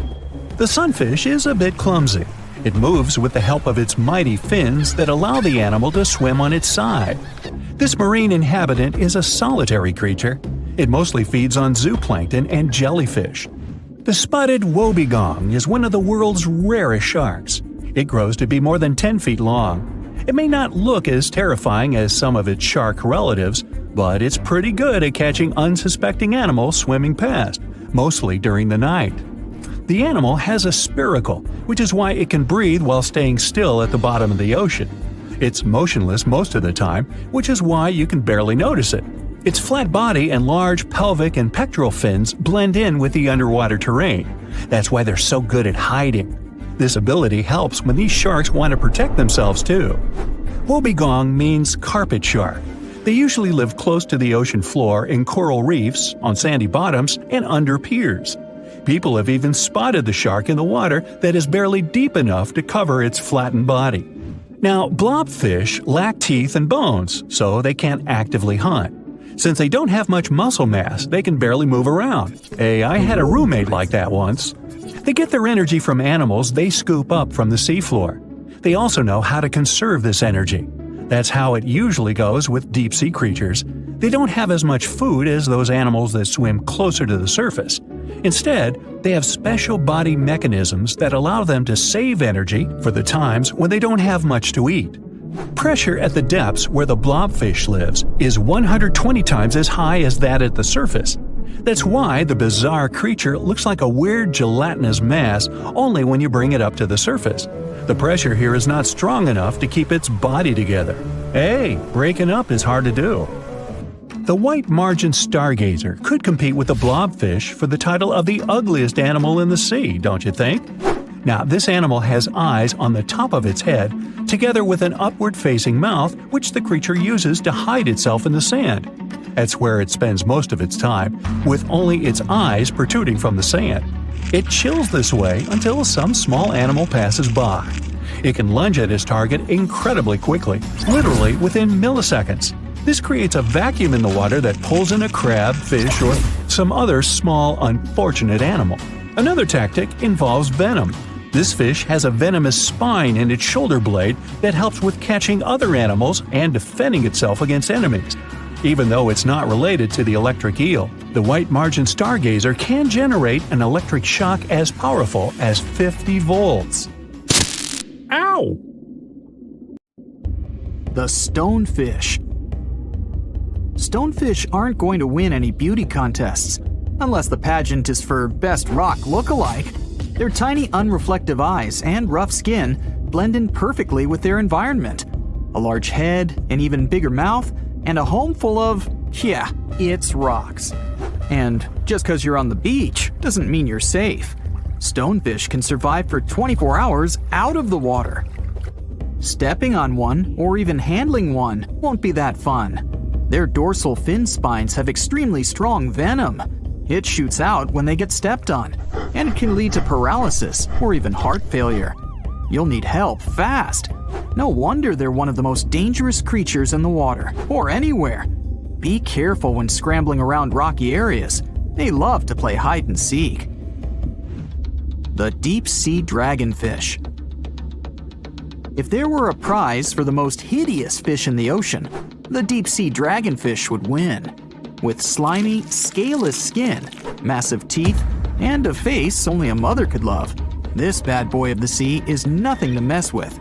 The sunfish is a bit clumsy. It moves with the help of its mighty fins that allow the animal to swim on its side. This marine inhabitant is a solitary creature. It mostly feeds on zooplankton and jellyfish. The spotted wobbegong is one of the world's rarest sharks. It grows to be more than 10 feet long. It may not look as terrifying as some of its shark relatives, but it's pretty good at catching unsuspecting animals swimming past, mostly during the night. The animal has a spiracle, which is why it can breathe while staying still at the bottom of the ocean. It's motionless most of the time, which is why you can barely notice it. Its flat body and large pelvic and pectoral fins blend in with the underwater terrain. That's why they're so good at hiding. This ability helps when these sharks want to protect themselves too. Wobbegong means carpet shark. They usually live close to the ocean floor in coral reefs, on sandy bottoms, and under piers. People have even spotted the shark in the water that is barely deep enough to cover its flattened body. Now, blobfish lack teeth and bones, so they can't actively hunt. Since they don't have much muscle mass, they can barely move around. Hey, I had a roommate like that once. They get their energy from animals they scoop up from the seafloor. They also know how to conserve this energy. That's how it usually goes with deep-sea creatures. They don't have as much food as those animals that swim closer to the surface. Instead, they have special body mechanisms that allow them to save energy for the times when they don't have much to eat. Pressure at the depths where the blobfish lives is 120 times as high as that at the surface. That's why the bizarre creature looks like a weird gelatinous mass only when you bring it up to the surface. The pressure here is not strong enough to keep its body together. Hey, breaking up is hard to do. The white margin stargazer could compete with the blobfish for the title of the ugliest animal in the sea, don't you think? Now, this animal has eyes on the top of its head, together with an upward-facing mouth which the creature uses to hide itself in the sand. That's where it spends most of its time, with only its eyes protruding from the sand. It chills this way until some small animal passes by. It can lunge at its target incredibly quickly, literally within milliseconds. This creates a vacuum in the water that pulls in a crab, fish, or some other small, unfortunate animal. Another tactic involves venom. This fish has a venomous spine in its shoulder blade that helps with catching other animals and defending itself against enemies. Even though it's not related to the electric eel, the white margin stargazer can generate an electric shock as powerful as 50 volts. Ow! The stonefish. Stonefish aren't going to win any beauty contests, unless the pageant is for best rock look-alike. Their tiny unreflective eyes and rough skin blend in perfectly with their environment. A large head, an even bigger mouth, and a home full of, it's rocks. And just because you're on the beach doesn't mean you're safe. Stonefish can survive for 24 hours out of the water. Stepping on one, or even handling one, won't be that fun. Their dorsal fin spines have extremely strong venom. It shoots out when they get stepped on, and it can lead to paralysis or even heart failure. You'll need help fast. No wonder they're one of the most dangerous creatures in the water, or anywhere. Be careful when scrambling around rocky areas. They love to play hide and seek. The deep-sea dragonfish. If there were a prize for the most hideous fish in the ocean, the deep-sea dragonfish would win. With slimy, scaleless skin, massive teeth, and a face only a mother could love, this bad boy of the sea is nothing to mess with.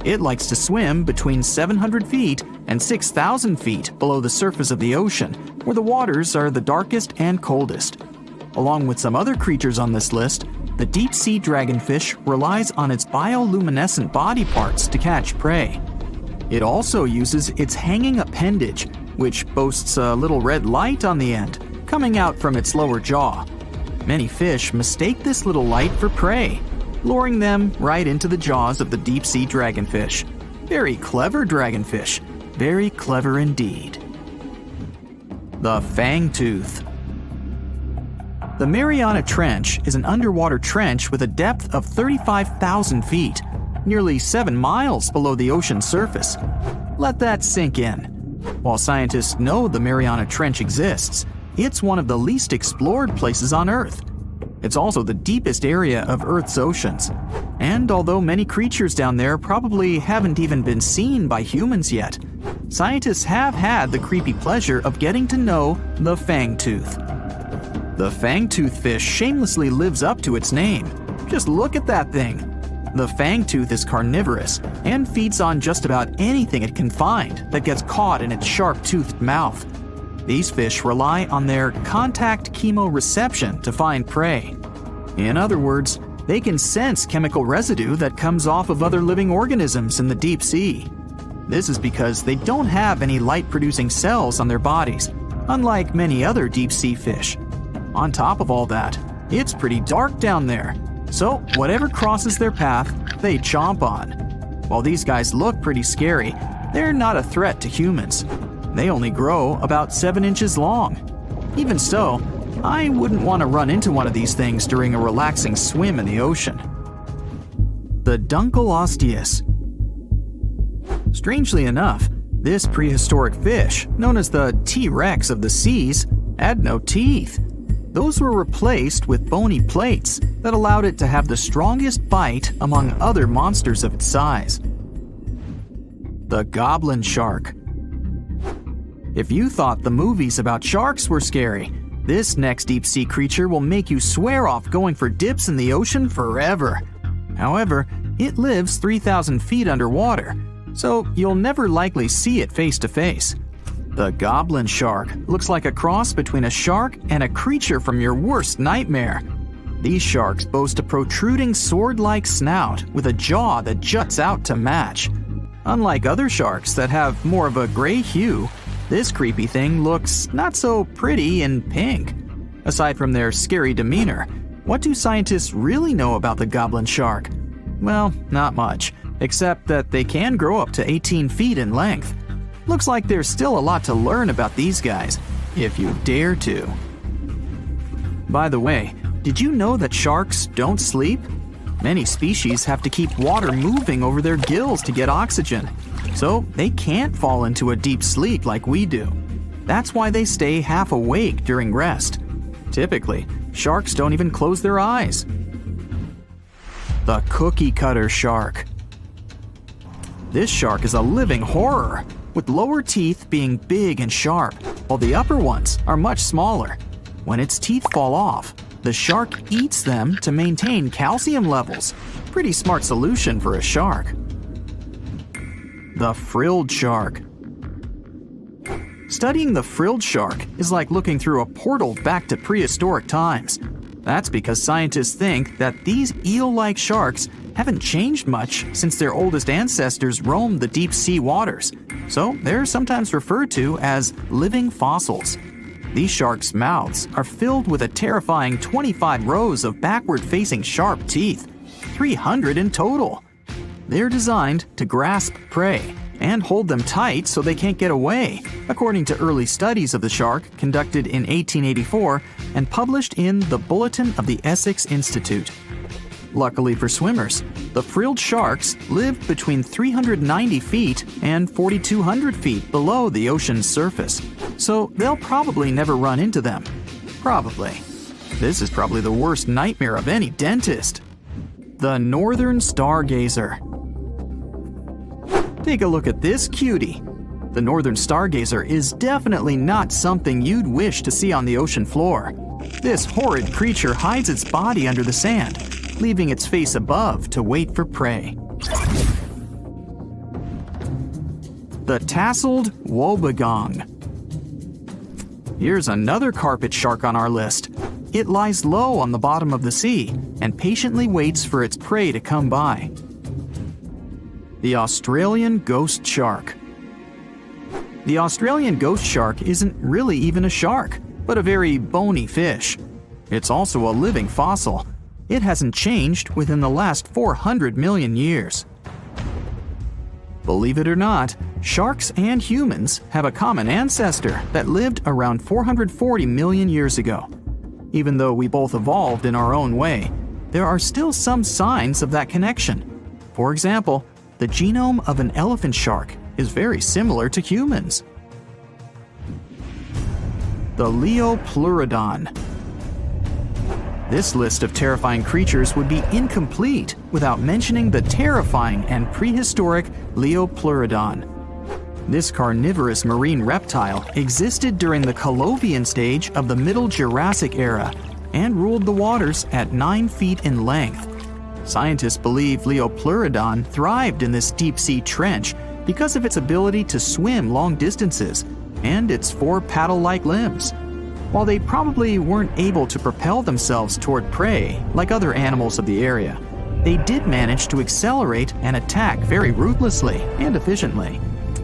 It likes to swim between 700 feet and 6,000 feet below the surface of the ocean, where the waters are the darkest and coldest. Along with some other creatures on this list, the deep-sea dragonfish relies on its bioluminescent body parts to catch prey. It also uses its hanging appendage, which boasts a little red light on the end, coming out from its lower jaw. Many fish mistake this little light for prey, luring them right into the jaws of the deep-sea dragonfish. Very clever dragonfish, very clever indeed. The fangtooth. The Mariana Trench is an underwater trench with a depth of 35,000 feet, nearly 7 miles below the ocean surface. Let that sink in. While scientists know the Mariana Trench exists, it's one of the least explored places on Earth. It's also the deepest area of Earth's oceans. And although many creatures down there probably haven't even been seen by humans yet, scientists have had the creepy pleasure of getting to know the fangtooth. The fangtooth fish shamelessly lives up to its name. Just look at that thing. The fangtooth is carnivorous and feeds on just about anything it can find that gets caught in its sharp-toothed mouth. These fish rely on their contact chemoreception to find prey. In other words, they can sense chemical residue that comes off of other living organisms in the deep sea. This is because they don't have any light-producing cells on their bodies, unlike many other deep-sea fish. On top of all that, it's pretty dark down there, so whatever crosses their path, they chomp on. While these guys look pretty scary, they're not a threat to humans. They only grow about 7 inches long. Even so, I wouldn't want to run into one of these things during a relaxing swim in the ocean. The Dunkleosteus. Strangely enough, this prehistoric fish, known as the T-Rex of the seas, had no teeth. Those were replaced with bony plates that allowed it to have the strongest bite among other monsters of its size. The goblin shark. If you thought the movies about sharks were scary, this next deep-sea creature will make you swear off going for dips in the ocean forever. However, it lives 3,000 feet underwater, so you'll never likely see it face to face. The goblin shark looks like a cross between a shark and a creature from your worst nightmare. These sharks boast a protruding sword-like snout with a jaw that juts out to match. Unlike other sharks that have more of a gray hue, this creepy thing looks not so pretty and pink. Aside from their scary demeanor, what do scientists really know about the goblin shark? Well, not much, except that they can grow up to 18 feet in length. Looks like there's still a lot to learn about these guys, if you dare to. By the way, did you know that sharks don't sleep? Many species have to keep water moving over their gills to get oxygen, so they can't fall into a deep sleep like we do. That's why they stay half awake during rest. Typically, sharks don't even close their eyes. The cookie cutter shark. This shark is a living horror, with lower teeth being big and sharp, while the upper ones are much smaller. When its teeth fall off, the shark eats them to maintain calcium levels. Pretty smart solution for a shark. The frilled shark. Studying the frilled shark is like looking through a portal back to prehistoric times. That's because scientists think that these eel-like sharks haven't changed much since their oldest ancestors roamed the deep sea waters, so they're sometimes referred to as living fossils. These sharks' mouths are filled with a terrifying 25 rows of backward-facing sharp teeth, 300 in total. They're designed to grasp prey and hold them tight so they can't get away, according to early studies of the shark conducted in 1884 and published in the Bulletin of the Essex Institute. Luckily for swimmers, the frilled sharks live between 390 feet and 4,200 feet below the ocean's surface, so they'll probably never run into them. Probably. This is probably the worst nightmare of any dentist. The northern stargazer. Take a look at this cutie. The northern stargazer is definitely not something you'd wish to see on the ocean floor. This horrid creature hides its body under the sand, leaving its face above to wait for prey. The tasseled wobbegong. Here's another carpet shark on our list. It lies low on the bottom of the sea and patiently waits for its prey to come by. The Australian ghost shark. The Australian ghost shark isn't really even a shark, but a very bony fish. It's also a living fossil. It hasn't changed within the last 400 million years. Believe it or not, sharks and humans have a common ancestor that lived around 440 million years ago. Even though we both evolved in our own way, there are still some signs of that connection. For example, the genome of an elephant shark is very similar to humans. The Leopleurodon. This list of terrifying creatures would be incomplete without mentioning the terrifying and prehistoric Leopleurodon. This carnivorous marine reptile existed during the Calovian stage of the Middle Jurassic era and ruled the waters at 9 feet in length. Scientists believe Leopleurodon thrived in this deep-sea trench because of its ability to swim long distances and its 4 paddle-like limbs. While they probably weren't able to propel themselves toward prey like other animals of the area, they did manage to accelerate and attack very ruthlessly and efficiently.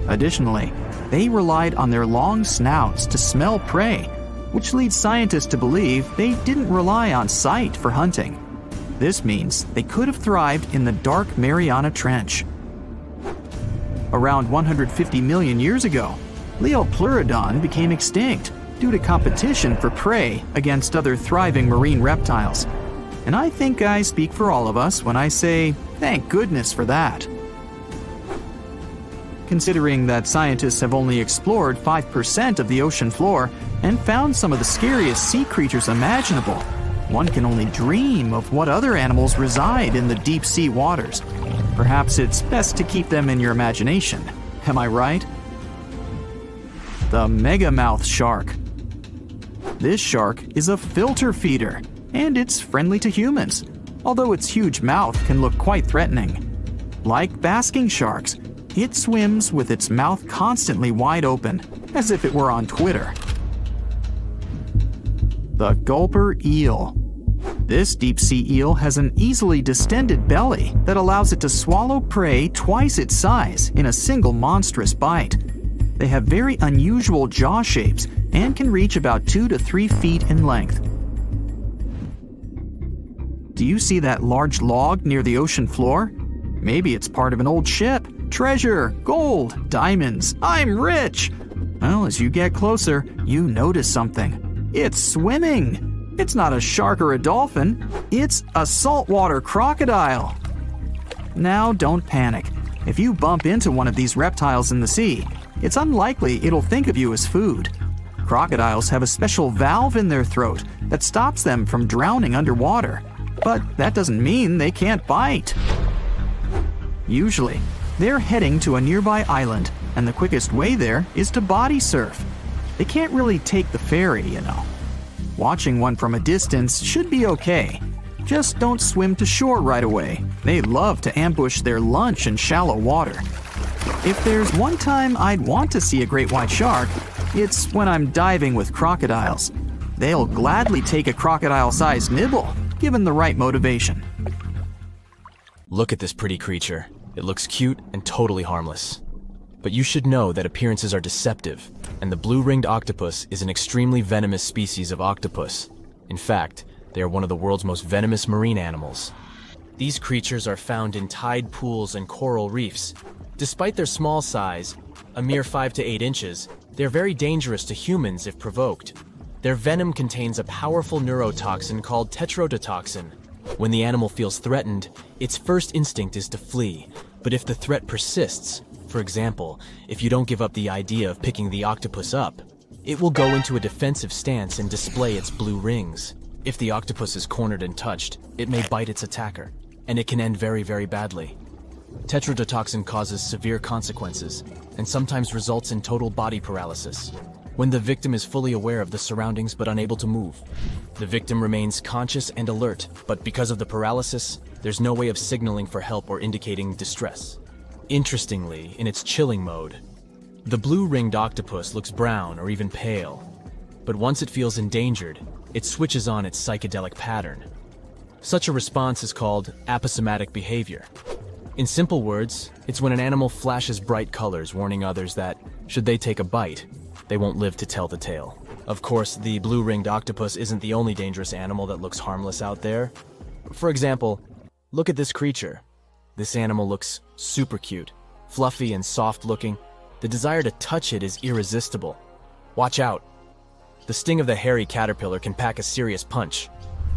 Additionally, they relied on their long snouts to smell prey, which leads scientists to believe they didn't rely on sight for hunting. This means they could have thrived in the dark Mariana Trench. Around 150 million years ago, Leopleurodon became extinct, due to competition for prey against other thriving marine reptiles. And I think I speak for all of us when I say, thank goodness for that. Considering that scientists have only explored 5% of the ocean floor and found some of the scariest sea creatures imaginable, one can only dream of what other animals reside in the deep sea waters. Perhaps it's best to keep them in your imagination. Am I right? The megamouth shark. This shark is a filter feeder, and it's friendly to humans, although its huge mouth can look quite threatening. Like basking sharks, it swims with its mouth constantly wide open, as if it were on Twitter. The gulper eel. This deep-sea eel has an easily distended belly that allows it to swallow prey twice its size in a single monstrous bite. They have very unusual jaw shapes and can reach about 2 to 3 feet in length. Do you see that large log near the ocean floor? Maybe it's part of an old ship. Treasure, gold, diamonds, I'm rich! Well, as you get closer, you notice something. It's swimming! It's not a shark or a dolphin, it's a saltwater crocodile! Now don't panic. If you bump into one of these reptiles in the sea, it's unlikely it'll think of you as food. Crocodiles have a special valve in their throat that stops them from drowning underwater, but that doesn't mean they can't bite. Usually, they're heading to a nearby island, and the quickest way there is to body surf. They can't really take the ferry, you know. Watching one from a distance should be okay. Just don't swim to shore right away. They love to ambush their lunch in shallow water. If there's one time I'd want to see a great white shark, it's when I'm diving with crocodiles. They'll gladly take a crocodile-sized nibble, given the right motivation. Look at this pretty creature. It looks cute and totally harmless. But you should know that appearances are deceptive, and the blue-ringed octopus is an extremely venomous species of octopus. In fact, they are one of the world's most venomous marine animals. These creatures are found in tide pools and coral reefs. Despite their small size, a mere 5 to 8 inches, they're very dangerous to humans if provoked. Their venom contains a powerful neurotoxin called tetrodotoxin. When the animal feels threatened, its first instinct is to flee. But if the threat persists, for example, if you don't give up the idea of picking the octopus up, it will go into a defensive stance and display its blue rings. If the octopus is cornered and touched, it may bite its attacker, and it can end very, very badly. Tetrodotoxin causes severe consequences, and sometimes results in total body paralysis. When the victim is fully aware of the surroundings but unable to move, the victim remains conscious and alert, but because of the paralysis, there's no way of signaling for help or indicating distress. Interestingly, in its chilling mode, the blue-ringed octopus looks brown or even pale, but once it feels endangered, it switches on its psychedelic pattern. Such a response is called aposematic behavior. In simple words, it's when an animal flashes bright colors warning others that, should they take a bite, they won't live to tell the tale. Of course, the blue-ringed octopus isn't the only dangerous animal that looks harmless out there. For example, look at this creature. This animal looks super cute, fluffy and soft-looking. The desire to touch it is irresistible. Watch out. The sting of the hairy caterpillar can pack a serious punch.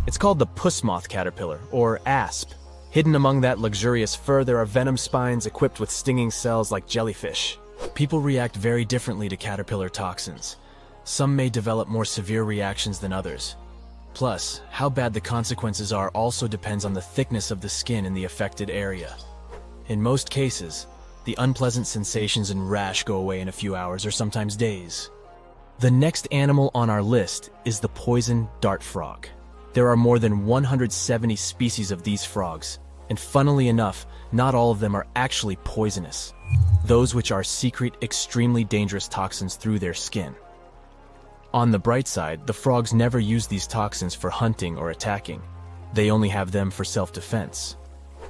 It's called the puss moth caterpillar, or asp. Hidden among that luxurious fur, there are venom spines equipped with stinging cells like jellyfish. People react very differently to caterpillar toxins. Some may develop more severe reactions than others. Plus, how bad the consequences are also depends on the thickness of the skin in the affected area. In most cases, the unpleasant sensations and rash go away in a few hours or sometimes days. The next animal on our list is the poison dart frog. There are more than 170 species of these frogs, and funnily enough, not all of them are actually poisonous. Those which are secret extremely dangerous toxins through their skin. On the bright side, the frogs never use these toxins for hunting or attacking. They only have them for self-defense.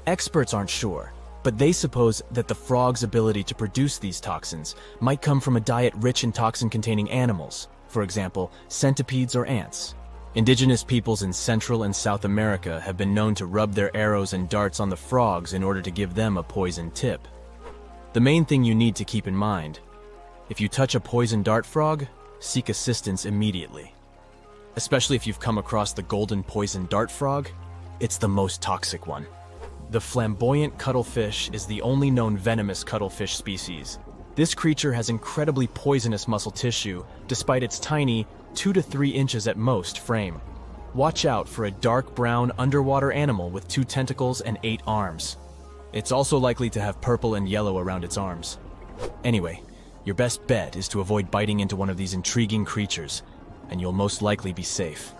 Experts aren't sure, but they suppose that the frog's ability to produce these toxins might come from a diet rich in toxin-containing animals, for example, centipedes or ants. Indigenous peoples in Central and South America have been known to rub their arrows and darts on the frogs in order to give them a poison tip. The main thing you need to keep in mind, if you touch a poison dart frog, seek assistance immediately. Especially if you've come across the golden poison dart frog, it's the most toxic one. The flamboyant cuttlefish is the only known venomous cuttlefish species. This creature has incredibly poisonous muscle tissue, despite its tiny, 2 to 3 inches at most, frame. Watch out for a dark brown underwater animal with 2 tentacles and 8 arms. It's also likely to have purple and yellow around its arms. Anyway, your best bet is to avoid biting into one of these intriguing creatures, and you'll most likely be safe.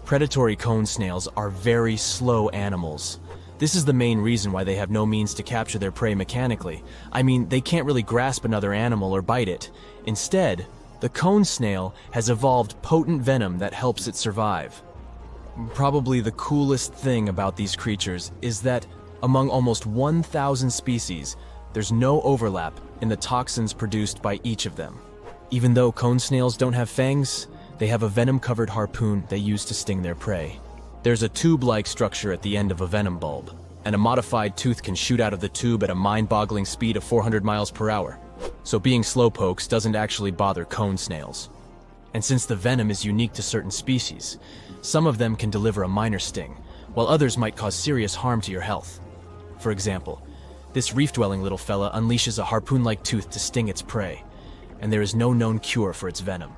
Predatory cone snails are very slow animals. This is the main reason why they have no means to capture their prey mechanically. I mean, they can't really grasp another animal or bite it. Instead, the cone snail has evolved potent venom that helps it survive. Probably the coolest thing about these creatures is that among almost 1,000 species, there's no overlap in the toxins produced by each of them. Even though cone snails don't have fangs, they have a venom-covered harpoon they use to sting their prey. There's a tube-like structure at the end of a venom bulb, and a modified tooth can shoot out of the tube at a mind-boggling speed of 400 miles per hour. So being slowpokes doesn't actually bother cone snails. And since the venom is unique to certain species, some of them can deliver a minor sting, while others might cause serious harm to your health. For example, this reef-dwelling little fella unleashes a harpoon-like tooth to sting its prey, and there is no known cure for its venom.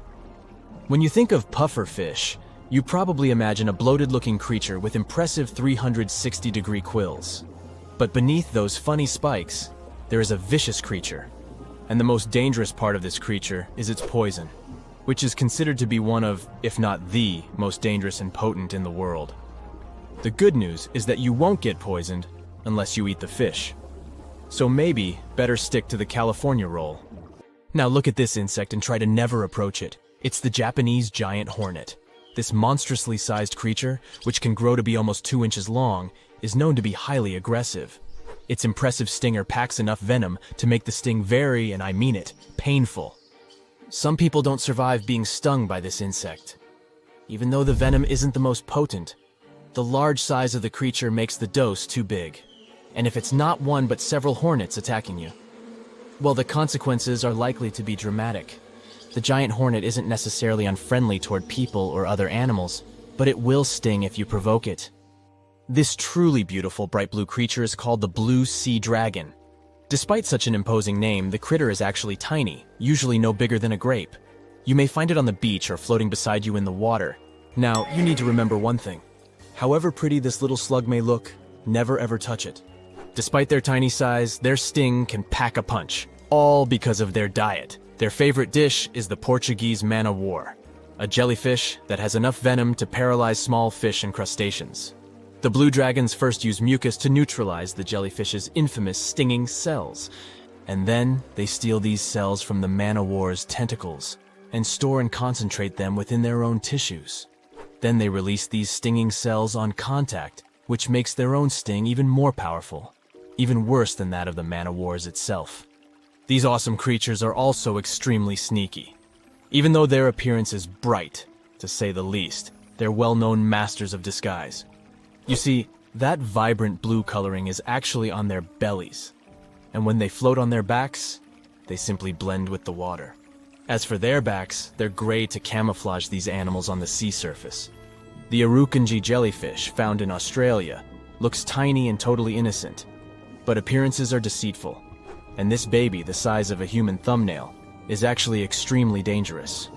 When you think of pufferfish, you probably imagine a bloated-looking creature with impressive 360-degree quills. But beneath those funny spikes, there is a vicious creature. And the most dangerous part of this creature is its poison, which is considered to be one of, if not the, most dangerous and potent in the world. The good news is that you won't get poisoned unless you eat the fish. So maybe better stick to the California roll. Now look at this insect and try to never approach it. It's the Japanese giant hornet. This monstrously sized creature, which can grow to be almost 2 inches long, is known to be highly aggressive. Its impressive stinger packs enough venom to make the sting very, and I mean it, painful. Some people don't survive being stung by this insect. Even though the venom isn't the most potent, the large size of the creature makes the dose too big. And if it's not one but several hornets attacking you, well, the consequences are likely to be dramatic. The giant hornet isn't necessarily unfriendly toward people or other animals, but it will sting if you provoke it. This truly beautiful bright blue creature is called the blue sea dragon. Despite such an imposing name, the critter is actually tiny, usually no bigger than a grape. You may find it on the beach or floating beside you in the water. Now, you need to remember one thing. However pretty this little slug may look, never ever touch it. Despite their tiny size, their sting can pack a punch, all because of their diet. Their favorite dish is the Portuguese man-o'-war, a jellyfish that has enough venom to paralyze small fish and crustaceans. The blue dragons first use mucus to neutralize the jellyfish's infamous stinging cells, and then they steal these cells from the man-o'-war's tentacles and store and concentrate them within their own tissues. Then they release these stinging cells on contact, which makes their own sting even more powerful, even worse than that of the man-o'-war's itself. These awesome creatures are also extremely sneaky. Even though their appearance is bright, to say the least, they're well-known masters of disguise. You see, that vibrant blue coloring is actually on their bellies, and when they float on their backs, they simply blend with the water. As for their backs, they're gray to camouflage these animals on the sea surface. The Irukandji jellyfish, found in Australia, looks tiny and totally innocent, but appearances are deceitful. And this baby, the size of a human thumbnail, is actually extremely dangerous.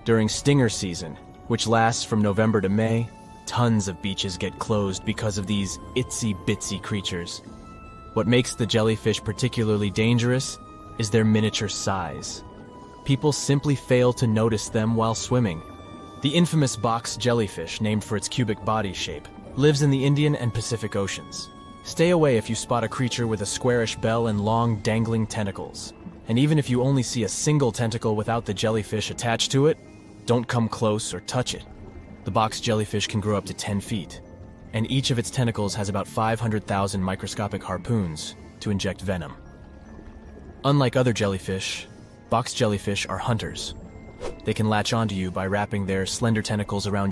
During stinger season, which lasts from November to May, tons of beaches get closed because of these itsy-bitsy creatures. What makes the jellyfish particularly dangerous is their miniature size. People simply fail to notice them while swimming. The infamous box jellyfish, named for its cubic body shape, lives in the Indian and Pacific Oceans. Stay away if you spot a creature with a squarish bell and long, dangling tentacles. And even if you only see a single tentacle without the jellyfish attached to it, don't come close or touch it. The box jellyfish can grow up to 10 feet, and each of its tentacles has about 500,000 microscopic harpoons to inject venom. Unlike other jellyfish, box jellyfish are hunters. They can latch onto you by wrapping their slender tentacles around